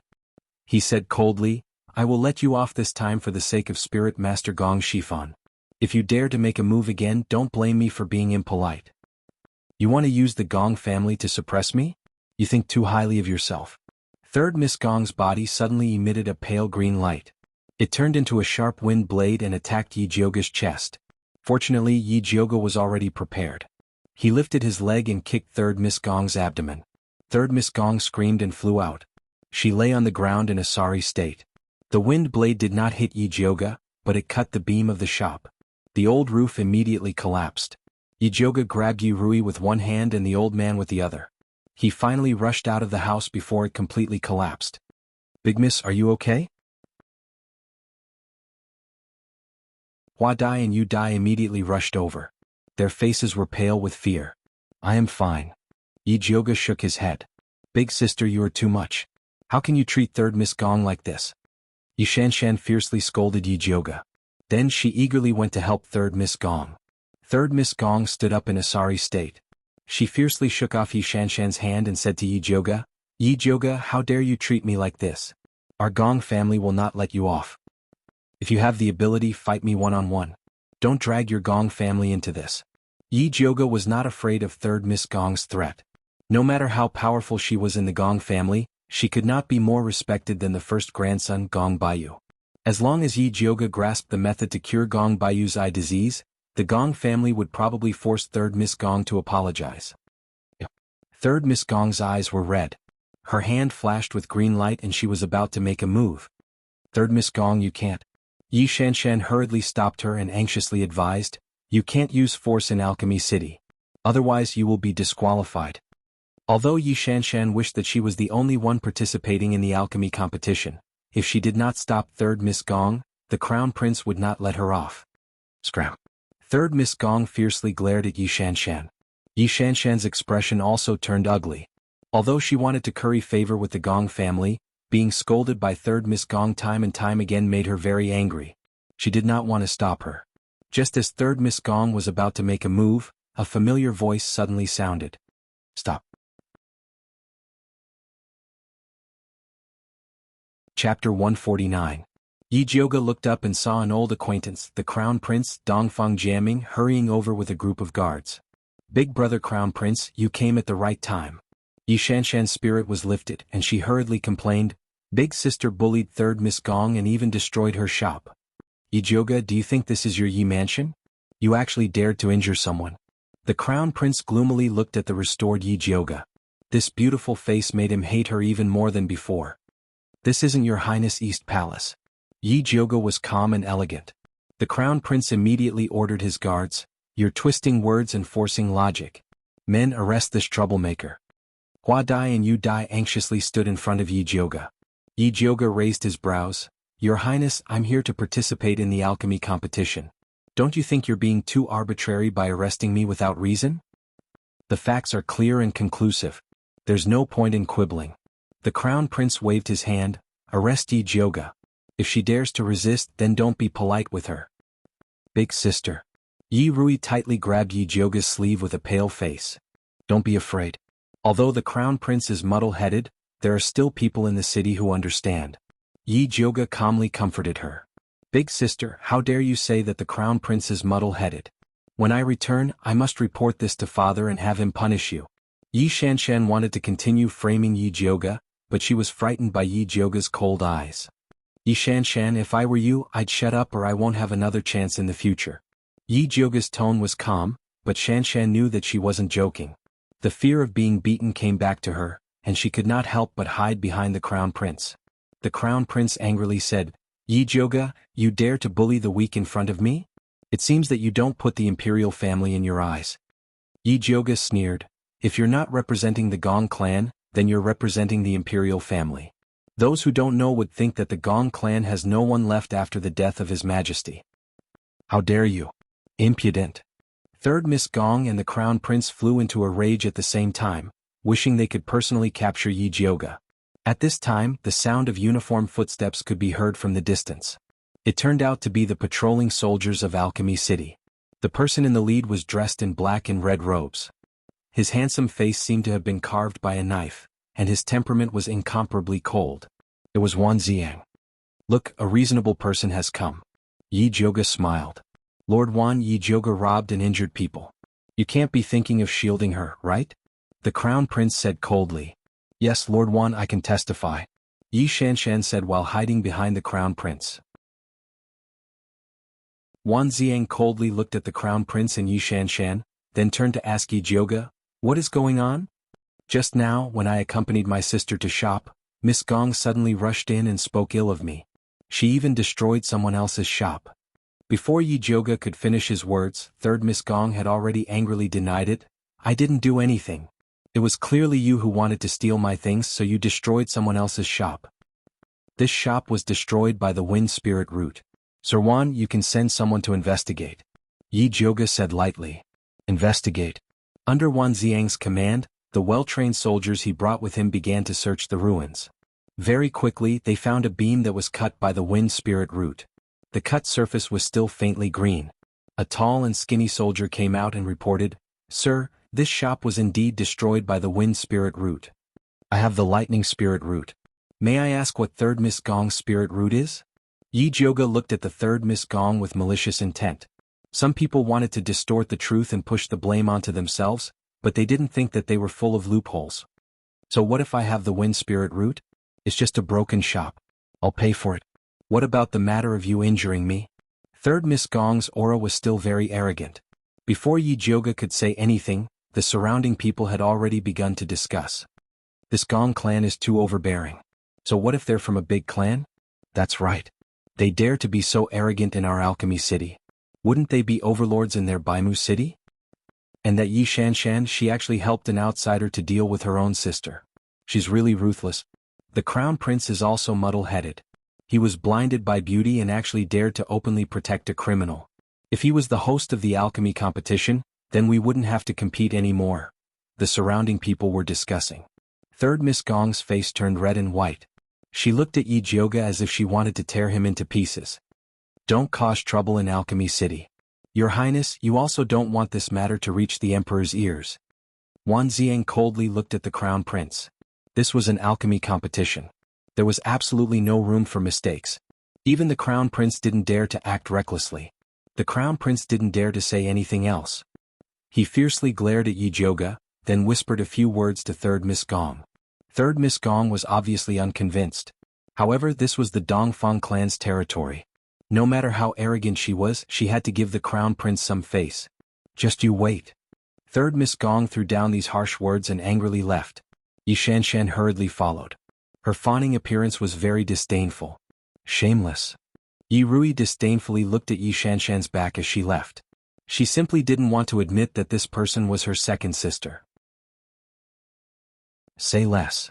He said coldly, "I will let you off this time for the sake of Spirit Master Gong Shifan. If you dare to make a move again, don't blame me for being impolite. You want to use the Gong family to suppress me? You think too highly of yourself." Third Miss Gong's body suddenly emitted a pale green light. It turned into a sharp wind blade and attacked Yi Jioga's chest. Fortunately, Yi Jioga was already prepared. He lifted his leg and kicked third Miss Gong's abdomen. Third Miss Gong screamed and flew out. She lay on the ground in a sorry state. The wind blade did not hit Yi Jioga, but it cut the beam of the shop. The old roof immediately collapsed. Yi Jioga grabbed Yi Rui with one hand and the old man with the other. He finally rushed out of the house before it completely collapsed. "Big Miss, are you okay?" Hua Dai and Yu Dai immediately rushed over. Their faces were pale with fear. "I am fine." Yi Jioga shook his head. "Big sister, you are too much. How can you treat third Miss Gong like this?" Yi Shanshan fiercely scolded Yi Jioga. Then she eagerly went to help third Miss Gong. Third Miss Gong stood up in a sorry state. She fiercely shook off Yi Shanshan's hand and said to Yi Jioga, how dare you treat me like this? Our Gong family will not let you off. If you have the ability, fight me one-on-one. Don't drag your Gong family into this." Yi Jioga was not afraid of third Miss Gong's threat. No matter how powerful she was in the Gong family, she could not be more respected than the first grandson Gong Baiyu. As long as Yi Jioga grasped the method to cure Gong Baiyu's eye disease, the Gong family would probably force third Miss Gong to apologize. Third Miss Gong's eyes were red. Her hand flashed with green light and she was about to make a move. "Third Miss Gong, you can't." Yi Shanshan hurriedly stopped her and anxiously advised, "You can't use force in Alchemy City. Otherwise you will be disqualified." Although Yi Shanshan wished that she was the only one participating in the alchemy competition, if she did not stop third Miss Gong, the Crown Prince would not let her off. Scram. Third Miss Gong fiercely glared at Yi Shanshan. Yi Shanshan's expression also turned ugly. Although she wanted to curry favor with the Gong family, being scolded by third Miss Gong time and time again made her very angry. She did not want to stop her. Just as third Miss Gong was about to make a move, a familiar voice suddenly sounded. "Stop." Chapter 149. Yi Jioge looked up and saw an old acquaintance, the Crown Prince, Dongfang Jiaming, hurrying over with a group of guards. Big brother Crown Prince, you came at the right time. Yi Shanshan's spirit was lifted and she hurriedly complained, Big sister bullied third Miss Gong and even destroyed her shop. Yi Jioge, do you think this is your Yi mansion? You actually dared to injure someone. The Crown Prince gloomily looked at the restored Yi Jioge. This beautiful face made him hate her even more than before. This isn't your Highness East Palace. Yi Jioge was calm and elegant. The Crown Prince immediately ordered his guards, You're twisting words and forcing logic. Men, arrest this troublemaker. Hua Dai and Yu Dai anxiously stood in front of Yi Jioge. Yi Jioge raised his brows. Your Highness, I'm here to participate in the alchemy competition. Don't you think you're being too arbitrary by arresting me without reason? The facts are clear and conclusive. There's no point in quibbling. The Crown Prince waved his hand. Arrest Yi Jioge. If she dares to resist, then don't be polite with her. Big sister. Yi Rui tightly grabbed Yi Jioge's sleeve with a pale face. Don't be afraid. Although the Crown Prince is muddle-headed, there are still people in the city who understand. Yi Jioge calmly comforted her. Big sister, how dare you say that the Crown Prince is muddle-headed? When I return, I must report this to father and have him punish you. Yi Shanshan wanted to continue framing Yi Jioge, but she was frightened by Yi Jioge's cold eyes. Yi Shanshan, if I were you, I'd shut up or I won't have another chance in the future. Yi Jioge's tone was calm, but Shanshan knew that she wasn't joking. The fear of being beaten came back to her, and she could not help but hide behind the Crown Prince. The Crown Prince angrily said, Yi Jioge, you dare to bully the weak in front of me? It seems that you don't put the imperial family in your eyes. Yi Jioge sneered, If you're not representing the Gong clan, then you're representing the imperial family. Those who don't know would think that the Gong clan has no one left after the death of His Majesty. How dare you? Impudent. Third Miss Gong and the Crown Prince flew into a rage at the same time, wishing they could personally capture Yi Jioge. At this time, the sound of uniform footsteps could be heard from the distance. It turned out to be the patrolling soldiers of Alchemy City. The person in the lead was dressed in black and red robes. His handsome face seemed to have been carved by a knife, and his temperament was incomparably cold. It was Wan Ziang. Look, a reasonable person has come. Yi Jioge smiled. Lord Wan, Yi Jioge robbed and injured people. You can't be thinking of shielding her, right? The Crown Prince said coldly. Yes, Lord Wan, I can testify. Yi Shanshan said while hiding behind the Crown Prince. Wan Ziang coldly looked at the Crown Prince and Yi Shanshan, then turned to ask Yi Jioge, What is going on? Just now, when I accompanied my sister to shop, Miss Gong suddenly rushed in and spoke ill of me. She even destroyed someone else's shop. Before Yi Jioge could finish his words, third Miss Gong had already angrily denied it. I didn't do anything. It was clearly you who wanted to steal my things, so you destroyed someone else's shop. This shop was destroyed by the wind spirit root. Sir Wan, you can send someone to investigate. Yi Jioge said lightly. Investigate. Under Wan Ziang's command, the well-trained soldiers he brought with him began to search the ruins. Very quickly, they found a beam that was cut by the wind spirit root. The cut surface was still faintly green. A tall and skinny soldier came out and reported, Sir, this shop was indeed destroyed by the wind spirit root. I have the lightning spirit root. May I ask what third Miss Gong's spirit root is? Yi Jioge looked at the third Miss Gong with malicious intent. Some people wanted to distort the truth and push the blame onto themselves, but they didn't think that they were full of loopholes. So what if I have the wind spirit root? It's just a broken shop. I'll pay for it. What about the matter of you injuring me? Third Miss Gong's aura was still very arrogant. Before Yi Jioge could say anything, the surrounding people had already begun to discuss. This Gong clan is too overbearing. So what if they're from a big clan? That's right. They dare to be so arrogant in our alchemy city. Wouldn't they be overlords in their Baimu city? And that Yi Shanshan, she actually helped an outsider to deal with her own sister. She's really ruthless. The Crown Prince is also muddle-headed. He was blinded by beauty and actually dared to openly protect a criminal. If he was the host of the alchemy competition, then we wouldn't have to compete anymore. The surrounding people were discussing. Third Miss Gong's face turned red and white. She looked at Yi Jioge as if she wanted to tear him into pieces. Don't cause trouble in Alchemy City. Your Highness, you also don't want this matter to reach the Emperor's ears. Wan Ziang coldly looked at the Crown Prince. This was an alchemy competition. There was absolutely no room for mistakes. Even the crown prince didn't dare to act recklessly. The crown prince didn't dare to say anything else. He fiercely glared at Yi Jioge, then whispered a few words to Third Miss Gong. Third Miss Gong was obviously unconvinced. However, this was the Dongfang clan's territory. No matter how arrogant she was, she had to give the crown prince some face. Just you wait. Third Miss Gong threw down these harsh words and angrily left. Yi Shanshan hurriedly followed. Her fawning appearance was very disdainful. Shameless. Yi Rui disdainfully looked at Yi Shanshan's back as she left. She simply didn't want to admit that this person was her second sister. Say less.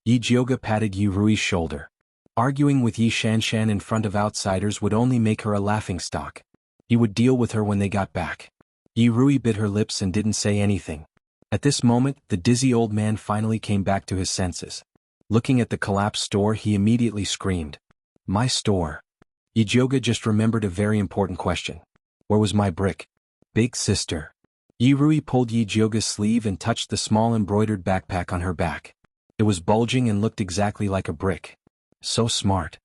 Yi Jioge patted Yi Rui's shoulder. Arguing with Yi Shanshan in front of outsiders would only make her a laughingstock. He would deal with her when they got back. Yi Rui bit her lips and didn't say anything. At this moment, the dizzy old man finally came back to his senses. Looking at the collapsed store, he immediately screamed. My store. Yi Jioge just remembered a very important question. Where was my brick? Big sister. Yi Rui pulled Yi Jioge's sleeve and touched the small embroidered backpack on her back. It was bulging and looked exactly like a brick. So smart.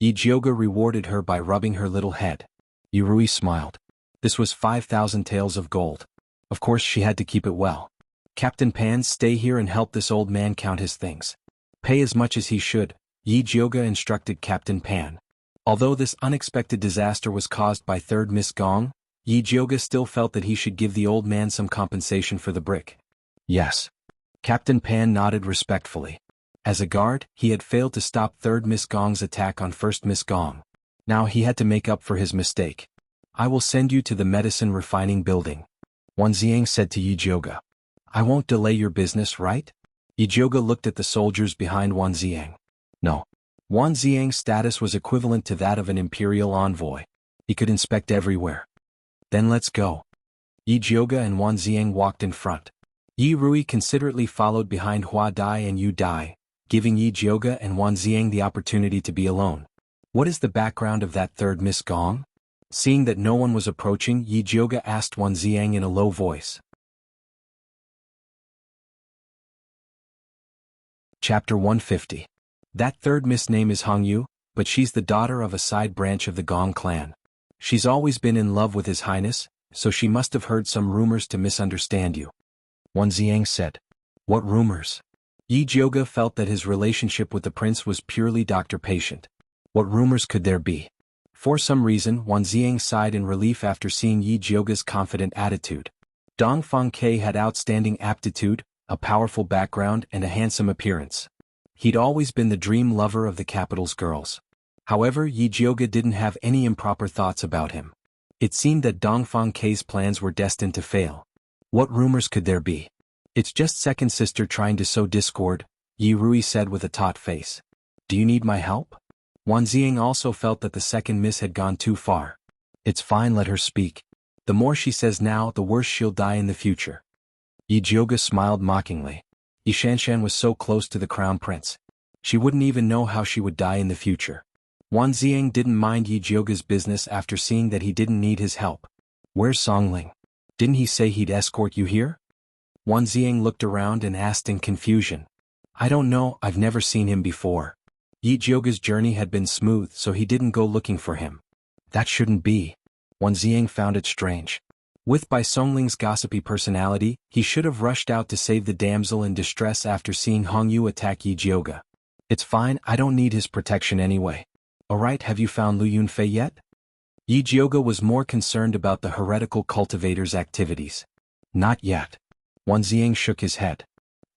Yi Jioge rewarded her by rubbing her little head. Yi Rui smiled. This was 5,000 taels of gold. Of course she had to keep it well. Captain Pan, stay here and help this old man count his things. Pay as much as he should, Yi Jioge instructed Captain Pan. Although this unexpected disaster was caused by Third Miss Gong, Yi Jioge still felt that he should give the old man some compensation for the brick. Yes. Captain Pan nodded respectfully. As a guard, he had failed to stop Third Miss Gong's attack on First Miss Gong. Now he had to make up for his mistake. I will send you to the medicine refining building. Wan Ziang said to Yi Jioge. I won't delay your business, right? Yi Jioge looked at the soldiers behind Wan Ziang. No. Wan Ziang's status was equivalent to that of an imperial envoy. He could inspect everywhere. Then let's go. Yi Jioge and Wan Ziang walked in front. Yi Rui considerately followed behind Hua Dai and Yu Dai, giving Yi Jioge and Wan Ziang the opportunity to be alone. What is the background of that Third Miss Gong? Seeing that no one was approaching, Yi Jioge asked Wan Ziang in a low voice. Chapter 150. That third Miss name is Hong Yu, but she's the daughter of a side branch of the Gong clan. She's always been in love with His Highness, so she must have heard some rumors to misunderstand you. Wan Ziang said. What rumors? Yi Jioge felt that his relationship with the prince was purely doctor-patient. What rumors could there be? For some reason, Wan Ziang sighed in relief after seeing Yi Jioge's confident attitude. Dongfang Ke had outstanding aptitude, a powerful background and a handsome appearance. He'd always been the dream lover of the capital's girls. However, Yi Jioge didn't have any improper thoughts about him. It seemed that Dongfang Ke's plans were destined to fail. What rumors could there be? It's just second sister trying to sow discord, Yi Rui said with a taut face. Do you need my help? Wan Ziang also felt that the second miss had gone too far. It's fine, let her speak. The more she says now, the worse she'll die in the future. Yi Jioge smiled mockingly. Yi Shanshan was so close to the crown prince. She wouldn't even know how she would die in the future. Wan Ziang didn't mind Yi Jioge's business after seeing that he didn't need his help. Where's Songling? Didn't he say he'd escort you here? Wan Ziang looked around and asked in confusion. I don't know, I've never seen him before. Yi Jioge's journey had been smooth, so he didn't go looking for him. That shouldn't be. Wan Ziang found it strange. With Bai Songling's gossipy personality, he should have rushed out to save the damsel in distress after seeing Hong Yu attack Yi Jioge. It's fine, I don't need his protection anyway. Alright, have you found Lu Yunfei yet? Yi Jioge was more concerned about the heretical cultivator's activities. Not yet. Wan Ziang shook his head.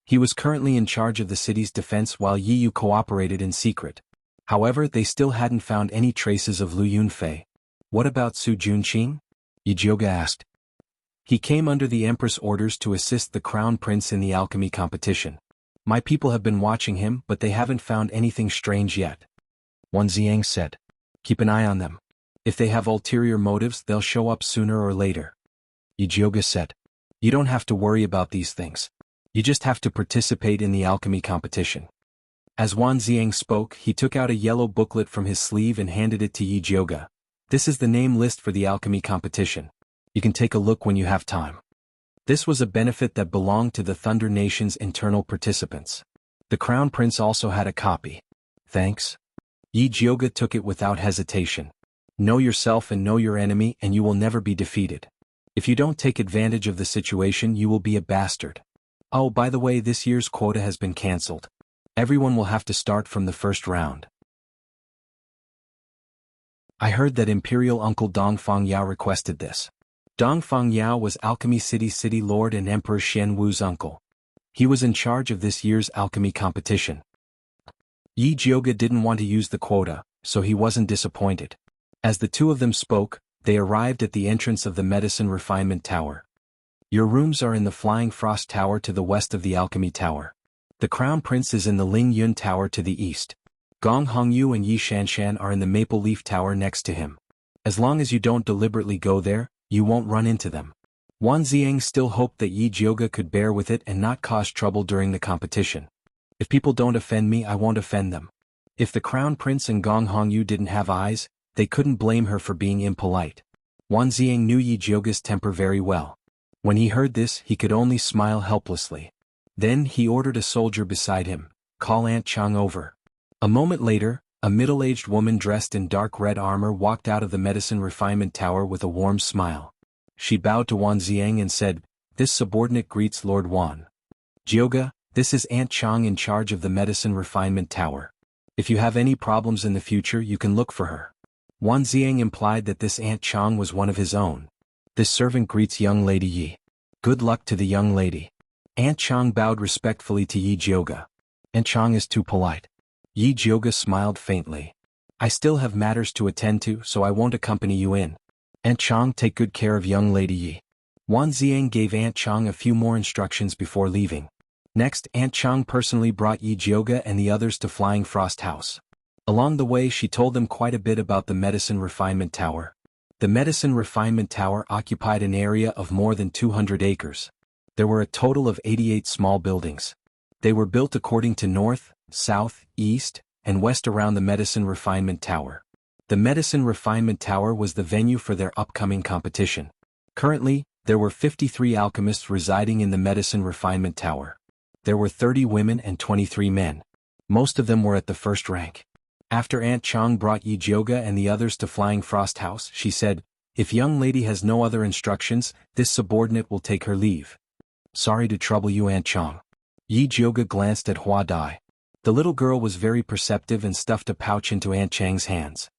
He was currently in charge of the city's defense while Yi Yu cooperated in secret. However, they still hadn't found any traces of Lu Yunfei. What about Su Junqing? Yi Jioge asked. He came under the Empress' orders to assist the Crown Prince in the alchemy competition. My people have been watching him, but they haven't found anything strange yet. Wan Ziang said. Keep an eye on them. If they have ulterior motives, they'll show up sooner or later. Yi Jioge said. You don't have to worry about these things. You just have to participate in the alchemy competition. As Wan Ziang spoke, he took out a yellow booklet from his sleeve and handed it to Yi Jioge. This is the name list for the alchemy competition. You can take a look when you have time. This was a benefit that belonged to the Thunder Nation's internal participants. The Crown Prince also had a copy. Thanks. Yi Jioga took it without hesitation. Know yourself and know your enemy and you will never be defeated. If you don't take advantage of the situation you will be a bastard. Oh, by the way, this year's quota has been cancelled. Everyone will have to start from the first round. I heard that Imperial Uncle Dongfang Yao requested this. Dongfang Yao was Alchemy City's city lord and Emperor Xian Wu's uncle. He was in charge of this year's alchemy competition. Yi Jioga didn't want to use the quota, so he wasn't disappointed. As the two of them spoke, they arrived at the entrance of the Medicine Refinement Tower. Your rooms are in the Flying Frost Tower to the west of the Alchemy Tower. The Crown Prince is in the Ling Yun Tower to the east. Gong Hongyu and Yi Shanshan are in the Maple Leaf Tower next to him. As long as you don't deliberately go there, you won't run into them. Wan Ziang still hoped that Yi Jioga could bear with it and not cause trouble during the competition. If people don't offend me, I won't offend them. If the Crown Prince and Gong Hongyu didn't have eyes, they couldn't blame her for being impolite. Wan Ziang knew Yi Jioga's temper very well. When he heard this, he could only smile helplessly. Then he ordered a soldier beside him, "Call Aunt Chang over." A moment later, a middle-aged woman dressed in dark red armor walked out of the Medicine Refinement Tower with a warm smile. She bowed to Wan Ziang and said, "This subordinate greets Lord Wan. Jioga, this is Aunt Chang in charge of the Medicine Refinement Tower. If you have any problems in the future you can look for her." Wan Ziang implied that this Aunt Chang was one of his own. "This servant greets young lady Yi. Good luck to the young lady." Aunt Chang bowed respectfully to Yi Jioga. "Aunt Chang is too polite." Yi Jioga smiled faintly. "I still have matters to attend to, so I won't accompany you in. Aunt Chang, take good care of young lady Yi." Wan Ziang gave Aunt Chang a few more instructions before leaving. Next, Aunt Chang personally brought Yi Jioga and the others to Flying Frost House. Along the way she told them quite a bit about the Medicine Refinement Tower. The Medicine Refinement Tower occupied an area of more than 200 acres. There were a total of 88 small buildings. They were built according to north, south, east, and west around the Medicine Refinement Tower. The Medicine Refinement Tower was the venue for their upcoming competition. Currently, there were 53 alchemists residing in the Medicine Refinement Tower. There were 30 women and 23 men. Most of them were at the first rank. After Aunt Chang brought Yi Jioga and the others to Flying Frost House, she said, "If young lady has no other instructions, this subordinate will take her leave." "Sorry to trouble you, Aunt Chang." Yi Jioga glanced at Hua Dai. The little girl was very perceptive and stuffed a pouch into Aunt Chang's hands.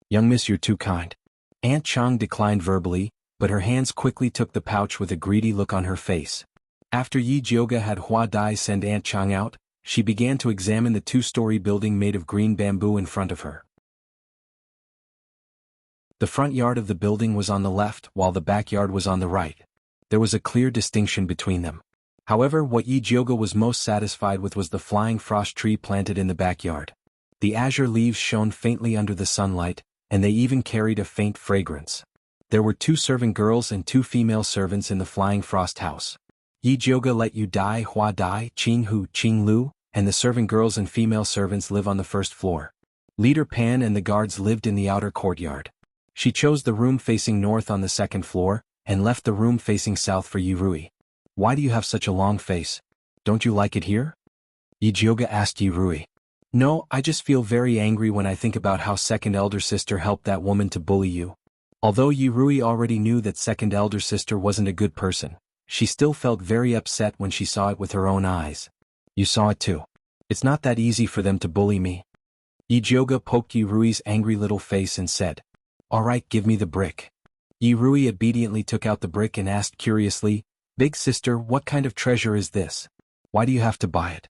"Young miss, you're too kind." Aunt Chang declined verbally, but her hands quickly took the pouch with a greedy look on her face. After Yi Jioga had Hua Dai send Aunt Chang out, she began to examine the two-story building made of green bamboo in front of her. The front yard of the building was on the left, while the backyard was on the right. There was a clear distinction between them. However, what Yi Jioga was most satisfied with was the flying frost tree planted in the backyard. The azure leaves shone faintly under the sunlight, and they even carried a faint fragrance. There were 2 servant girls and 2 female servants in the Flying Frost House. Yi Jioga let Yu Dai, Hua Dai, Qing Hu, Qing Lu, and the servant girls and female servants live on the first floor. Leader Pan and the guards lived in the outer courtyard. She chose the room facing north on the second floor, and left the room facing south for Yi Rui. "Why do you have such a long face? Don't you like it here?" Yi Jioga asked Yi Rui. "No, I just feel very angry when I think about how second elder sister helped that woman to bully you." Although Yi Rui already knew that second elder sister wasn't a good person, she still felt very upset when she saw it with her own eyes. "You saw it too. It's not that easy for them to bully me." Yi Jioga poked Yi Rui's angry little face and said, "All right, give me the brick." Yi Rui obediently took out the brick and asked curiously, "Big sister, what kind of treasure is this? Why do you have to buy it?"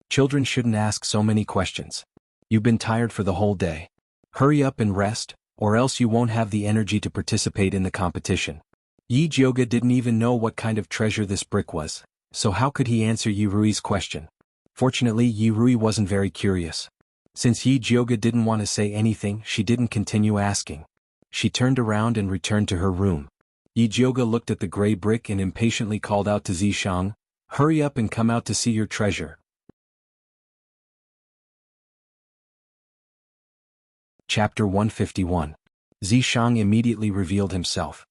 Children shouldn't ask so many questions. You've been tired for the whole day. Hurry up and rest, or else you won't have the energy to participate in the competition. Yi Jioga didn't even know what kind of treasure this brick was, so how could he answer Yi Rui's question? Fortunately, Yi Rui wasn't very curious. Since Yi Jioga didn't want to say anything, she didn't continue asking. She turned around and returned to her room. Yi Jioga looked at the gray brick and impatiently called out to Zishang, "Hurry up and come out to see your treasure." Chapter 151. Zishang immediately revealed himself.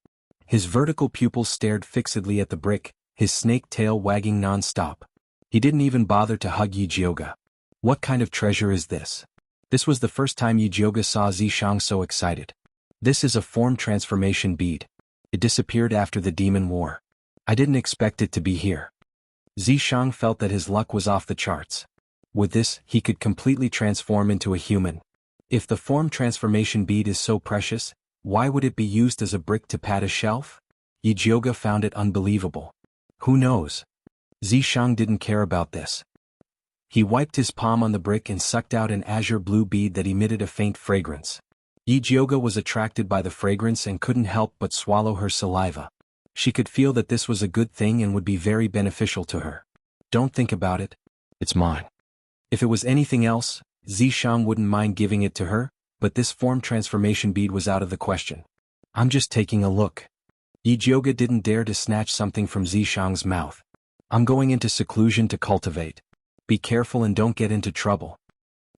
His vertical pupils stared fixedly at the brick, his snake tail wagging non-stop. He didn't even bother to hug Yi Jioga. "What kind of treasure is this?" This was the first time Yijioga saw Zishang so excited. This is a form transformation bead. It disappeared after the demon war. I didn't expect it to be here. Zishang felt that his luck was off the charts. With this, he could completely transform into a human. If the form transformation bead is so precious, why would it be used as a brick to pad a shelf? Yijioga found it unbelievable. Who knows? Zishang didn't care about this. He wiped his palm on the brick and sucked out an azure blue bead that emitted a faint fragrance. Yijioga was attracted by the fragrance and couldn't help but swallow her saliva. She could feel that this was a good thing and would be very beneficial to her. Don't think about it. It's mine. If it was anything else, Zishang wouldn't mind giving it to her, but this form transformation bead was out of the question. I'm just taking a look. Yijioga didn't dare to snatch something from Zishang's mouth. I'm going into seclusion to cultivate. Be careful and don't get into trouble.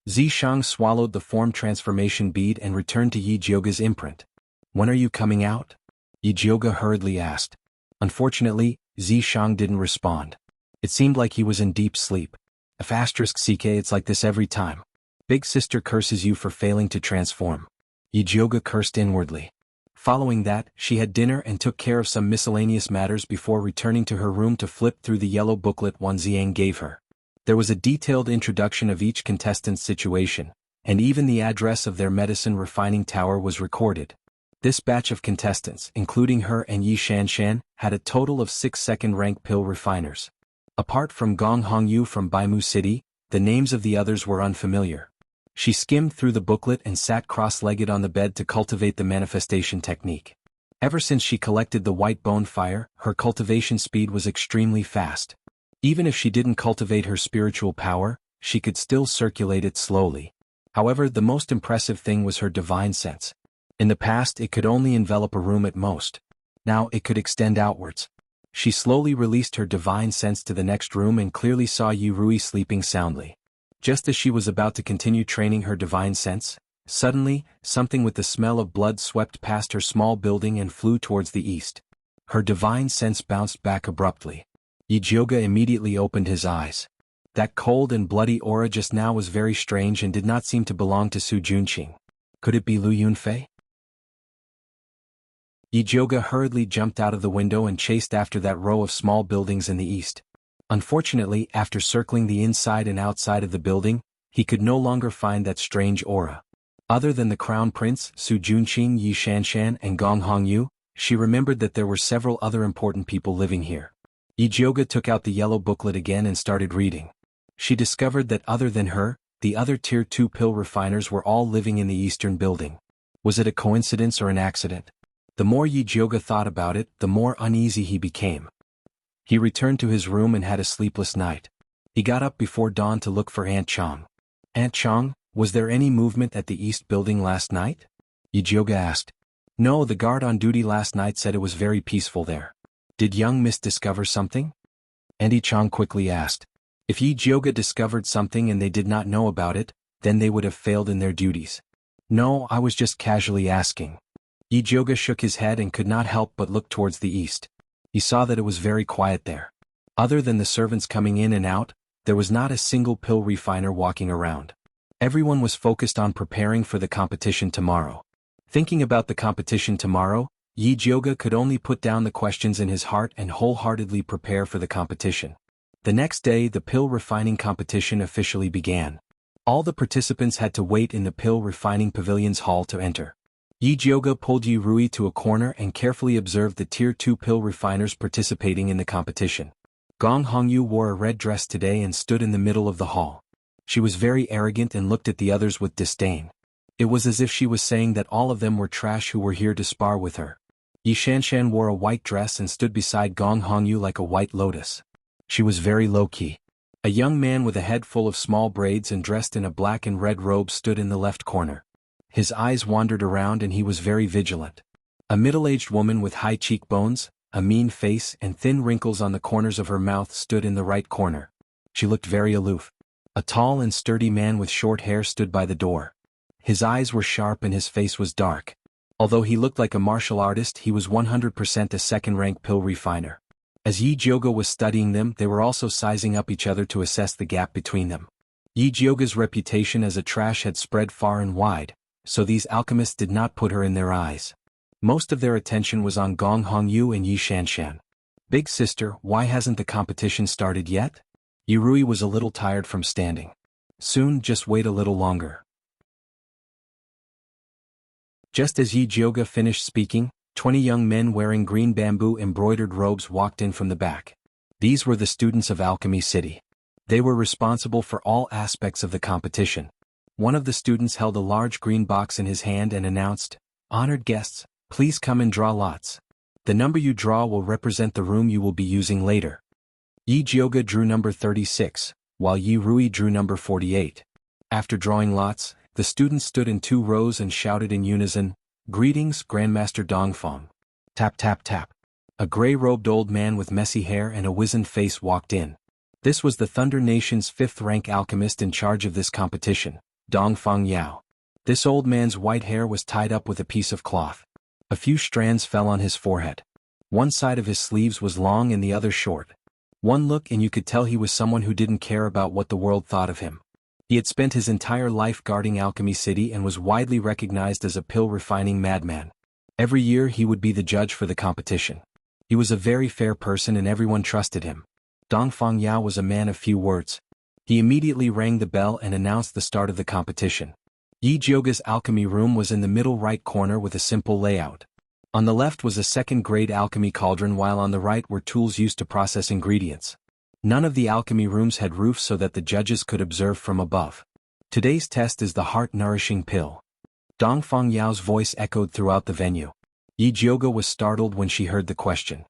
Zishang swallowed the form transformation bead and returned to Yijioga's imprint. When are you coming out? Yijioga hurriedly asked. Unfortunately, Zishang didn't respond. It seemed like he was in deep sleep. *CK it's like this every time. Big sister curses you for failing to transform. Yijioga cursed inwardly. Following that, she had dinner and took care of some miscellaneous matters before returning to her room to flip through the yellow booklet Wan Ziang gave her. There was a detailed introduction of each contestant's situation, and even the address of their medicine refining tower was recorded. This batch of contestants, including her and Yi Shanshan, had a total of 6 second-rank pill refiners. Apart from Gong Hongyu from Baimu City, the names of the others were unfamiliar. She skimmed through the booklet and sat cross-legged on the bed to cultivate the manifestation technique. Ever since she collected the white bone fire, her cultivation speed was extremely fast. Even if she didn't cultivate her spiritual power, she could still circulate it slowly. However, the most impressive thing was her divine sense. In the past, it could only envelop a room at most. Now it could extend outwards. She slowly released her divine sense to the next room and clearly saw Yi Rui sleeping soundly. Just as she was about to continue training her divine sense, suddenly, something with the smell of blood swept past her small building and flew towards the east. Her divine sense bounced back abruptly. Yijioga immediately opened his eyes. That cold and bloody aura just now was very strange and did not seem to belong to Su Junqing. Could it be Lu Yunfei? Yijioga hurriedly jumped out of the window and chased after that row of small buildings in the east. Unfortunately, after circling the inside and outside of the building, he could no longer find that strange aura. Other than the Crown Prince, Su Junqing, Yi Shanshan, and Gong Hongyu, she remembered that there were several other important people living here. Yijioga took out the yellow booklet again and started reading. She discovered that other than her, the other Tier 2 pill refiners were all living in the eastern building. Was it a coincidence or an accident? The more Yijioga thought about it, the more uneasy he became. He returned to his room and had a sleepless night. He got up before dawn to look for Aunt Chong. Aunt Chong, was there any movement at the east building last night? Yijioga asked. No, the guard on duty last night said it was very peaceful there. Did young Miss discover something? Auntie Chong quickly asked. If Yijioga discovered something and they did not know about it, then they would have failed in their duties. No, I was just casually asking. Yijioga shook his head and could not help but look towards the east. He saw that it was very quiet there. Other than the servants coming in and out, there was not a single pill refiner walking around. Everyone was focused on preparing for the competition tomorrow. Thinking about the competition tomorrow, Yijioga could only put down the questions in his heart and wholeheartedly prepare for the competition. The next day, the pill refining competition officially began. All the participants had to wait in the pill refining pavilion's hall to enter. Yijioga pulled Yi Rui to a corner and carefully observed the Tier 2 pill refiners participating in the competition. Gong Hongyu wore a red dress today and stood in the middle of the hall. She was very arrogant and looked at the others with disdain. It was as if she was saying that all of them were trash who were here to spar with her. Yi Shanshan wore a white dress and stood beside Gong Hongyu like a white lotus. She was very low-key. A young man with a head full of small braids and dressed in a black and red robe stood in the left corner. His eyes wandered around and he was very vigilant. A middle-aged woman with high cheekbones, a mean face and thin wrinkles on the corners of her mouth stood in the right corner. She looked very aloof. A tall and sturdy man with short hair stood by the door. His eyes were sharp and his face was dark. Although he looked like a martial artist, he was 100% a second-rank pill refiner. As Yijioga was studying them, they were also sizing up each other to assess the gap between them. Yi Jioga's reputation as a trash had spread far and wide, so these alchemists did not put her in their eyes. Most of their attention was on Gong Hongyu and Yi Shanshan. Big sister, why hasn't the competition started yet? Yi Rui was a little tired from standing. Soon, just wait a little longer. Just as Yi Jioga finished speaking, 20 young men wearing green bamboo embroidered robes walked in from the back. These were the students of Alchemy City. They were responsible for all aspects of the competition. One of the students held a large green box in his hand and announced, "Honored guests, please come and draw lots. The number you draw will represent the room you will be using later." Yi Jioga drew number 36, while Yi Rui drew number 48. After drawing lots, the students stood in 2 rows and shouted in unison, "Greetings, Grandmaster Dongfang." Tap tap tap. A gray-robed old man with messy hair and a wizened face walked in. This was the Thunder Nation's 5th-rank alchemist in charge of this competition, Dongfang Yao. This old man's white hair was tied up with a piece of cloth. A few strands fell on his forehead. One side of his sleeves was long and the other short. One look and you could tell he was someone who didn't care about what the world thought of him. He had spent his entire life guarding Alchemy City and was widely recognized as a pill-refining madman. Every year he would be the judge for the competition. He was a very fair person and everyone trusted him. Dongfang Yao was a man of few words. He immediately rang the bell and announced the start of the competition. Yi Jioga's alchemy room was in the middle right corner with a simple layout. On the left was a second-grade alchemy cauldron while on the right were tools used to process ingredients. None of the alchemy rooms had roofs so that the judges could observe from above. Today's test is the heart-nourishing pill. Dongfang Yao's voice echoed throughout the venue. Yi Jioga was startled when she heard the question.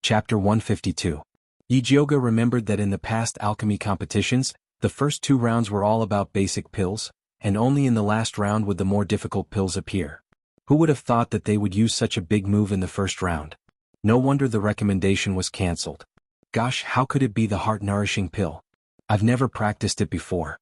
Chapter 152. Yi Jioga remembered that in the past alchemy competitions, the first 2 rounds were all about basic pills, and only in the last round would the more difficult pills appear. Who would have thought that they would use such a big move in the first round? No wonder the recommendation was cancelled. Gosh, how could it be the heart-nourishing pill? I've never practiced it before.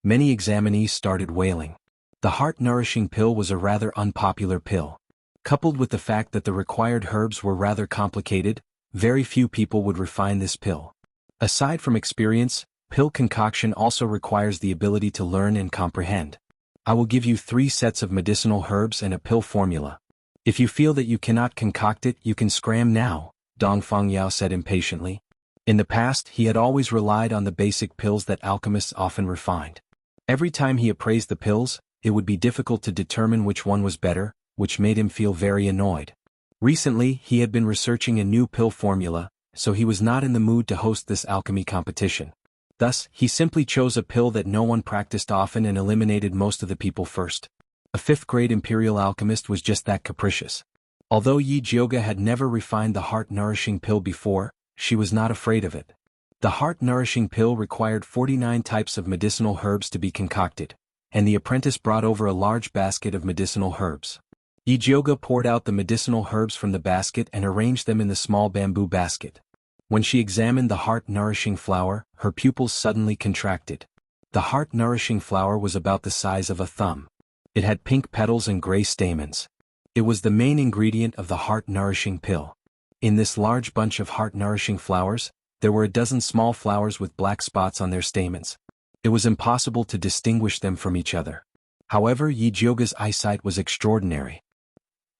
Many examinees started wailing. The heart-nourishing pill was a rather unpopular pill. Coupled with the fact that the required herbs were rather complicated, very few people would refine this pill. Aside from experience, pill concoction also requires the ability to learn and comprehend. I will give you 3 sets of medicinal herbs and a pill formula. If you feel that you cannot concoct it, you can scram now, Dongfang Yao said impatiently. In the past, he had always relied on the basic pills that alchemists often refined. Every time he appraised the pills, it would be difficult to determine which one was better, which made him feel very annoyed. Recently, he had been researching a new pill formula, so he was not in the mood to host this alchemy competition. Thus, he simply chose a pill that no one practiced often and eliminated most of the people first. A 5th-grade imperial alchemist was just that capricious. Although Yi Jioga had never refined the heart-nourishing pill before, she was not afraid of it. The heart-nourishing pill required 49 types of medicinal herbs to be concocted, and the apprentice brought over a large basket of medicinal herbs. Yi Jioga poured out the medicinal herbs from the basket and arranged them in the small bamboo basket. When she examined the heart-nourishing flower, her pupils suddenly contracted. The heart-nourishing flower was about the size of a thumb. It had pink petals and gray stamens. It was the main ingredient of the heart-nourishing pill. In this large bunch of heart-nourishing flowers, there were a dozen small flowers with black spots on their stamens. It was impossible to distinguish them from each other. However, Yi Jioga's eyesight was extraordinary.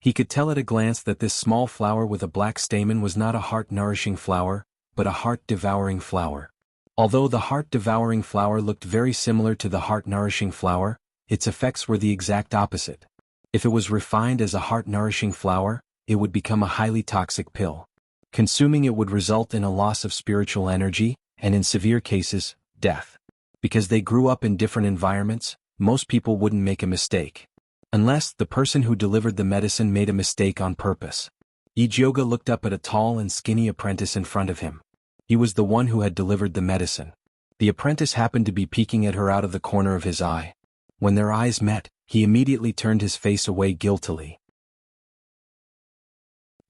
He could tell at a glance that this small flower with a black stamen was not a heart-nourishing flower, but a heart-devouring flower. Although the heart-devouring flower looked very similar to the heart-nourishing flower, its effects were the exact opposite. If it was refined as a heart-nourishing flower, it would become a highly toxic pill. Consuming it would result in a loss of spiritual energy, and in severe cases, death. Because they grew up in different environments, most people wouldn't make a mistake. Unless the person who delivered the medicine made a mistake on purpose. Yi Jioga looked up at a tall and skinny apprentice in front of him. He was the one who had delivered the medicine. The apprentice happened to be peeking at her out of the corner of his eye. When their eyes met, he immediately turned his face away guiltily.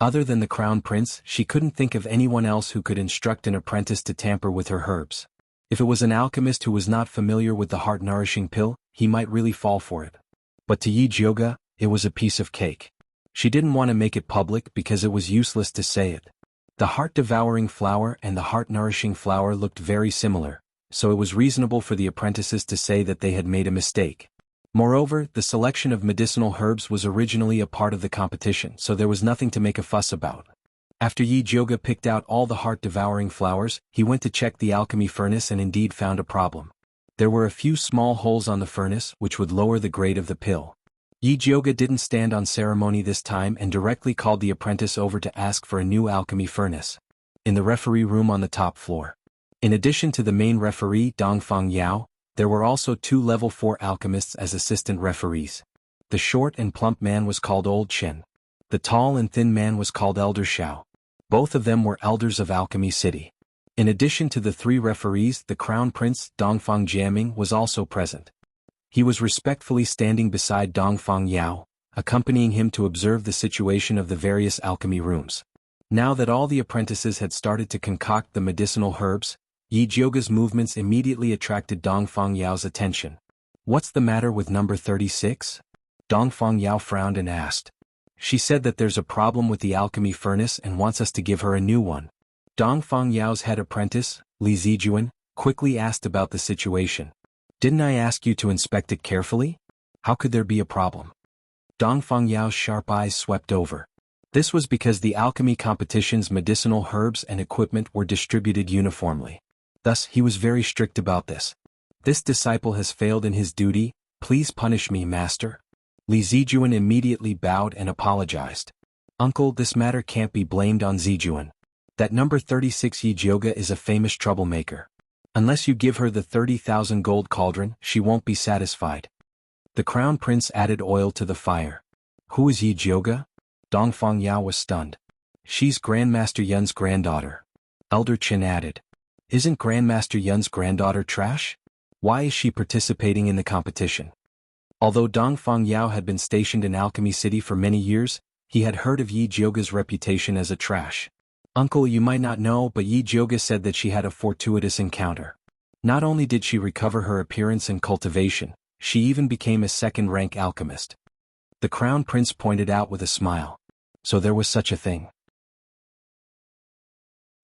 Other than the crown prince, she couldn't think of anyone else who could instruct an apprentice to tamper with her herbs. If it was an alchemist who was not familiar with the heart-nourishing pill, he might really fall for it. But to Yi Jioga, it was a piece of cake. She didn't want to make it public because it was useless to say it. The heart-devouring flower and the heart-nourishing flower looked very similar, so it was reasonable for the apprentices to say that they had made a mistake. Moreover, the selection of medicinal herbs was originally a part of the competition, so there was nothing to make a fuss about. After Yi Jioge picked out all the heart-devouring flowers, he went to check the alchemy furnace and indeed found a problem. There were a few small holes on the furnace which would lower the grade of the pill. Yi Jioge didn't stand on ceremony this time and directly called the apprentice over to ask for a new alchemy furnace. In the referee room on the top floor. In addition to the main referee Dongfang Yao, there were also 2 level 4 alchemists as assistant referees. The short and plump man was called Old Chen. The tall and thin man was called Elder Xiao. Both of them were elders of Alchemy City. In addition to the 3 referees, the Crown Prince, Dongfang Jiaming, was also present. He was respectfully standing beside Dongfang Yao, accompanying him to observe the situation of the various alchemy rooms. Now that all the apprentices had started to concoct the medicinal herbs, Yi Jioge's movements immediately attracted Dongfang Yao's attention. "What's the matter with number 36? Dongfang Yao frowned and asked. "She said that there's a problem with the alchemy furnace and wants us to give her a new one." Dongfang Yao's head apprentice, Li Zijuan, quickly asked about the situation. "Didn't I ask you to inspect it carefully? How could there be a problem?" Dongfang Yao's sharp eyes swept over. This was because the alchemy competition's medicinal herbs and equipment were distributed uniformly. Thus, he was very strict about this. "This disciple has failed in his duty, please punish me, master." Li Zijuan immediately bowed and apologized. "Uncle, this matter can't be blamed on Zijuan. That number 36 Yi Jioge is a famous troublemaker. Unless you give her the 30,000 gold cauldron, she won't be satisfied." The Crown Prince added oil to the fire. "Who is Yi Jioge?" Dongfang Yao was stunned. "She's Grandmaster Yun's granddaughter." Elder Chen added. "Isn't Grandmaster Yun's granddaughter trash? Why is she participating in the competition?" Although Dongfang Yao had been stationed in Alchemy City for many years, he had heard of Yi Jioge's reputation as a trash. "Uncle, you might not know, but Yi Jioge said that she had a fortuitous encounter. Not only did she recover her appearance and cultivation, she even became a second-rank alchemist." The Crown Prince pointed out with a smile. "So there was such a thing.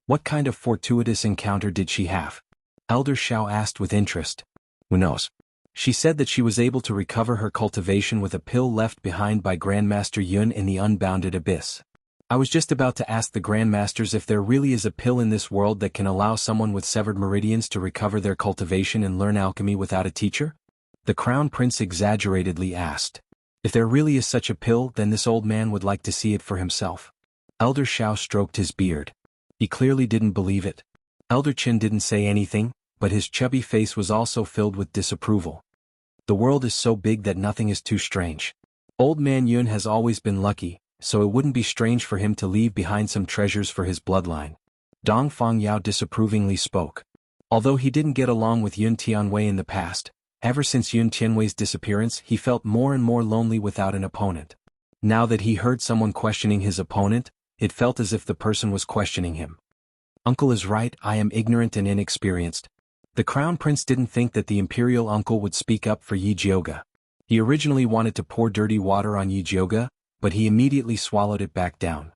What kind of fortuitous encounter did she have?" Elder Xiao asked with interest. "Who knows? She said that she was able to recover her cultivation with a pill left behind by Grandmaster Yun in the unbounded abyss. I was just about to ask the Grandmasters if there really is a pill in this world that can allow someone with severed meridians to recover their cultivation and learn alchemy without a teacher?" The Crown Prince exaggeratedly asked. "If there really is such a pill, then this old man would like to see it for himself." Elder Xiao stroked his beard. He clearly didn't believe it. Elder Chen didn't say anything, but his chubby face was also filled with disapproval. "The world is so big that nothing is too strange. Old man Yun has always been lucky, so it wouldn't be strange for him to leave behind some treasures for his bloodline." Dongfang Yao disapprovingly spoke. Although he didn't get along with Yun Tianwei in the past, ever since Yun Tianwei's disappearance he felt more and more lonely without an opponent. Now that he heard someone questioning his opponent, it felt as if the person was questioning him. "Uncle is right, I am ignorant and inexperienced." The Crown Prince didn't think that the imperial uncle would speak up for Yi Jioge. He originally wanted to pour dirty water on Yi Jioge, but he immediately swallowed it back down.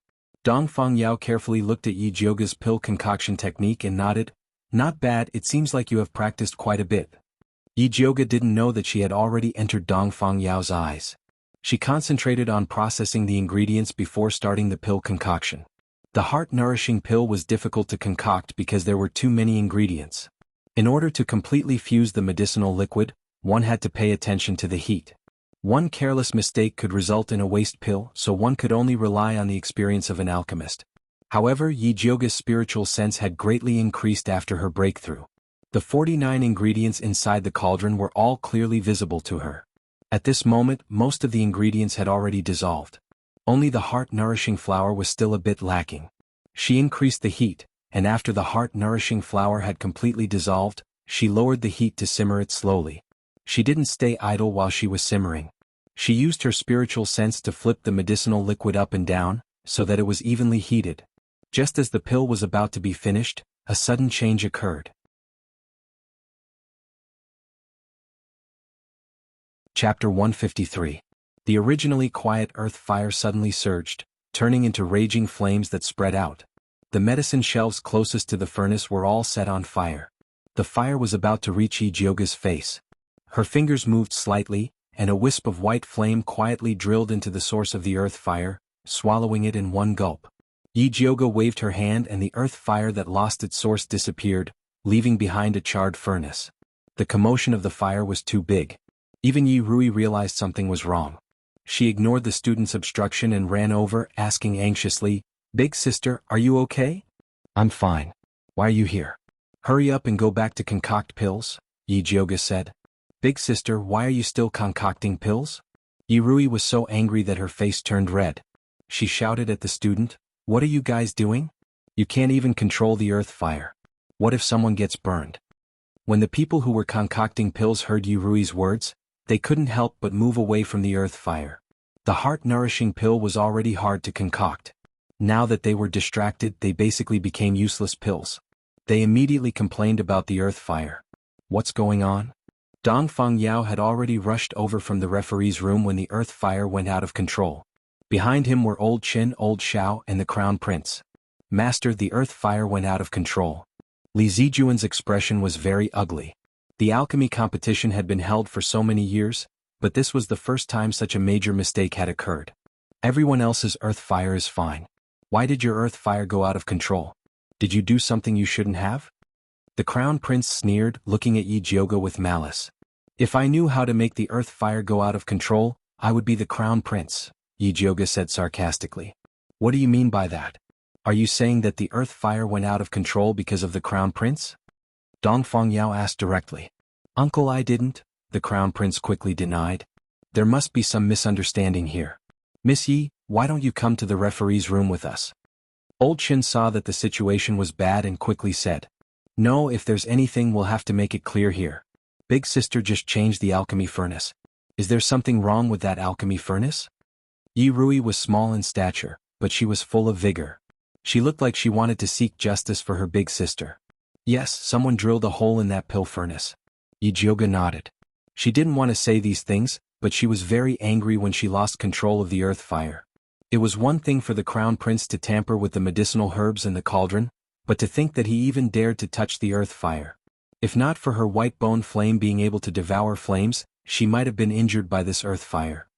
Dongfang Yao carefully looked at Yi Jioge's pill concoction technique and nodded. "Not bad, it seems like you have practiced quite a bit." Yi Jioge didn't know that she had already entered Dongfang Yao's eyes. She concentrated on processing the ingredients before starting the pill concoction. The heart-nourishing pill was difficult to concoct because there were too many ingredients. In order to completely fuse the medicinal liquid, one had to pay attention to the heat. One careless mistake could result in a waste pill, so one could only rely on the experience of an alchemist. However, Yi Jioge's spiritual sense had greatly increased after her breakthrough. The 49 ingredients inside the cauldron were all clearly visible to her. At this moment, most of the ingredients had already dissolved. Only the heart-nourishing flower was still a bit lacking. She increased the heat, and after the heart-nourishing flower had completely dissolved, she lowered the heat to simmer it slowly. She didn't stay idle while she was simmering. She used her spiritual sense to flip the medicinal liquid up and down, so that it was evenly heated. Just as the pill was about to be finished, a sudden change occurred. Chapter 153. The originally quiet earth fire suddenly surged, turning into raging flames that spread out. The medicine shelves closest to the furnace were all set on fire. The fire was about to reach Yijioga's face. Her fingers moved slightly, and a wisp of white flame quietly drilled into the source of the earth fire, swallowing it in one gulp. Yijioga waved her hand and the earth fire that lost its source disappeared, leaving behind a charred furnace. The commotion of the fire was too big. Even Yi Rui realized something was wrong. She ignored the student's obstruction and ran over, asking anxiously, "Big sister, are you okay?" "I'm fine. Why are you here?" "Hurry up and go back to concoct pills," Yijioga said. "Big sister, why are you still concocting pills?" Yi Rui was so angry that her face turned red. She shouted at the student, "What are you guys doing? You can't even control the earth fire. What if someone gets burned?" When the people who were concocting pills heard Yi Rui's words, they couldn't help but move away from the earth fire. The heart-nourishing pill was already hard to concoct. Now that they were distracted, they basically became useless pills. They immediately complained about the earth fire. "What's going on?" Dongfang Yao had already rushed over from the referee's room when the earth fire went out of control. Behind him were Old Qin, Old Xiao, and the Crown Prince. "Master, the earth fire went out of control." Li Zijuan's expression was very ugly. The alchemy competition had been held for so many years, but this was the first time such a major mistake had occurred. Everyone else's earth fire is fine. Why did your earth fire go out of control? Did you do something you shouldn't have? The Crown Prince sneered, looking at Yijioga with malice. "If I knew how to make the earth fire go out of control, I would be the Crown Prince," Yijioga said sarcastically. "What do you mean by that? Are you saying that the earth fire went out of control because of the Crown Prince?" Dongfang Yao asked directly. "Uncle, I didn't," the Crown Prince quickly denied. "There must be some misunderstanding here. Miss Yi, why don't you come to the referee's room with us?" Old Qin saw that the situation was bad and quickly said, "No, if there's anything we'll have to make it clear here. Big sister just changed the alchemy furnace. Is there something wrong with that alchemy furnace?" Yi Rui was small in stature, but she was full of vigor. She looked like she wanted to seek justice for her big sister. "Yes, someone drilled a hole in that pill furnace." Yijioga nodded. She didn't want to say these things, but she was very angry when she lost control of the earth fire. It was one thing for the Crown Prince to tamper with the medicinal herbs in the cauldron, but to think that he even dared to touch the earth fire. If not for her white bone flame being able to devour flames, she might have been injured by this earth fire.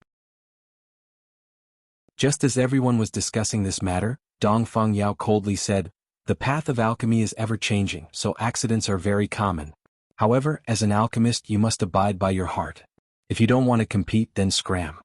Just as everyone was discussing this matter, Dongfang Yao coldly said, "The path of alchemy is ever-changing, so accidents are very common. However, as an alchemist you must abide by your heart. If you don't want to compete, then scram."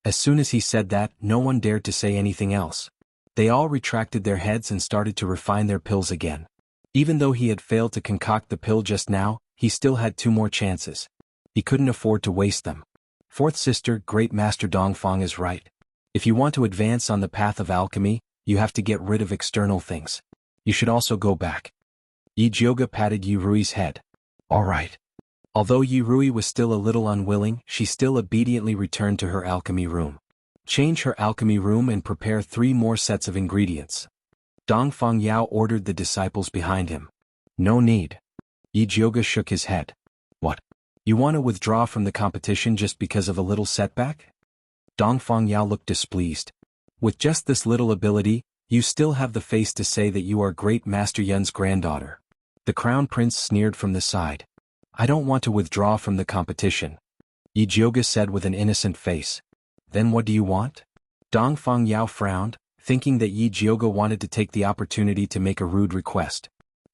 As soon as he said that, no one dared to say anything else. They all retracted their heads and started to refine their pills again. Even though he had failed to concoct the pill just now, he still had 2 more chances. He couldn't afford to waste them. Fourth sister, Great Master Dongfang is right. If you want to advance on the path of alchemy, you have to get rid of external things. You should also go back. Yijioga patted Yi Rui's head. "All right." Although Yi Rui was still a little unwilling, she still obediently returned to her alchemy room. Change her alchemy room and prepare 3 more sets of ingredients. Dongfang Yao ordered the disciples behind him. "No need." Yijioga shook his head. "What? You want to withdraw from the competition just because of a little setback?" Dongfang Yao looked displeased. "With just this little ability, you still have the face to say that you are Great Master Yun's granddaughter." The Crown Prince sneered from the side. "I don't want to withdraw from the competition," Yijioga said with an innocent face. "Then what do you want?" Dongfang Yao frowned, thinking that Yijioga wanted to take the opportunity to make a rude request.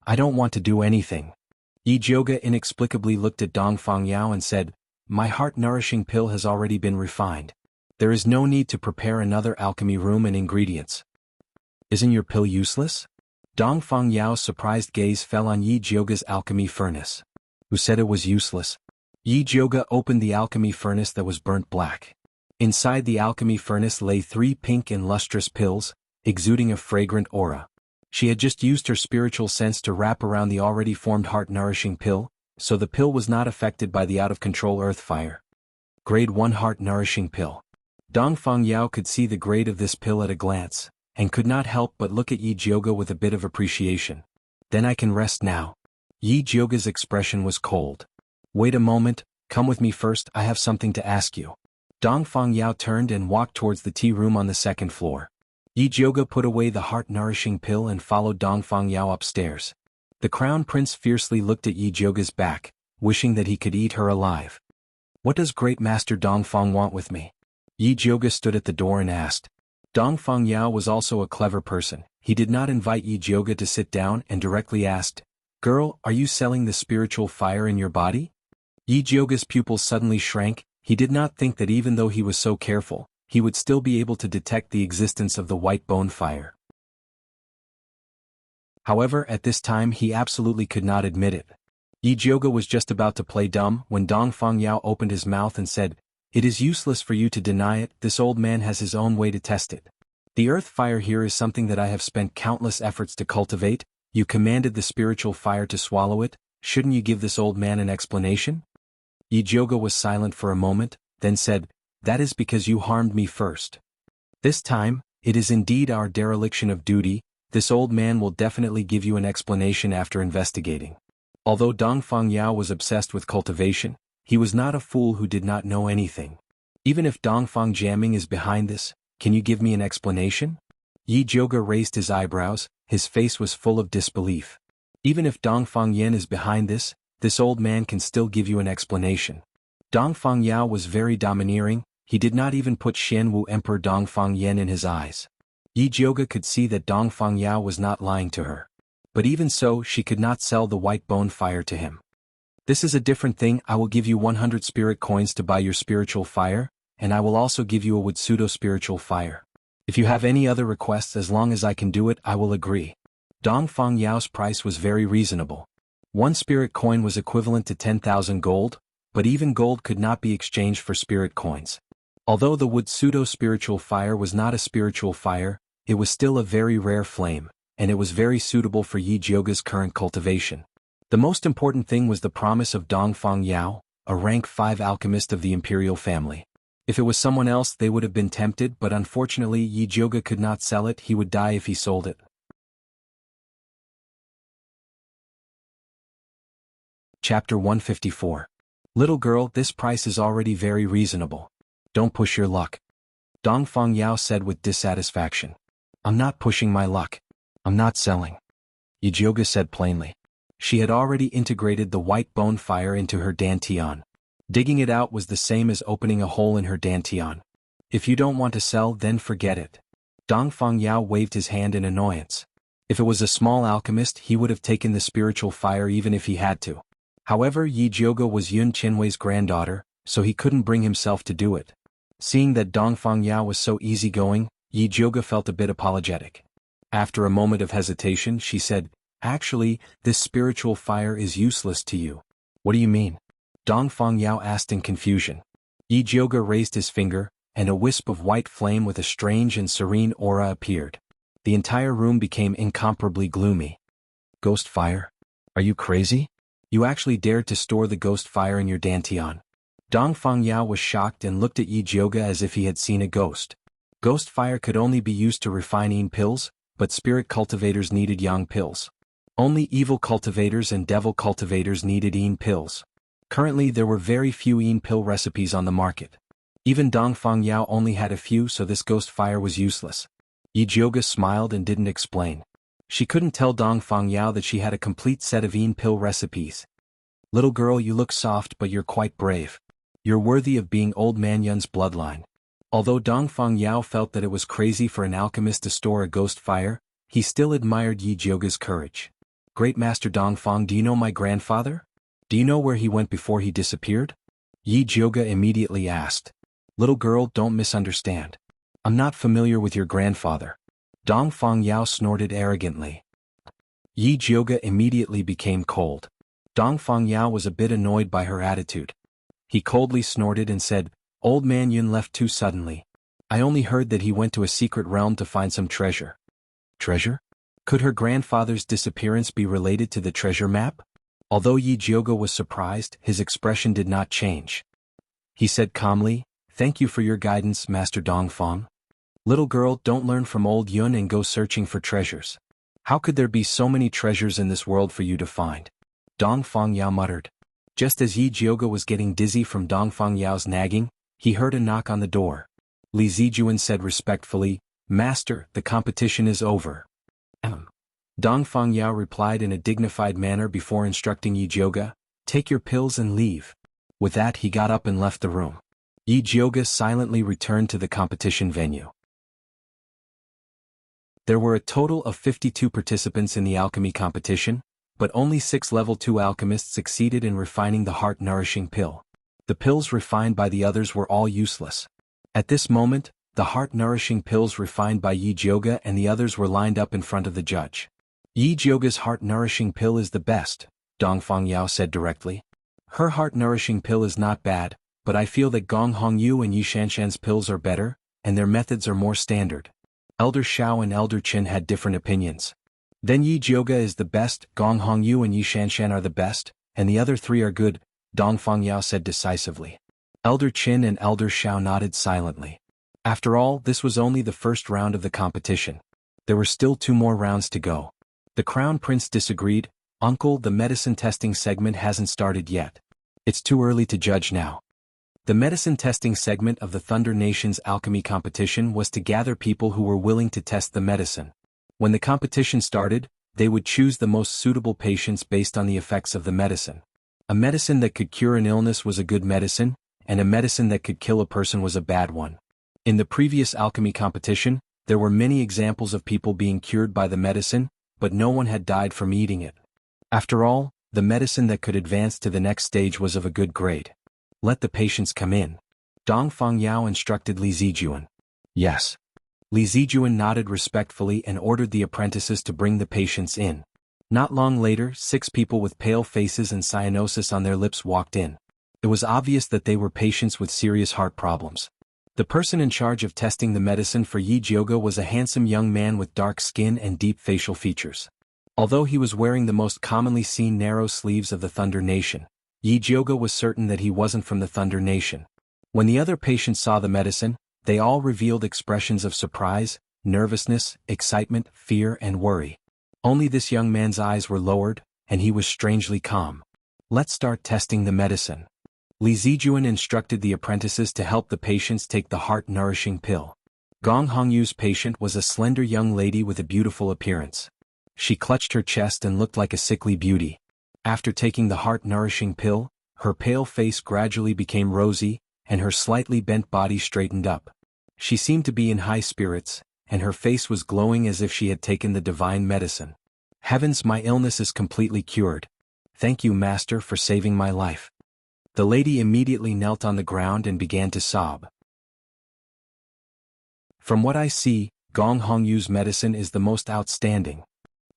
"I don't want to do anything." Yijioga inexplicably looked at Dongfang Yao and said, "My heart-nourishing pill has already been refined. There is no need to prepare another alchemy room and ingredients." "Isn't your pill useless?" Dongfang Yao's surprised gaze fell on Yijioga's alchemy furnace. "Who said it was useless?" Yijioga opened the alchemy furnace that was burnt black. Inside the alchemy furnace lay 3 pink and lustrous pills, exuding a fragrant aura. She had just used her spiritual sense to wrap around the already formed heart-nourishing pill, so the pill was not affected by the out-of-control earth fire. Grade 1 heart-nourishing pill. Dongfang Yao could see the grade of this pill at a glance, and could not help but look at Yijioga with a bit of appreciation. "Then I can rest now." Yijioga's expression was cold. "Wait a moment, come with me first, I have something to ask you." Dongfang Yao turned and walked towards the tea room on the 2nd floor. Yi Jioge put away the heart-nourishing pill and followed Dongfang Yao upstairs. The crown prince fiercely looked at Yi Jioge's back, wishing that he could eat her alive. What does Great Master Dongfang want with me? Yi Jioge stood at the door and asked. Dongfang Yao was also a clever person. He did not invite Yi Jioge to sit down and directly asked, "Girl, are you selling the spiritual fire in your body?" Yi Jioge's pupils suddenly shrank. He did not think that even though he was so careful, he would still be able to detect the existence of the white bone fire. However, at this time he absolutely could not admit it. Yi Jioge was just about to play dumb when Dongfang Yao opened his mouth and said, "It is useless for you to deny it, this old man has his own way to test it. The earth fire here is something that I have spent countless efforts to cultivate. You commanded the spiritual fire to swallow it, shouldn't you give this old man an explanation?" Yi Jioge was silent for a moment, then said, "That is because you harmed me first. This time, it is indeed our dereliction of duty. This old man will definitely give you an explanation after investigating." Although Dongfang Yao was obsessed with cultivation, he was not a fool who did not know anything. "Even if Dongfang Jiaming is behind this, can you give me an explanation?" Yi Jioge raised his eyebrows, his face was full of disbelief. "Even if Dongfang Yan is behind this old man can still give you an explanation." Dongfang Yao was very domineering, he did not even put Xianwu Emperor Dongfang Yan in his eyes. Yi Jioge could see that Dongfang Yao was not lying to her. But even so, she could not sell the white bone fire to him. "This is a different thing. I will give you 100 spirit coins to buy your spiritual fire, and I will also give you a wood pseudo-spiritual fire. If you have any other requests, as long as I can do it, I will agree." Dongfang Yao's price was very reasonable. 1 spirit coin was equivalent to 10,000 gold, but even gold could not be exchanged for spirit coins. Although the wood pseudo-spiritual fire was not a spiritual fire, it was still a very rare flame, and it was very suitable for Yi Jioge's current cultivation. The most important thing was the promise of Dongfang Yao, a rank 5 alchemist of the imperial family. If it was someone else they would have been tempted, but unfortunately Yi Jioge could not sell it, he would die if he sold it. Chapter 154. Little girl, this price is already very reasonable. Don't push your luck. Dongfang Yao said with dissatisfaction. "I'm not pushing my luck. I'm not selling." Yi Jioge said plainly. She had already integrated the white bone fire into her dantian. Digging it out was the same as opening a hole in her dantian. "If you don't want to sell, then forget it." Dongfang Yao waved his hand in annoyance. If it was a small alchemist, he would have taken the spiritual fire even if he had to. However, Yi Jioge was Yun Qianwei's granddaughter, so he couldn't bring himself to do it. Seeing that Dongfang Yao was so easygoing, Yi Jioge felt a bit apologetic. After a moment of hesitation, she said, "Actually, this spiritual fire is useless to you." "What do you mean?" Dongfang Yao asked in confusion. Yi Jioge raised his finger, and a wisp of white flame with a strange and serene aura appeared. The entire room became incomparably gloomy. "Ghost fire? Are you crazy? You actually dared to store the ghost fire in your dantian." Dongfang Yao was shocked and looked at Yi Jioge as if he had seen a ghost. Ghost fire could only be used to refine yin pills, but spirit cultivators needed yang pills. Only evil cultivators and devil cultivators needed yin pills. Currently there were very few yin pill recipes on the market. Even Dongfang Yao only had a few, so this ghost fire was useless. Yi Jioge smiled and didn't explain. She couldn't tell Dongfang Yao that she had a complete set of yin pill recipes. "Little girl, you look soft, but you're quite brave. You're worthy of being old man Yun's bloodline." Although Dongfang Yao felt that it was crazy for an alchemist to store a ghost fire, he still admired Yi Jioge's courage. "Great Master Dongfang, do you know my grandfather? Do you know where he went before he disappeared?" Yi Jioge immediately asked. "Little girl, don't misunderstand. I'm not familiar with your grandfather." Dongfang Yao snorted arrogantly. Yi Jioge immediately became cold. Dongfang Yao was a bit annoyed by her attitude. He coldly snorted and said, "Old man Yun left too suddenly. I only heard that he went to a secret realm to find some treasure." "Treasure? Could her grandfather's disappearance be related to the treasure map?" Although Yi Jioge was surprised, his expression did not change. He said calmly, "Thank you for your guidance, Master Dongfang. Little girl, don't learn from old Yun and go searching for treasures. How could there be so many treasures in this world for you to find?" Dongfang Yao muttered. Just as Yi Jioge was getting dizzy from Dongfang Yao's nagging, he heard a knock on the door. Li Zijuan said respectfully, Master, the competition is over. Dong Fangyao replied in a dignified manner before instructing Yi Jioge, take your pills and leave. With that he got up and left the room. Yi Jioge silently returned to the competition venue. There were a total of 52 participants in the alchemy competition, but only 6 level 2 alchemists succeeded in refining the heart-nourishing pill. The pills refined by the others were all useless. At this moment, the heart-nourishing pills refined by Yi Jioge and the others were lined up in front of the judge. Yi Jioge's heart-nourishing pill is the best, Dong Fangyao said directly. Her heart-nourishing pill is not bad, but I feel that Gong Hongyu and Yi Shanshan's pills are better, and their methods are more standard. Elder Xiao and Elder Qin had different opinions. Then Yi Jioge is the best, Gong Hongyu and Yi Shanshan are the best, and the other 3 are good, Dong Fangyao said decisively. Elder Qin and Elder Xiao nodded silently. After all, this was only the first round of the competition. There were still 2 more rounds to go. The Crown Prince disagreed. Uncle, the medicine testing segment hasn't started yet. It's too early to judge now. The medicine testing segment of the Thunder Nation's alchemy competition was to gather people who were willing to test the medicine. When the competition started, they would choose the most suitable patients based on the effects of the medicine. A medicine that could cure an illness was a good medicine, and a medicine that could kill a person was a bad one. In the previous alchemy competition, there were many examples of people being cured by the medicine, but no one had died from eating it. After all, the medicine that could advance to the next stage was of a good grade. Let the patients come in. Dong Fangyao instructed Li Zijuan. Yes. Li Zijuan nodded respectfully and ordered the apprentices to bring the patients in. Not long later, 6 people with pale faces and cyanosis on their lips walked in. It was obvious that they were patients with serious heart problems. The person in charge of testing the medicine for Yi Jioge was a handsome young man with dark skin and deep facial features. Although he was wearing the most commonly seen narrow sleeves of the Thunder Nation, Yi Jioge was certain that he wasn't from the Thunder Nation. When the other patients saw the medicine, they all revealed expressions of surprise, nervousness, excitement, fear, and worry. Only this young man's eyes were lowered, and he was strangely calm. Let's start testing the medicine. Li Zijuan instructed the apprentices to help the patients take the heart-nourishing pill. Gong Hongyu's patient was a slender young lady with a beautiful appearance. She clutched her chest and looked like a sickly beauty. After taking the heart-nourishing pill, her pale face gradually became rosy, and her slightly bent body straightened up. She seemed to be in high spirits, and her face was glowing as if she had taken the divine medicine. Heavens, my illness is completely cured. Thank you, Master, for saving my life. The lady immediately knelt on the ground and began to sob. From what I see, Gong Hongyu's medicine is the most outstanding.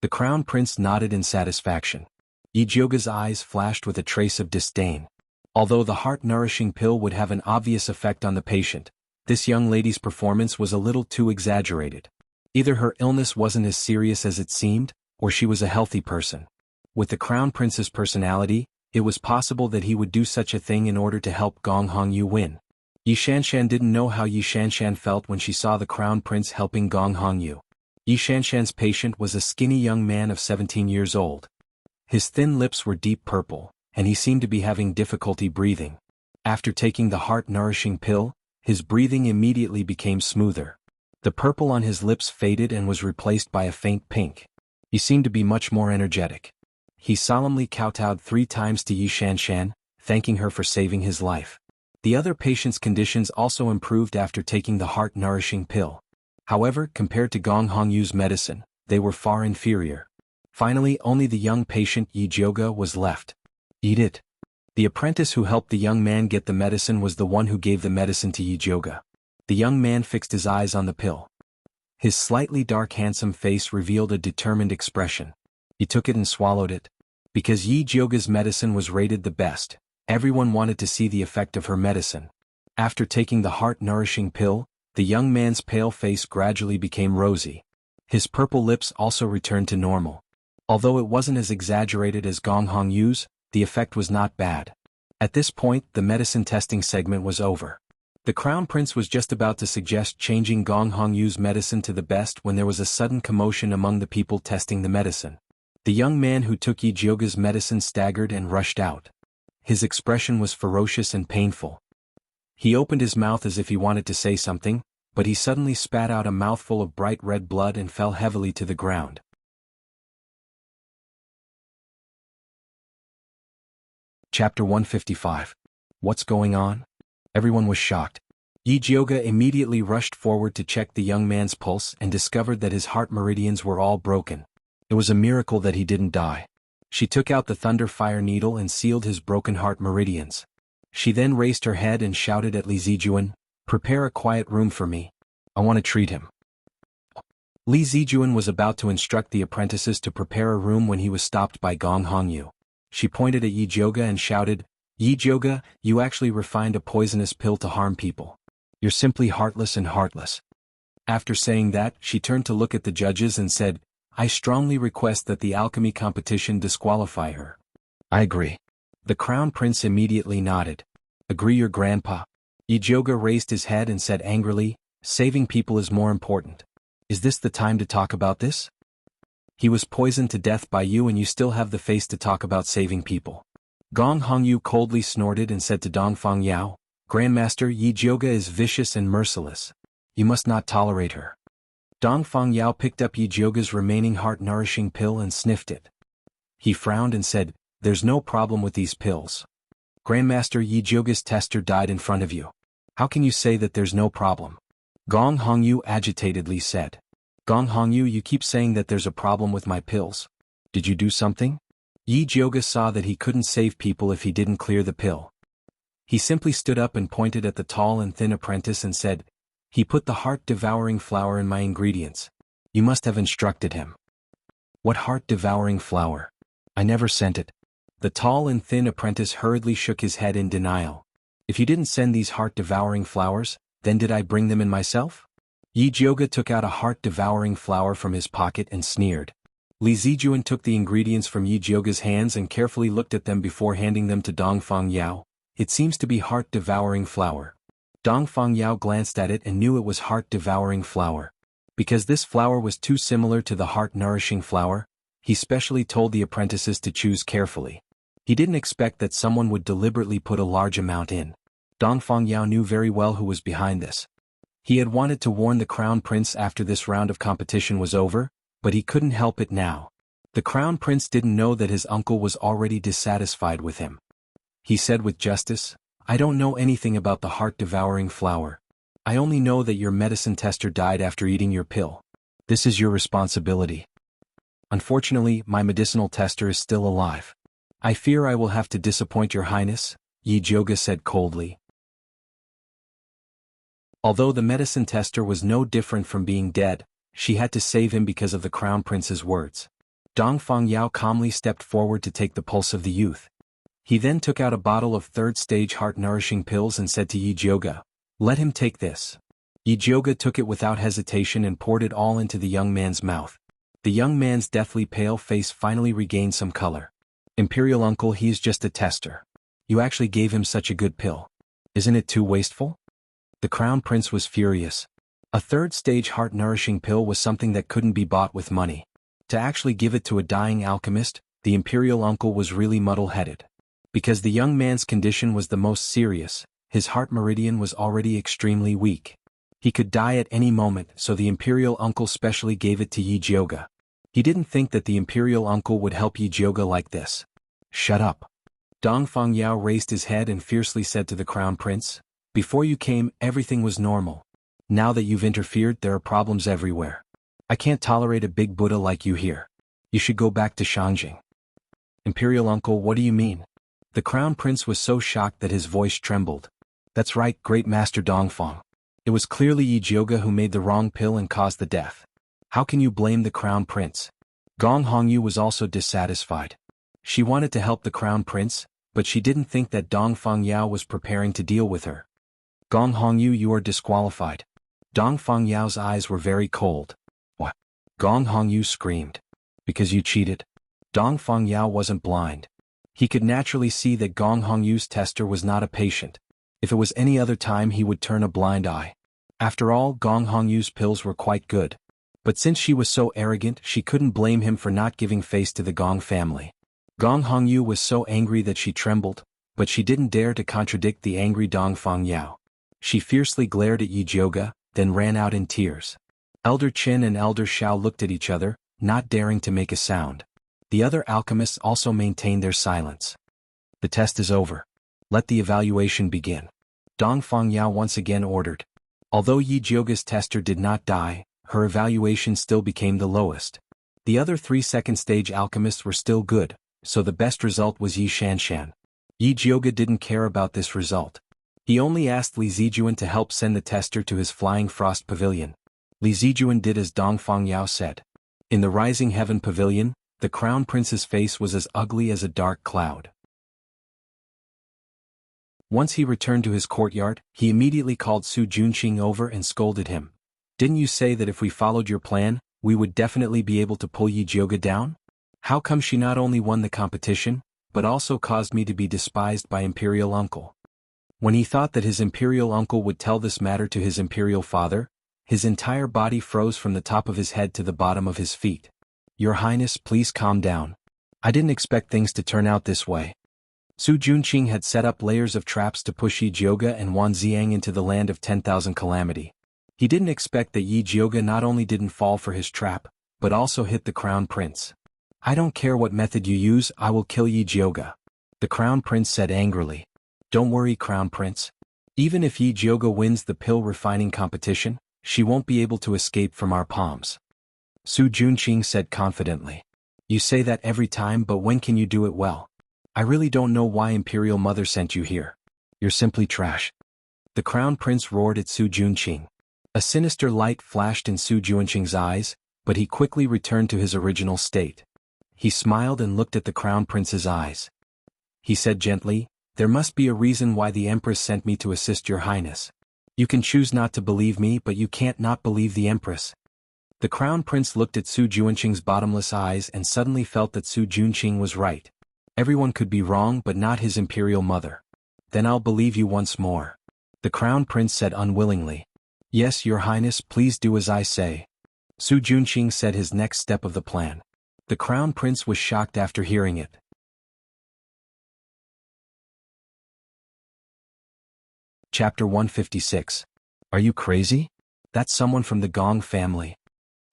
The Crown Prince nodded in satisfaction. Yi Jioge's eyes flashed with a trace of disdain. Although the heart-nourishing pill would have an obvious effect on the patient, this young lady's performance was a little too exaggerated. Either her illness wasn't as serious as it seemed, or she was a healthy person. With the Crown Prince's personality, it was possible that he would do such a thing in order to help Gong Hongyu win. Yi Shanshan didn't know how Yi Shanshan felt when she saw the Crown Prince helping Gong Hongyu. Yi Shanshan's patient was a skinny young man of 17 years old. His thin lips were deep purple, and he seemed to be having difficulty breathing. After taking the heart-nourishing pill, his breathing immediately became smoother. The purple on his lips faded and was replaced by a faint pink. He seemed to be much more energetic. He solemnly kowtowed 3 times to Yi Shanshan, thanking her for saving his life. The other patient's conditions also improved after taking the heart-nourishing pill. However, compared to Gong Hongyu's medicine, they were far inferior. Finally, only the young patient Yi Jioge was left. Eat it. The apprentice who helped the young man get the medicine was the one who gave the medicine to Yi Jioge. The young man fixed his eyes on the pill. His slightly dark handsome face revealed a determined expression. He took it and swallowed it. Because Yi Jioge's medicine was rated the best, everyone wanted to see the effect of her medicine. After taking the heart-nourishing pill, the young man's pale face gradually became rosy. His purple lips also returned to normal. Although it wasn't as exaggerated as Gong Hongyu's, the effect was not bad. At this point, the medicine testing segment was over. The Crown Prince was just about to suggest changing Gong Hongyu's medicine to the best when there was a sudden commotion among the people testing the medicine. The young man who took Yi Jioge's medicine staggered and rushed out. His expression was ferocious and painful. He opened his mouth as if he wanted to say something, but he suddenly spat out a mouthful of bright red blood and fell heavily to the ground. Chapter 155. What's going on? Everyone was shocked. Yi Jioga immediately rushed forward to check the young man's pulse and discovered that his heart meridians were all broken. It was a miracle that he didn't die. She took out the thunder fire needle and sealed his broken heart meridians. She then raised her head and shouted at Li Zijuan, "Prepare a quiet room for me. I want to treat him." Li Zijuan was about to instruct the apprentices to prepare a room when he was stopped by Gong Hongyu. She pointed at Yi Jioga and shouted, "Yi Jioga, you actually refined a poisonous pill to harm people. You're simply heartless and heartless." After saying that, she turned to look at the judges and said, "I strongly request that the alchemy competition disqualify her." "I agree." The crown prince immediately nodded. "Agree, your grandpa." Yi Jioga raised his head and said angrily, "Saving people is more important. Is this the time to talk about this? He was poisoned to death by you and you still have the face to talk about saving people." Gong Hongyu coldly snorted and said to Dongfang Yao, "Grandmaster, Yi Jioga is vicious and merciless. You must not tolerate her." Dongfang Yao picked up Yi Jioga's remaining heart-nourishing pill and sniffed it. He frowned and said, "There's no problem with these pills. Grandmaster, Yi Jioga's tester died in front of you. How can you say that there's no problem?" Gong Hongyu agitatedly said. "Gong Hongyu, you keep saying that there's a problem with my pills. Did you do something?" Yi Jioga saw that he couldn't save people if he didn't clear the pill. He simply stood up and pointed at the tall and thin apprentice and said, "He put the heart-devouring flower in my ingredients. You must have instructed him." "What heart-devouring flower? I never sent it." The tall and thin apprentice hurriedly shook his head in denial. "If you didn't send these heart-devouring flowers, then did I bring them in myself?" Yi Jioga took out a heart-devouring flower from his pocket and sneered. Li Zijuan took the ingredients from Yi Jioga's hands and carefully looked at them before handing them to Dongfang Yao. "It seems to be heart-devouring flower." Dongfang Yao glanced at it and knew it was heart-devouring flower. Because this flower was too similar to the heart-nourishing flower, he specially told the apprentices to choose carefully. He didn't expect that someone would deliberately put a large amount in. Dongfang Yao knew very well who was behind this. He had wanted to warn the crown prince after this round of competition was over, but he couldn't help it now. The crown prince didn't know that his uncle was already dissatisfied with him. He said with justice, "I don't know anything about the heart-devouring flower. I only know that your medicine tester died after eating your pill. This is your responsibility. Unfortunately, my medicinal tester is still alive. I fear I will have to disappoint your highness," Yi Jioga said coldly. Although the medicine tester was no different from being dead, she had to save him because of the crown prince's words. Dongfang Yao calmly stepped forward to take the pulse of the youth. He then took out a bottle of third-stage heart-nourishing pills and said to Yi Jioga, "Let him take this." Yi Jioga took it without hesitation and poured it all into the young man's mouth. The young man's deathly pale face finally regained some color. "Imperial uncle, he is just a tester. You actually gave him such a good pill. Isn't it too wasteful?" The crown prince was furious. A third-stage heart-nourishing pill was something that couldn't be bought with money. To actually give it to a dying alchemist, the imperial uncle was really muddle-headed. Because the young man's condition was the most serious, his heart meridian was already extremely weak. He could die at any moment, so the imperial uncle specially gave it to Yi Jioga. He didn't think that the imperial uncle would help Yi Jioga like this. "Shut up." Dongfang Yao raised his head and fiercely said to the crown prince, "Before you came, everything was normal. Now that you've interfered, there are problems everywhere. I can't tolerate a big Buddha like you here. You should go back to Shangjing." "Imperial uncle, what do you mean?" The crown prince was so shocked that his voice trembled. "That's right, great master Dongfang. It was clearly Yi Jioga who made the wrong pill and caused the death. How can you blame the crown prince?" Gong Hongyu was also dissatisfied. She wanted to help the crown prince, but she didn't think that Dongfang Yao was preparing to deal with her. "Gong Hongyu, you are disqualified." Dongfang Yao's eyes were very cold. "What?" Gong Hongyu screamed. "Because you cheated." Dongfang Yao wasn't blind. He could naturally see that Gong Hongyu's tester was not a patient. If it was any other time he would turn a blind eye. After all, Gong Hongyu's pills were quite good. But since she was so arrogant, she couldn't blame him for not giving face to the Gong family. Gong Hongyu was so angry that she trembled, but she didn't dare to contradict the angry Dongfang Yao. She fiercely glared at Yi Jioga, then ran out in tears. Elder Qin and Elder Xiao looked at each other, not daring to make a sound. The other alchemists also maintained their silence. The test is over. Let the evaluation begin. Dong Fengyao once again ordered. Although Yi Jiuge's tester did not die, her evaluation still became the lowest. The other 3 second-stage alchemists were still good, so the best result was Yi Shanshan. Yi Jiuge didn't care about this result. He only asked Li Zijuan to help send the tester to his Flying Frost Pavilion. Li Zijuan did as Dong Fengyao said. In the Rising Heaven Pavilion, the Crown Prince's face was as ugly as a dark cloud. Once he returned to his courtyard, he immediately called Su Junqing over and scolded him. Didn't you say that if we followed your plan, we would definitely be able to pull Yi Jiuge down? How come she not only won the competition, but also caused me to be despised by Imperial Uncle? When he thought that his Imperial Uncle would tell this matter to his Imperial Father, his entire body froze from the top of his head to the bottom of his feet. Your Highness, please calm down. I didn't expect things to turn out this way. Su Junqing had set up layers of traps to push Yi Jiuge and Wan Xiang into the land of 10,000 calamity. He didn't expect that Yi Jiuge not only didn't fall for his trap, but also hit the Crown Prince. I don't care what method you use, I will kill Yi Jiuge. The Crown Prince said angrily. Don't worry, Crown Prince. Even if Yi Jiuge wins the pill refining competition, she won't be able to escape from our palms. Su Junqing said confidently. You say that every time, but when can you do it well? I really don't know why Imperial Mother sent you here. You're simply trash. The Crown Prince roared at Su Junqing. A sinister light flashed in Su Junqing's eyes, but he quickly returned to his original state. He smiled and looked at the Crown Prince's eyes. He said gently, There must be a reason why the Empress sent me to assist your Highness. You can choose not to believe me, but you can't not believe the Empress. The Crown Prince looked at Su Junqing's bottomless eyes and suddenly felt that Su Junqing was right. Everyone could be wrong but not his Imperial Mother. Then I'll believe you once more. The Crown Prince said unwillingly. Yes, your Highness, please do as I say. Su Junqing said his next step of the plan. The Crown Prince was shocked after hearing it. Chapter 156. Are you crazy? That's someone from the Gong family.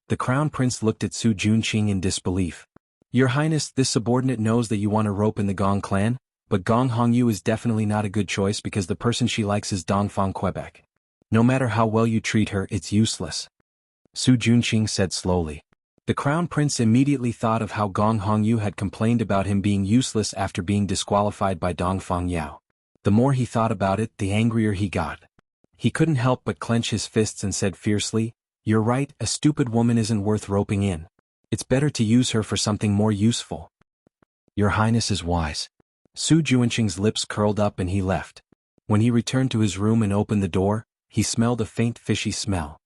The Crown Prince looked at Su Junqing in disbelief. Your Highness, this subordinate knows that you want a rope in the Gong clan, but Gong Hongyu is definitely not a good choice because the person she likes is Dongfang Quebec. No matter how well you treat her, it's useless. Su Junqing said slowly. The Crown Prince immediately thought of how Gong Hongyu had complained about him being useless after being disqualified by Dong Fengyao. The more he thought about it, the angrier he got. He couldn't help but clench his fists and said fiercely, You're right, a stupid woman isn't worth roping in. It's better to use her for something more useful. Your Highness is wise. Su Junqing's lips curled up and he left. When he returned to his room and opened the door, he smelled a faint fishy smell.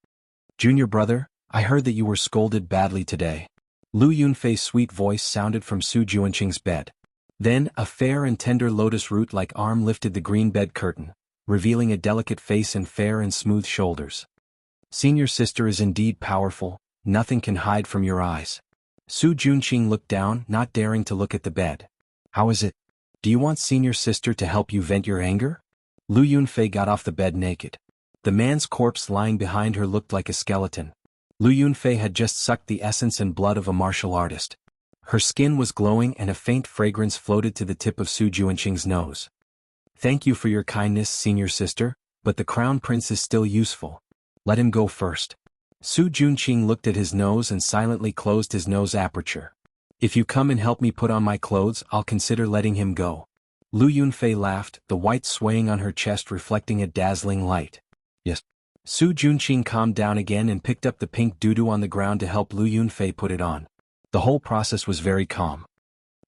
Junior brother, I heard that you were scolded badly today. Lu Yunfei's sweet voice sounded from Su Junqing's bed. Then, a fair and tender lotus root-like arm lifted the green bed curtain, revealing a delicate face and fair and smooth shoulders. Senior sister is indeed powerful, nothing can hide from your eyes. Su Junqing looked down, not daring to look at the bed. How is it? Do you want senior sister to help you vent your anger? Lu Yunfei got off the bed naked. The man's corpse lying behind her looked like a skeleton. Lu Yunfei had just sucked the essence and blood of a martial artist. Her skin was glowing and a faint fragrance floated to the tip of Su Junqing's nose. Thank you for your kindness, senior sister, but the Crown Prince is still useful. Let him go first. Su Junqing looked at his nose and silently closed his nose aperture. If you come and help me put on my clothes, I'll consider letting him go. Lu Yunfei laughed, the white swaying on her chest reflecting a dazzling light. Yes. Su Junqing calmed down again and picked up the pink doo-doo on the ground to help Lu Yunfei put it on. The whole process was very calm.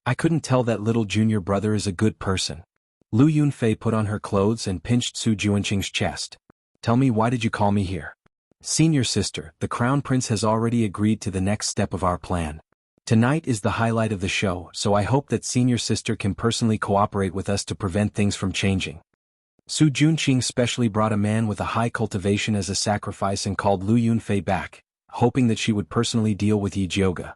I couldn't tell that little junior brother is a good person. Lu Yunfei put on her clothes and pinched Su Junqing's chest. Tell me, why did you call me here? Senior sister, the Crown Prince has already agreed to the next step of our plan. Tonight is the highlight of the show, so I hope that senior sister can personally cooperate with us to prevent things from changing. Su Junqing specially brought a man with a high cultivation as a sacrifice and called Lu Yunfei back, hoping that she would personally deal with Yi Jiuge.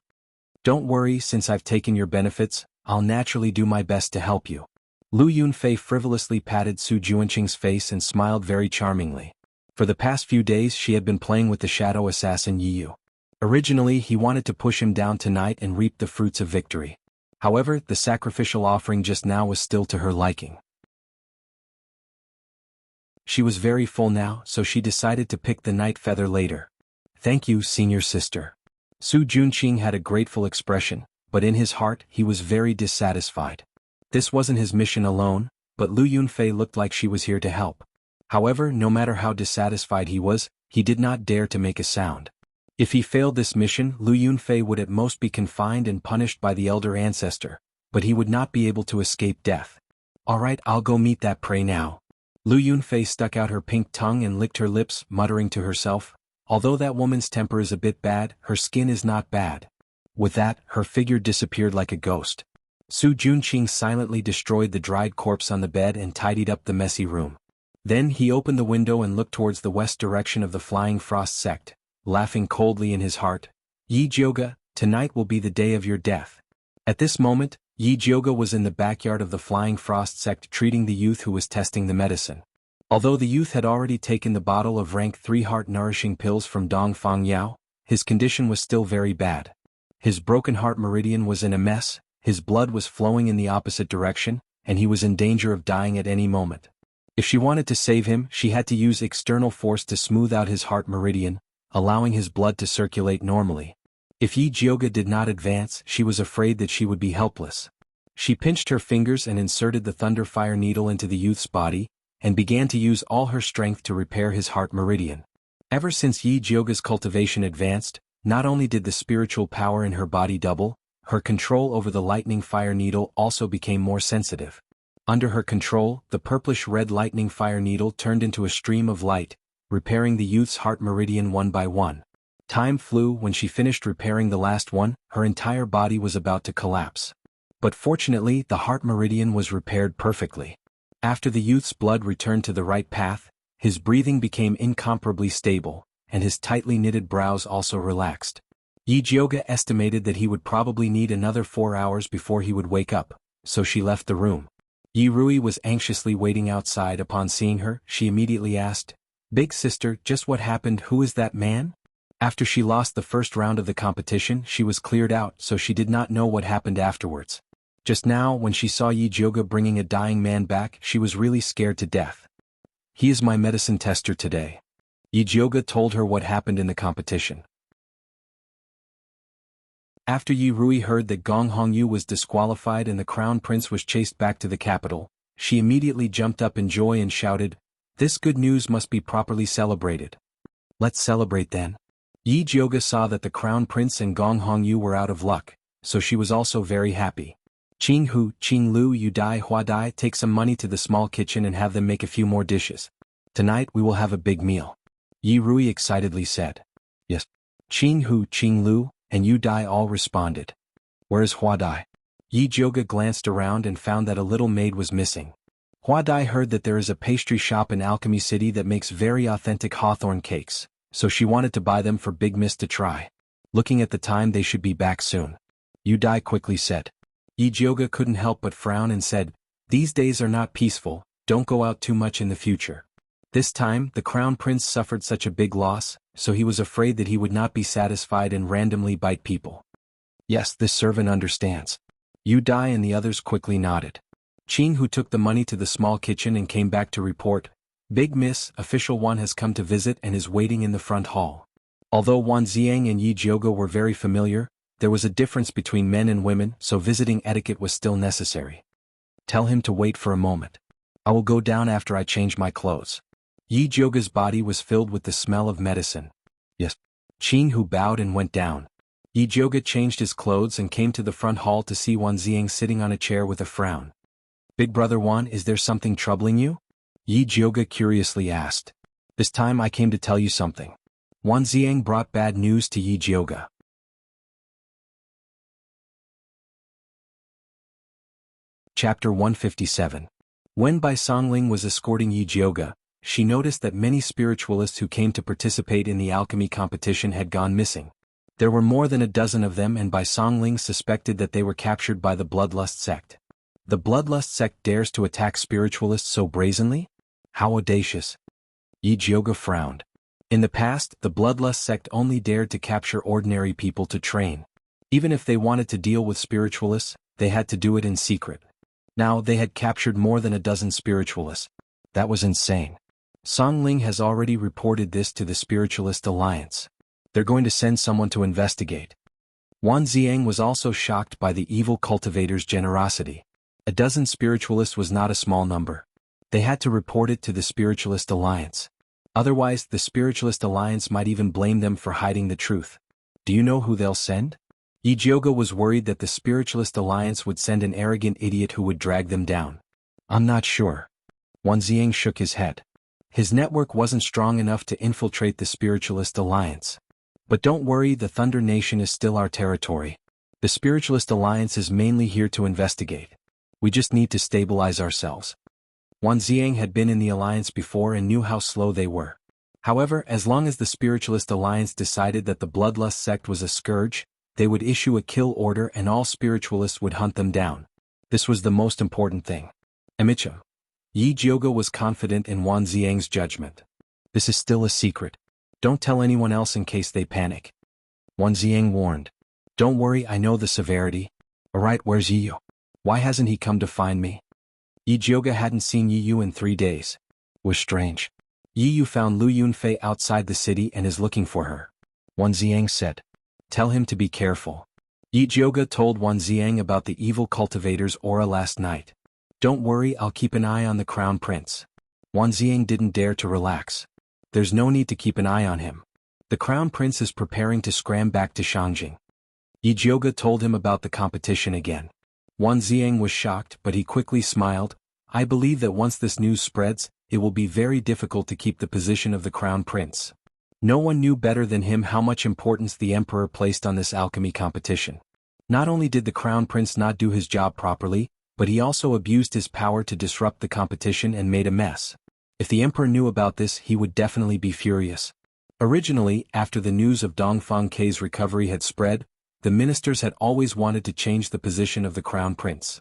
Don't worry, since I've taken your benefits, I'll naturally do my best to help you. Lu Yunfei frivolously patted Su Junqing's face and smiled very charmingly. For the past few days she had been playing with the shadow assassin Yu. Originally he wanted to push him down tonight and reap the fruits of victory. However, the sacrificial offering just now was still to her liking. She was very full now, so she decided to pick the night feather later. Thank you, senior sister. Su Junqing had a grateful expression, but in his heart he was very dissatisfied. This wasn't his mission alone, but Lu Yunfei looked like she was here to help. However, no matter how dissatisfied he was, he did not dare to make a sound. If he failed this mission, Lu Yunfei would at most be confined and punished by the elder ancestor, but he would not be able to escape death. Alright, I'll go meet that prey now. Lu Yunfei stuck out her pink tongue and licked her lips, muttering to herself, although that woman's temper is a bit bad, her skin is not bad. With that, her figure disappeared like a ghost. Su Junqing silently destroyed the dried corpse on the bed and tidied up the messy room. Then he opened the window and looked towards the west direction of the Flying Frost sect, laughing coldly in his heart. Yi Jioga, tonight will be the day of your death. At this moment, Yi Jioga was in the backyard of the Flying Frost sect treating the youth who was testing the medicine. Although the youth had already taken the bottle of rank 3 heart-nourishing pills from Dong Fang Yao, his condition was still very bad. His broken heart meridian was in a mess, his blood was flowing in the opposite direction, and he was in danger of dying at any moment. If she wanted to save him, she had to use external force to smooth out his heart meridian, allowing his blood to circulate normally. If Yi Jioga did not advance, she was afraid that she would be helpless. She pinched her fingers and inserted the thunderfire needle into the youth's body, and began to use all her strength to repair his heart meridian. Ever since Yi Jioga's cultivation advanced, not only did the spiritual power in her body double, her control over the lightning fire needle also became more sensitive. Under her control, the purplish-red lightning fire needle turned into a stream of light, repairing the youth's heart meridian one by one. Time flew. When she finished repairing the last one, her entire body was about to collapse. But fortunately, the heart meridian was repaired perfectly. After the youth's blood returned to the right path, his breathing became incomparably stable, and his tightly knitted brows also relaxed. Yi Jioga estimated that he would probably need another 4 hours before he would wake up, so she left the room. Yi Rui was anxiously waiting outside. Upon seeing her, she immediately asked, "Big sister, just what happened? Who is that man?" After she lost the first round of the competition, she was cleared out, so she did not know what happened afterwards. Just now, when she saw Yi Jioga bringing a dying man back, she was really scared to death. "He is my medicine tester today." Yi Jioga told her what happened in the competition. After Yi Rui heard that Gong Hongyu was disqualified and the crown prince was chased back to the capital, she immediately jumped up in joy and shouted, "This good news must be properly celebrated." "Let's celebrate then." Yi Jioga saw that the crown prince and Gong Hongyu were out of luck, so she was also very happy. "Qing Hu, Qing Lu, Yu Dai, Hua Dai, take some money to the small kitchen and have them make a few more dishes. Tonight we will have a big meal," Yi Rui excitedly said. "Yes." Qing Hu, Qing Lu, and Yu Dai all responded. "Where is Hua Dai?" Yi Jioga glanced around and found that a little maid was missing. Hua Dai heard that there is a pastry shop in Alchemy City that makes very authentic hawthorn cakes, so she wanted to buy them for Big Miss to try. Looking at the time, they should be back soon, Yu Dai quickly said. Yi Jioga couldn't help but frown and said, "These days are not peaceful, don't go out too much in the future." This time, the crown prince suffered such a big loss, so he was afraid that he would not be satisfied and randomly bite people. "Yes, this servant understands." Yu Dai and the others quickly nodded. Qing Hu took the money to the small kitchen and came back to report, "Big Miss, official one has come to visit and is waiting in the front hall." Although Wan Ziang and Yi Jioga were very familiar, there was a difference between men and women, so visiting etiquette was still necessary. "Tell him to wait for a moment. I will go down after I change my clothes." Yi Jioga's body was filled with the smell of medicine. "Yes." Qing Hu bowed and went down. Yi Jioga changed his clothes and came to the front hall to see Wan Ziang sitting on a chair with a frown. "Big brother Wan, is there something troubling you?" Yi Jioga curiously asked. "This time I came to tell you something." Wan Ziang brought bad news to Yi Jioga. Chapter 157. When Bai Songling was escorting Yi Jioga, she noticed that many spiritualists who came to participate in the alchemy competition had gone missing. There were more than a dozen of them, and Bai Songling suspected that they were captured by the Bloodlust sect. The Bloodlust sect dares to attack spiritualists so brazenly? How audacious. Yi Jioga frowned. In the past, the Bloodlust sect only dared to capture ordinary people to train. Even if they wanted to deal with spiritualists, they had to do it in secret. Now they had captured more than a dozen spiritualists. That was insane. Song Ling has already reported this to the Spiritualist Alliance. They're going to send someone to investigate. Wan Ziang was also shocked by the evil cultivator's generosity. A dozen spiritualists was not a small number. They had to report it to the Spiritualist Alliance. Otherwise, the Spiritualist Alliance might even blame them for hiding the truth. Do you know who they'll send? Yi Jioga was worried that the Spiritualist Alliance would send an arrogant idiot who would drag them down. I'm not sure. Wan Ziang shook his head. His network wasn't strong enough to infiltrate the Spiritualist Alliance. But don't worry, the Thunder Nation is still our territory. The Spiritualist Alliance is mainly here to investigate. We just need to stabilize ourselves. Wan Ziang had been in the Alliance before and knew how slow they were. However, as long as the Spiritualist Alliance decided that the Bloodlust sect was a scourge, they would issue a kill order and all spiritualists would hunt them down. This was the most important thing. Amicha. Yi Jioga was confident in Wan Ziang's judgment. This is still a secret. Don't tell anyone else in case they panic. Wan Ziang warned. Don't worry, I know the severity. Alright, where's Yi Yu? Why hasn't he come to find me? Yi Jioga hadn't seen Yi Yu in 3 days. It was strange. Yi Yu found Lu Yunfei outside the city and is looking for her. Wan Ziang said. Tell him to be careful. Yi Jioga told Wan Ziang about the evil cultivator's aura last night. Don't worry, I'll keep an eye on the Crown Prince. Wan Ziang didn't dare to relax. There's no need to keep an eye on him. The Crown Prince is preparing to scram back to Shangjing. Yi Jioga told him about the competition again. Wan Ziang was shocked, but he quickly smiled. I believe that once this news spreads, it will be very difficult to keep the position of the Crown Prince. No one knew better than him how much importance the Emperor placed on this alchemy competition. Not only did the Crown Prince not do his job properly, but he also abused his power to disrupt the competition and made a mess. If the Emperor knew about this, he would definitely be furious. Originally, after the news of Dongfang K's recovery had spread, the ministers had always wanted to change the position of the Crown Prince.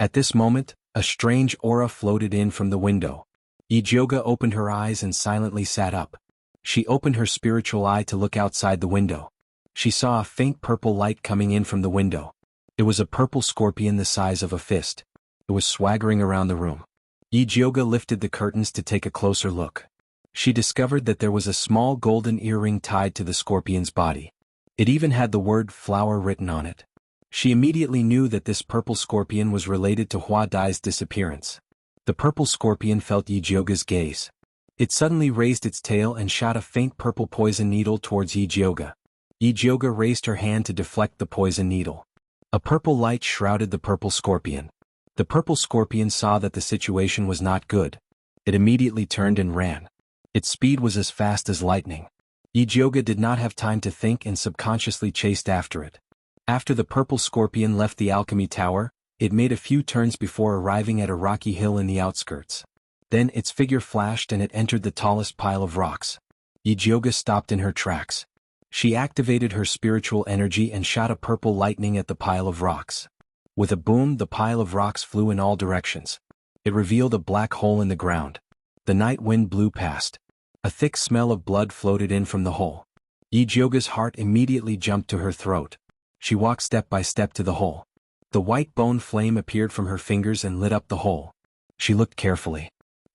At this moment, a strange aura floated in from the window. Yi Jioga opened her eyes and silently sat up. She opened her spiritual eye to look outside the window. She saw a faint purple light coming in from the window. It was a purple scorpion the size of a fist. It was swaggering around the room. Yi Jioga lifted the curtains to take a closer look. She discovered that there was a small golden earring tied to the scorpion's body. It even had the word flower written on it. She immediately knew that this purple scorpion was related to Hua Dai's disappearance. The purple scorpion felt Yi Jioga's gaze. It suddenly raised its tail and shot a faint purple poison needle towards Yi Jioga. Yi Jioga raised her hand to deflect the poison needle. A purple light shrouded the purple scorpion. The purple scorpion saw that the situation was not good. It immediately turned and ran. Its speed was as fast as lightning. Yi Jioga did not have time to think and subconsciously chased after it. After the purple scorpion left the alchemy tower, it made a few turns before arriving at a rocky hill in the outskirts. Then its figure flashed and it entered the tallest pile of rocks. Yi Jioga stopped in her tracks. She activated her spiritual energy and shot a purple lightning at the pile of rocks. With a boom, the pile of rocks flew in all directions. It revealed a black hole in the ground. The night wind blew past. A thick smell of blood floated in from the hole. Yi Jioga's heart immediately jumped to her throat. She walked step by step to the hole. The white bone flame appeared from her fingers and lit up the hole. She looked carefully.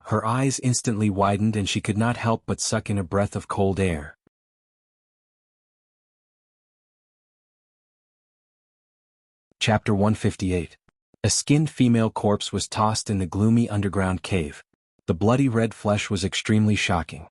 Her eyes instantly widened and she could not help but suck in a breath of cold air. Chapter 158. A skinned female corpse was tossed in the gloomy underground cave. The bloody red flesh was extremely shocking.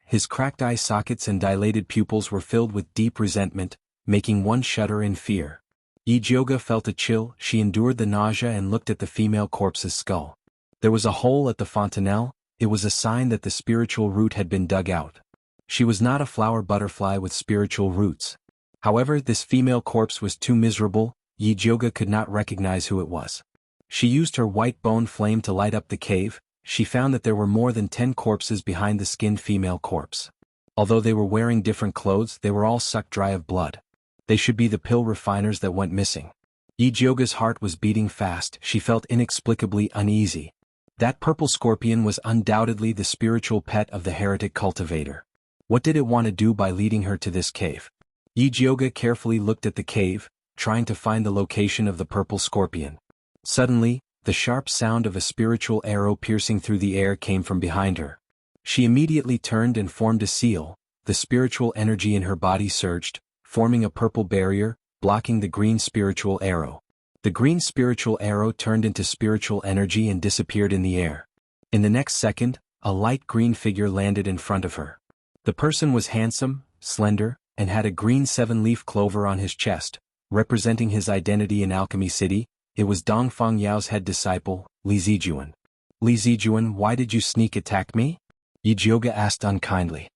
His cracked eye sockets and dilated pupils were filled with deep resentment, making one shudder in fear. Yi Jioga felt a chill. She endured the nausea and looked at the female corpse's skull. There was a hole at the fontanelle. It was a sign that the spiritual root had been dug out. She was not a flower butterfly with spiritual roots. However, this female corpse was too miserable. Yi Jioga could not recognize who it was. She used her white bone flame to light up the cave. She found that there were more than 10 corpses behind the skinned female corpse. Although they were wearing different clothes, they were all sucked dry of blood. They should be the pill refiners that went missing. Yi Jioga's heart was beating fast. She felt inexplicably uneasy. That purple scorpion was undoubtedly the spiritual pet of the heretic cultivator. What did it want to do by leading her to this cave? Yi Jioga carefully looked at the cave, trying to find the location of the purple scorpion. Suddenly, the sharp sound of a spiritual arrow piercing through the air came from behind her. She immediately turned and formed a seal. The spiritual energy in her body surged, forming a purple barrier, blocking the green spiritual arrow. The green spiritual arrow turned into spiritual energy and disappeared in the air. In the next second, a light green figure landed in front of her. The person was handsome, slender, and had a green 7-leaf clover on his chest, representing his identity in Alchemy City. It was Dongfang Yao's head disciple, Li Zijuan. Li Zijuan, why did you sneak attack me? Yi Jioga asked unkindly.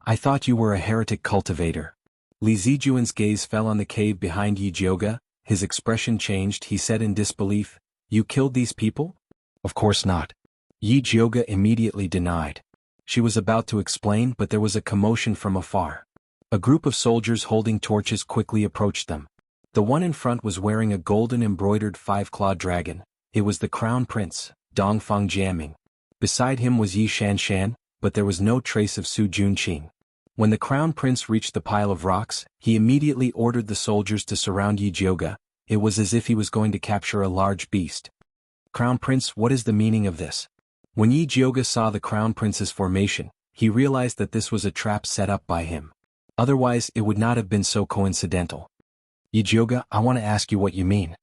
I thought you were a heretic cultivator. Li Zijuan's gaze fell on the cave behind Yi Jioga. His expression changed. He said in disbelief, You killed these people? Of course not. Yi Jioga immediately denied. She was about to explain, but there was a commotion from afar. A group of soldiers holding torches quickly approached them. The one in front was wearing a golden embroidered 5-clawed dragon. It was the crown prince, Dongfang Jiaming. Beside him was Yi Shanshan, but there was no trace of Su Junqing. When the crown prince reached the pile of rocks, he immediately ordered the soldiers to surround Yi Jioga. It was as if he was going to capture a large beast. Crown prince, what is the meaning of this? When Yi Jioga saw the crown prince's formation, he realized that this was a trap set up by him. Otherwise, it would not have been so coincidental. Yi Jioga, I want to ask you what you mean.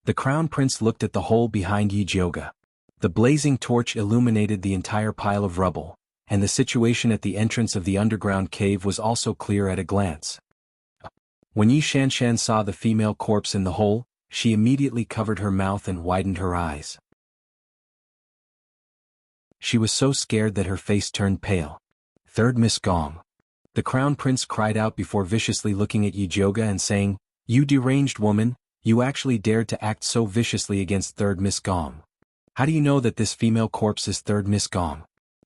The crown prince looked at the hole behind Yi Jioga. The blazing torch illuminated the entire pile of rubble, and the situation at the entrance of the underground cave was also clear at a glance. When Yi Shanshan saw the female corpse in the hole, she immediately covered her mouth and widened her eyes. She was so scared that her face turned pale. Third Miss Gong. The crown prince cried out before viciously looking at Yi Jioga and saying, You deranged woman, you actually dared to act so viciously against Third Miss Gong. How do you know that this female corpse is Third Miss Gong?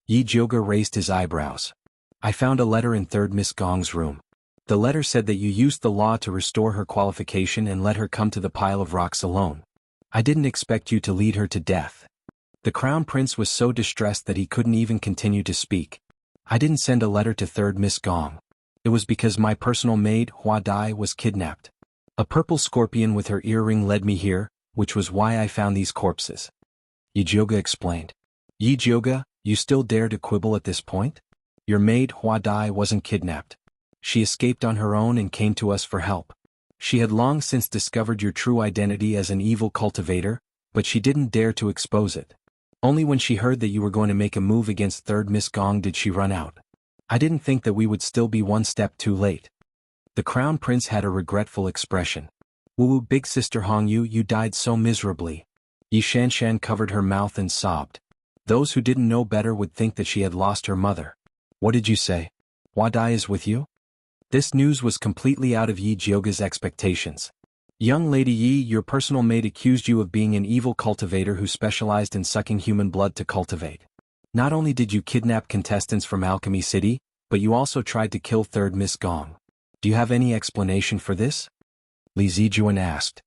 Yi Jioga raised his eyebrows. I found a letter in Third Miss Gong's room. The letter said that you used the law to restore her qualification and let her come to the pile of rocks alone. I didn't expect you to lead her to death. The crown prince was so distressed that he couldn't even continue to speak. I didn't send a letter to Third Miss Gong. It was because my personal maid, Hua Dai, was kidnapped. A purple scorpion with her earring led me here, which was why I found these corpses. Yi Jioga explained. Yi Jioga, you still dare to quibble at this point? Your maid Hua Dai wasn't kidnapped. She escaped on her own and came to us for help. She had long since discovered your true identity as an evil cultivator, but she didn't dare to expose it. Only when she heard that you were going to make a move against Third Miss Gong did she run out. I didn't think that we would still be one step too late. The crown prince had a regretful expression. Wu big sister Hong Yu, you died so miserably. Yi Shanshan covered her mouth and sobbed. Those who didn't know better would think that she had lost her mother. What did you say? Hua Dai is with you? This news was completely out of Yi Jioga's expectations. Young Lady Yi, your personal maid accused you of being an evil cultivator who specialized in sucking human blood to cultivate. Not only did you kidnap contestants from Alchemy City, but you also tried to kill Third Miss Gong. Do you have any explanation for this? Li Zijuan asked.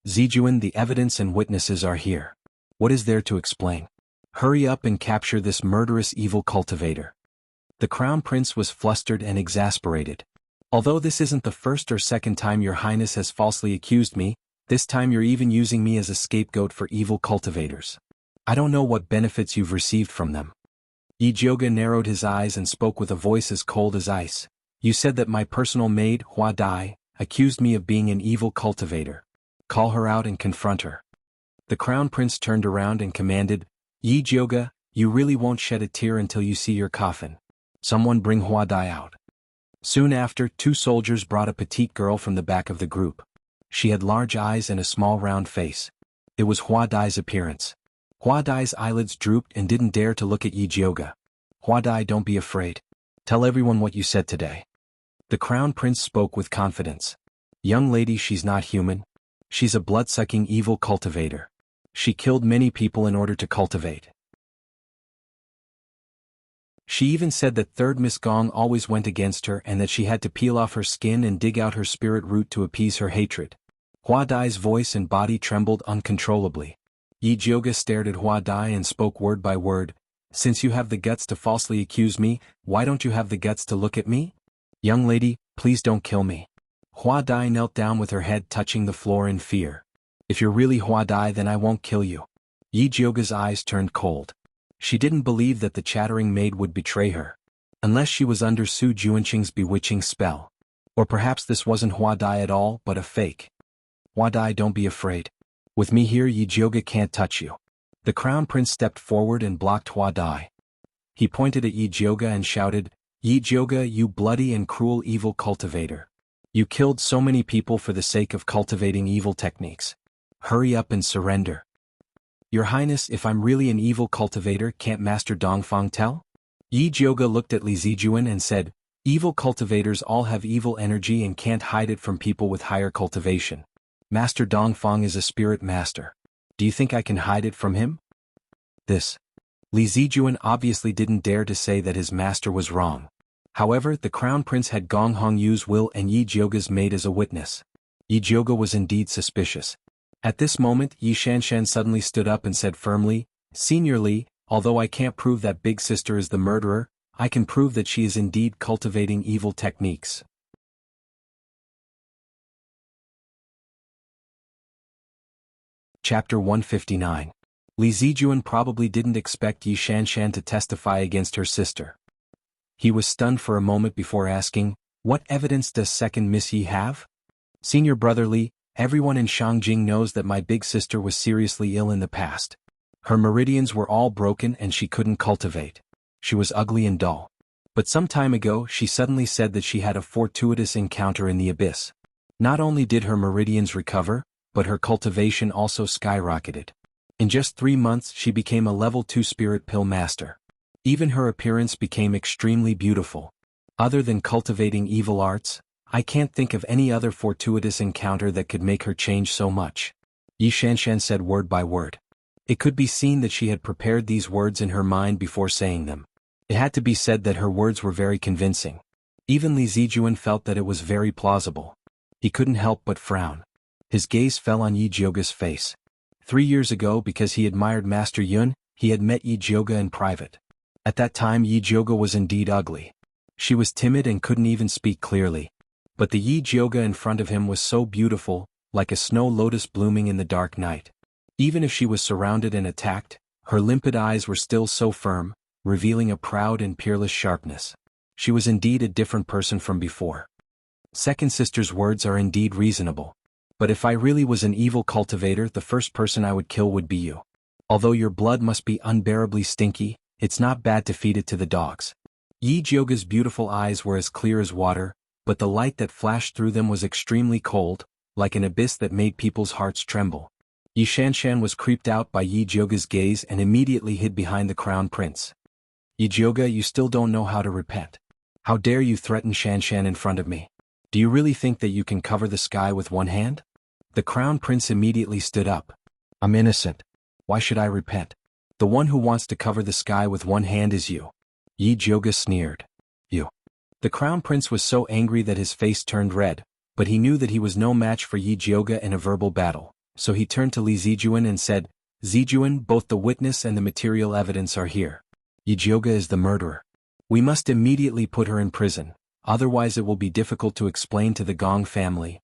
Zijuan, the evidence and witnesses are here. What is there to explain? Hurry up and capture this murderous evil cultivator. The crown prince was flustered and exasperated. Although this isn't the first or second time your highness has falsely accused me, this time you're even using me as a scapegoat for evil cultivators. I don't know what benefits you've received from them. Yi Jioga narrowed his eyes and spoke with a voice as cold as ice. You said that my personal maid, Hua Dai, accused me of being an evil cultivator. Call her out and confront her. The crown prince turned around and commanded, Yi Jioga, you really won't shed a tear until you see your coffin. Someone bring Hua Dai out. Soon after, 2 soldiers brought a petite girl from the back of the group. She had large eyes and a small round face. It was Hua Dai's appearance. Hua Dai's eyelids drooped and didn't dare to look at Yi Jioga. Hua Dai, don't be afraid. Tell everyone what you said today. The crown prince spoke with confidence. Young lady, she's not human. She's a blood-sucking evil cultivator. She killed many people in order to cultivate. She even said that Third Miss Gong always went against her and that she had to peel off her skin and dig out her spirit root to appease her hatred. Hua Dai's voice and body trembled uncontrollably. Yi Jioga stared at Hua Dai and spoke word by word. Since you have the guts to falsely accuse me, why don't you have the guts to look at me? Young lady, please don't kill me. Hua Dai knelt down with her head touching the floor in fear. If you're really Hua Dai, then I won't kill you. Yi Jioga's eyes turned cold. She didn't believe that the chattering maid would betray her. Unless she was under Su Juanqing's bewitching spell. Or perhaps this wasn't Hua Dai at all, but a fake. Hua Dai, don't be afraid. With me here, Yi Jioga can't touch you. The crown prince stepped forward and blocked Hua Dai. He pointed at Yi Jioga and shouted, Yi Jioga, you bloody and cruel evil cultivator. You killed so many people for the sake of cultivating evil techniques. Hurry up and surrender. Your Highness, if I'm really an evil cultivator, can't Master Dongfang tell? Yi Jioga looked at Li Zijuan and said, evil cultivators all have evil energy and can't hide it from people with higher cultivation. Master Dongfang is a spirit master. Do you think I can hide it from him? Li Zijuan obviously didn't dare to say that his master was wrong. However, the crown prince had Gong Hongyu's will and Yi Jioga's maid as a witness. Yi Jioga was indeed suspicious. At this moment, Yi Shanshan suddenly stood up and said firmly, Senior Li, although I can't prove that big sister is the murderer, I can prove that she is indeed cultivating evil techniques. Chapter 159. Li Zijuan probably didn't expect Yi Shanshan to testify against her sister. He was stunned for a moment before asking, what evidence does second Miss Yi have? Senior brother Li, everyone in Shangjing knows that my big sister was seriously ill in the past. Her meridians were all broken and she couldn't cultivate. She was ugly and dull. But some time ago she suddenly said that she had a fortuitous encounter in the abyss. Not only did her meridians recover, but her cultivation also skyrocketed. In just 3 months she became a level 2 spirit pill master. Even her appearance became extremely beautiful. Other than cultivating evil arts, I can't think of any other fortuitous encounter that could make her change so much. Yi Shanshan said word by word. It could be seen that she had prepared these words in her mind before saying them. It had to be said that her words were very convincing. Even Li Zijuan felt that it was very plausible. He couldn't help but frown. His gaze fell on Yi Jioga's face. 3 years ago, because he admired Master Yun, he had met Yi Jioga in private. At that time Yi Jioga was indeed ugly. She was timid and couldn't even speak clearly. But the Yi Jioga in front of him was so beautiful, like a snow lotus blooming in the dark night. Even if she was surrounded and attacked, her limpid eyes were still so firm, revealing a proud and peerless sharpness. She was indeed a different person from before. Second sister's words are indeed reasonable. But if I really was an evil cultivator, the first person I would kill would be you. Although your blood must be unbearably stinky, it's not bad to feed it to the dogs. Yi Jioga's beautiful eyes were as clear as water, but the light that flashed through them was extremely cold, like an abyss that made people's hearts tremble. Yi Shanshan was creeped out by Yi Jioga's gaze and immediately hid behind the crown prince. Yi Jioga, you still don't know how to repent. How dare you threaten Shanshan in front of me? Do you really think that you can cover the sky with one hand? The crown prince immediately stood up. I'm innocent. Why should I repent? The one who wants to cover the sky with one hand is you. Yi Jioga sneered. You. The crown prince was so angry that his face turned red, but he knew that he was no match for Yi Jioga in a verbal battle, so he turned to Li Zijuan and said, Zijuan, both the witness and the material evidence are here. Yi Jioga is the murderer. We must immediately put her in prison, otherwise it will be difficult to explain to the Gong family.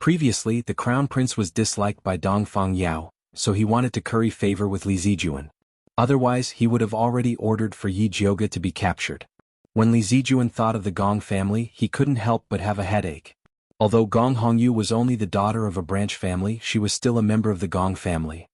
Previously, the crown prince was disliked by Dongfang Yao, so he wanted to curry favor with Li Zijuan. Otherwise, he would have already ordered for Yi Jioga to be captured. When Li Zijuan thought of the Gong family, he couldn't help but have a headache. Although Gong Hongyu was only the daughter of a branch family, she was still a member of the Gong family.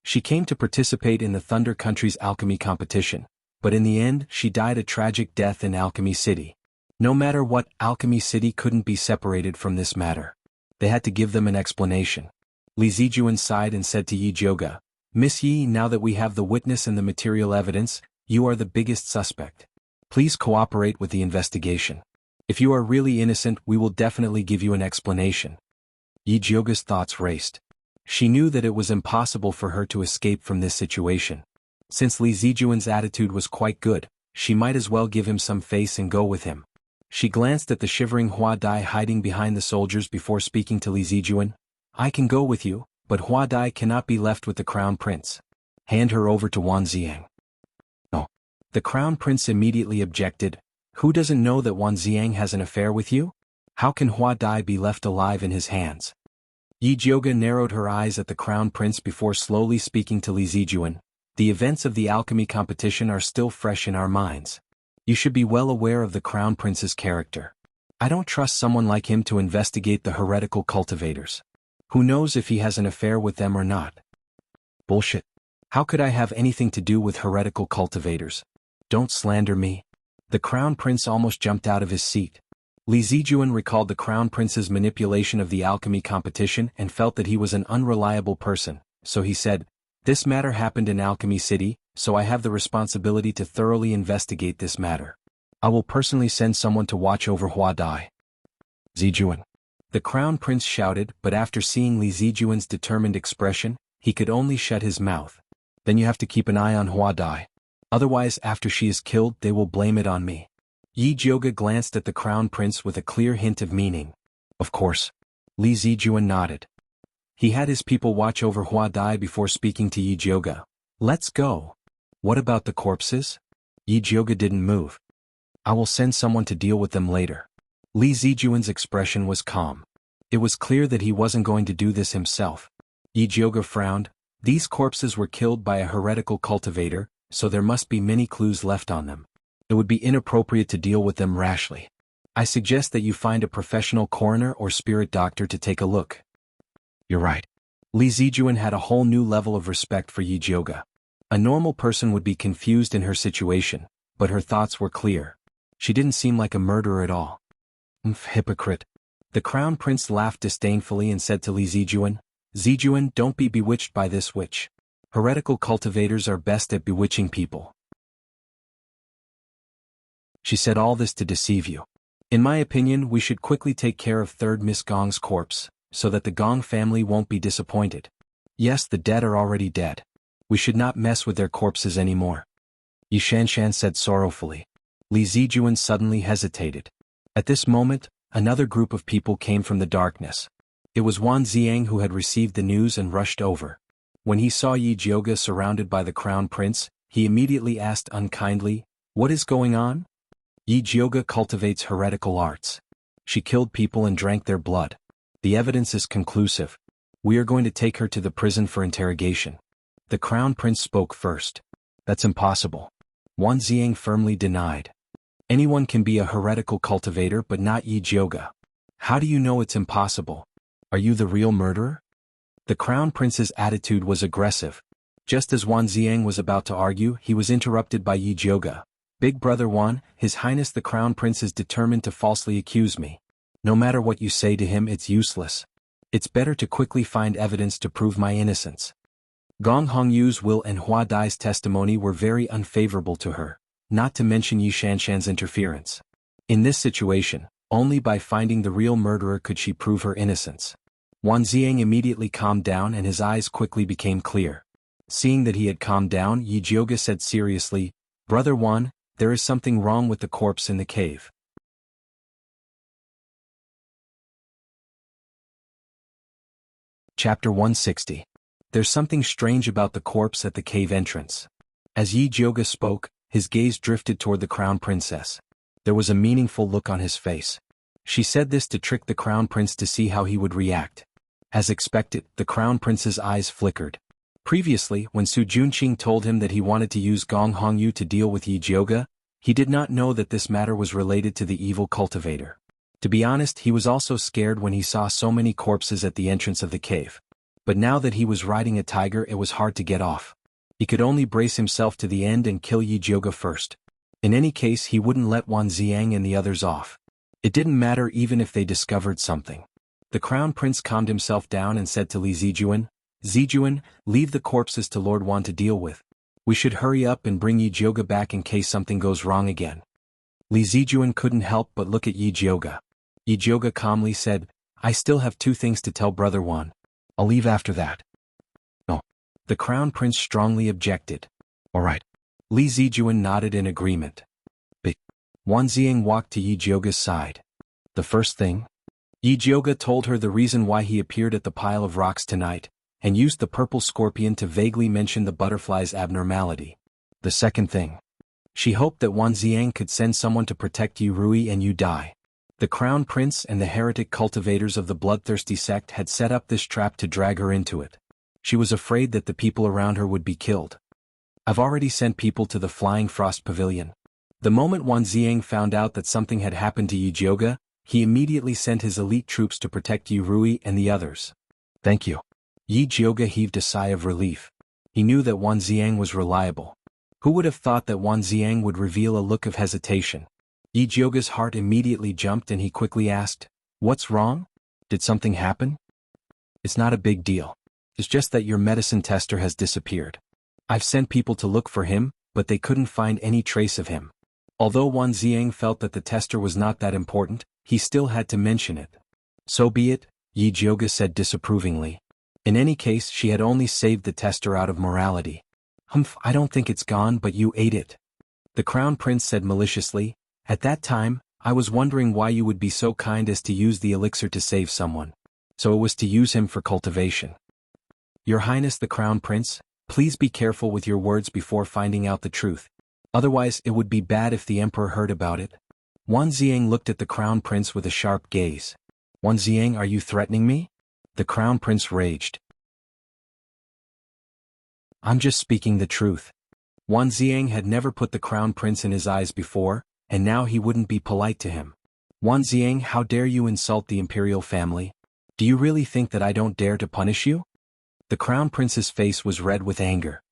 She came to participate in the Thunder Country's alchemy competition, but in the end, she died a tragic death in Alchemy City. No matter what, Alchemy City couldn't be separated from this matter. They had to give them an explanation. Li Zijuan sighed and said to Yi Jioga, Miss Yi, now that we have the witness and the material evidence, you are the biggest suspect. Please cooperate with the investigation. If you are really innocent, we will definitely give you an explanation. Yi Jioga's thoughts raced. She knew that it was impossible for her to escape from this situation. Since Li Zijuan's attitude was quite good, she might as well give him some face and go with him. She glanced at the shivering Hua Dai hiding behind the soldiers before speaking to Li Zijuan. I can go with you, but Hua Dai cannot be left with the crown prince. Hand her over to Wan Ziang. No. The crown prince immediately objected. Who doesn't know that Wan Ziang has an affair with you? How can Hua Dai be left alive in his hands? Yi Jioga narrowed her eyes at the crown prince before slowly speaking to Li Zijuan. The events of the alchemy competition are still fresh in our minds. You should be well aware of the crown prince's character. I don't trust someone like him to investigate the heretical cultivators. Who knows if he has an affair with them or not? Bullshit. How could I have anything to do with heretical cultivators? Don't slander me. The crown prince almost jumped out of his seat. Li Zijuan recalled the crown prince's manipulation of the alchemy competition and felt that he was an unreliable person, so he said, "This matter happened in Alchemy City, so I have the responsibility to thoroughly investigate this matter. I will personally send someone to watch over Hua Dai." Zijuan. The crown prince shouted, but after seeing Li Zijuan's determined expression, he could only shut his mouth. Then you have to keep an eye on Hua Dai. Otherwise, after she is killed, they will blame it on me. Yi Jioga glanced at the crown prince with a clear hint of meaning. Of course. Li Zijuan nodded. He had his people watch over Hua Dai before speaking to Yi Jioga. Let's go. What about the corpses? Yi Jioga didn't move. I will send someone to deal with them later. Li Zijuan's expression was calm. It was clear that he wasn't going to do this himself. Yi Jioga frowned. These corpses were killed by a heretical cultivator, so there must be many clues left on them. It would be inappropriate to deal with them rashly. I suggest that you find a professional coroner or spirit doctor to take a look. You're right. Li Zijuan had a whole new level of respect for Yi Jioga. A normal person would be confused in her situation, but her thoughts were clear. She didn't seem like a murderer at all. Hypocrite. The crown prince laughed disdainfully and said to Li Zijuan, Zijuan, don't be bewitched by this witch. Heretical cultivators are best at bewitching people. She said all this to deceive you. In my opinion, we should quickly take care of third Miss Gong's corpse, so that the Gong family won't be disappointed. Yes, the dead are already dead. We should not mess with their corpses anymore. Yi Shanshan said sorrowfully. Li Zijuan suddenly hesitated. At this moment, another group of people came from the darkness. It was Wan Ziang who had received the news and rushed over. When he saw Yi Jioga surrounded by the crown prince, he immediately asked unkindly, "What is going on?" Yi Jioga cultivates heretical arts. She killed people and drank their blood. The evidence is conclusive. We are going to take her to the prison for interrogation. The crown prince spoke first. That's impossible. Wan Ziang firmly denied. Anyone can be a heretical cultivator but not Yi Jioga. How do you know it's impossible? Are you the real murderer? The crown prince's attitude was aggressive. Just as Wan Ziang was about to argue, he was interrupted by Yi Jioga. Big brother Wan, His Highness the Crown Prince is determined to falsely accuse me. No matter what you say to him, it's useless. It's better to quickly find evidence to prove my innocence. Gong Hongyu's will and Hua Dai's testimony were very unfavorable to her, not to mention Yi Shanshan's interference. In this situation, only by finding the real murderer could she prove her innocence. Wan Ziang immediately calmed down and his eyes quickly became clear. Seeing that he had calmed down, Yi Jioga said seriously, "Brother Wan, there is something wrong with the corpse in the cave." Chapter 160. There's something strange about the corpse at the cave entrance. As Yi Jioga spoke, his gaze drifted toward the crown princess. There was a meaningful look on his face. She said this to trick the crown prince to see how he would react. As expected, the crown prince's eyes flickered. Previously, when Su Junqing told him that he wanted to use Gong Hongyu to deal with Yi Jioga, he did not know that this matter was related to the evil cultivator. To be honest, he was also scared when he saw so many corpses at the entrance of the cave. But now that he was riding a tiger, it was hard to get off. He could only brace himself to the end and kill Yi Jioga first. In any case, he wouldn't let Wan Ziang and the others off. It didn't matter even if they discovered something. The crown prince calmed himself down and said to Li Zijuan, "Zijuan, leave the corpses to Lord Wan to deal with. We should hurry up and bring Yi Jioga back in case something goes wrong again." Li Zijuan couldn't help but look at Yi Jioga. Yi Jioga calmly said, "I still have 2 things to tell Brother Wan. I'll leave after that." No. The crown prince strongly objected. All right. Li Zijuan nodded in agreement. Wan Ziang walked to Yi Jiuge's side. The first thing? Yi Jiuge told her the reason why he appeared at the pile of rocks tonight, and used the purple scorpion to vaguely mention the butterfly's abnormality. The second thing? She hoped that Wan Ziang could send someone to protect Yu Rui and Yu Dai. The crown prince and the heretic cultivators of the bloodthirsty sect had set up this trap to drag her into it. She was afraid that the people around her would be killed. I've already sent people to the Flying Frost Pavilion. The moment Wan Ziang found out that something had happened to Yi Jiuge, he immediately sent his elite troops to protect Yu Rui and the others. Thank you. Yi Jiuge heaved a sigh of relief. He knew that Wan Ziang was reliable. Who would have thought that Wan Ziang would reveal a look of hesitation? Yi Jiuge's heart immediately jumped and he quickly asked, "What's wrong? Did something happen?" "It's not a big deal. It's just that your medicine tester has disappeared. I've sent people to look for him, but they couldn't find any trace of him." Although Wan Ziang felt that the tester was not that important, he still had to mention it. "So be it," Yi Jiuge said disapprovingly. In any case, she had only saved the tester out of morality. "Humph, I don't think it's gone, but you ate it," the crown prince said maliciously. "At that time, I was wondering why you would be so kind as to use the elixir to save someone. So it was to use him for cultivation." "Your Highness the Crown Prince, please be careful with your words before finding out the truth. Otherwise it would be bad if the Emperor heard about it." Wan Ziang looked at the Crown Prince with a sharp gaze. "Wan Ziang, are you threatening me?" The Crown Prince raged. "I'm just speaking the truth." Wan Ziang had never put the Crown Prince in his eyes before, and now he wouldn't be polite to him. "Wan Ziang, how dare you insult the imperial family? Do you really think that I don't dare to punish you?" The Crown Prince's face was red with anger.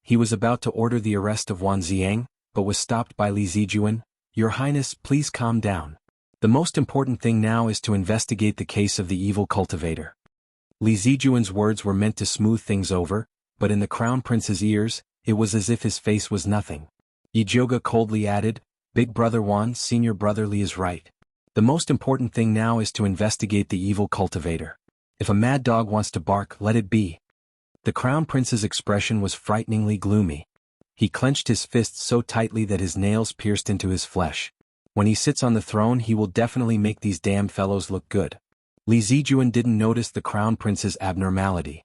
He was about to order the arrest of Wan Ziang, but was stopped by Li Zijuan. "Your Highness, please calm down. The most important thing now is to investigate the case of the evil cultivator." Li Zijuan's words were meant to smooth things over, but in the Crown Prince's ears, it was as if his face was nothing. Yi Jiuge coldly added, "Big brother Wan, senior brother Li is right. The most important thing now is to investigate the evil cultivator. If a mad dog wants to bark, let it be." The Crown Prince's expression was frighteningly gloomy. He clenched his fists so tightly that his nails pierced into his flesh. When he sits on the throne, he will definitely make these damn fellows look good. Li Zijuan didn't notice the Crown Prince's abnormality.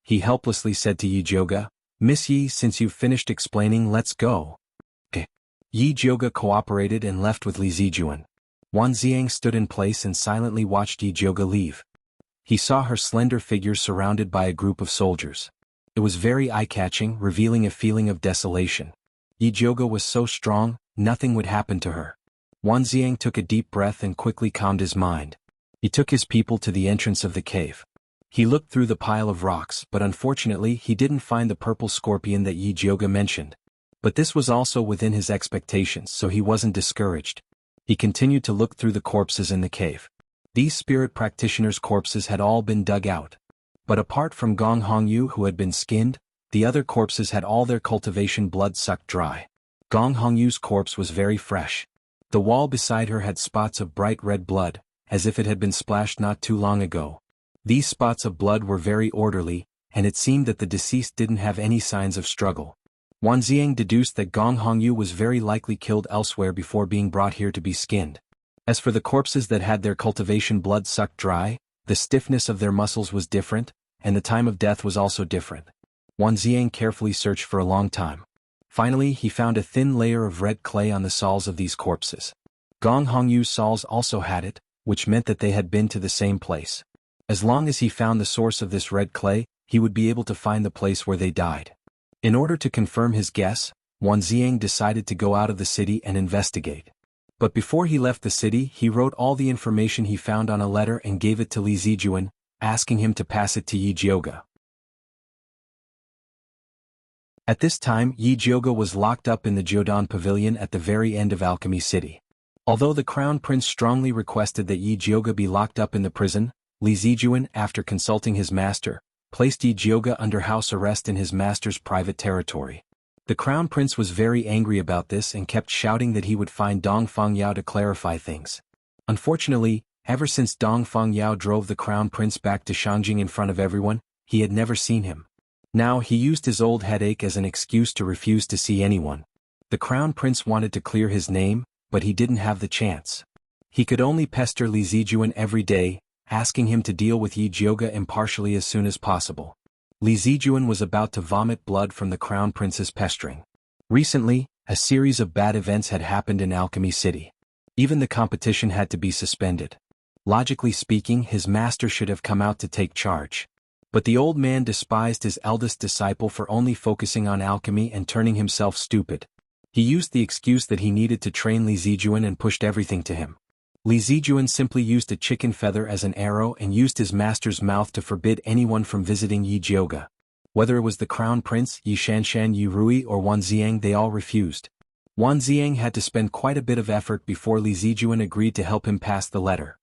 He helplessly said to Yi Jiuge, "Miss Yi, since you've finished explaining, let's go." Yi Jiuge cooperated and left with Li Zijuan. Wan Ziang stood in place and silently watched Yi Jiuge leave. He saw her slender figure surrounded by a group of soldiers. It was very eye-catching, revealing a feeling of desolation. Yi Jiuge was so strong, nothing would happen to her. Wan Ziang took a deep breath and quickly calmed his mind. He took his people to the entrance of the cave. He looked through the pile of rocks, but unfortunately he didn't find the purple scorpion that Yi Jiuge mentioned. But this was also within his expectations, so he wasn't discouraged. He continued to look through the corpses in the cave. These spirit practitioners' corpses had all been dug out. But apart from Gong Hongyu, who had been skinned, the other corpses had all their cultivation blood sucked dry. Gong Hongyu's corpse was very fresh. The wall beside her had spots of bright red blood, as if it had been splashed not too long ago. These spots of blood were very orderly, and it seemed that the deceased didn't have any signs of struggle. Wan Ziang deduced that Gong Hongyu was very likely killed elsewhere before being brought here to be skinned. As for the corpses that had their cultivation blood sucked dry, the stiffness of their muscles was different, and the time of death was also different. Wan Ziang carefully searched for a long time. Finally, he found a thin layer of red clay on the soles of these corpses. Gong Hongyu's soles also had it, which meant that they had been to the same place. As long as he found the source of this red clay, he would be able to find the place where they died. In order to confirm his guess, Wan Ziang decided to go out of the city and investigate. But before he left the city, he wrote all the information he found on a letter and gave it to Li Zijuan, asking him to pass it to Yi Jiuge. At this time, Yi Jiuge was locked up in the Jiudan Pavilion at the very end of Alchemy City. Although the Crown Prince strongly requested that Yi Jiuge be locked up in the prison, Li Zijuan, after consulting his master, placed Yi Jiuge under house arrest in his master's private territory. The Crown Prince was very angry about this and kept shouting that he would find Dong Fengyao to clarify things. Unfortunately, ever since Dong Fengyao drove the Crown Prince back to Shangjing in front of everyone, he had never seen him. Now he used his old headache as an excuse to refuse to see anyone. The Crown Prince wanted to clear his name, but he didn't have the chance. He could only pester Li Zijuan every day, asking him to deal with Yi Jioga impartially as soon as possible. Li Zijuan was about to vomit blood from the crown prince's pestering. Recently, a series of bad events had happened in Alchemy City. Even the competition had to be suspended. Logically speaking, his master should have come out to take charge. But the old man despised his eldest disciple for only focusing on alchemy and turning himself stupid. He used the excuse that he needed to train Li Zijuan and pushed everything to him. Li Zijuan simply used a chicken feather as an arrow and used his master's mouth to forbid anyone from visiting Yi Jioga. Whether it was the crown prince, Yi Shanshan, Yi Rui, or Wan Ziang, they all refused. Wan Ziang had to spend quite a bit of effort before Li Zijuan agreed to help him pass the letter.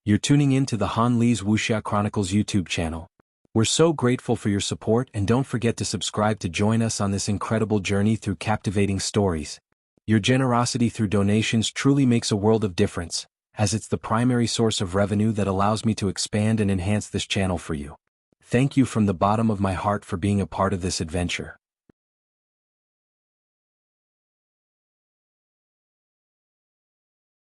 You're tuning in to the Han Li's Wuxia Chronicles YouTube channel. We're so grateful for your support, and don't forget to subscribe to join us on this incredible journey through captivating stories. Your generosity through donations truly makes a world of difference, as it's the primary source of revenue that allows me to expand and enhance this channel for you. Thank you from the bottom of my heart for being a part of this adventure.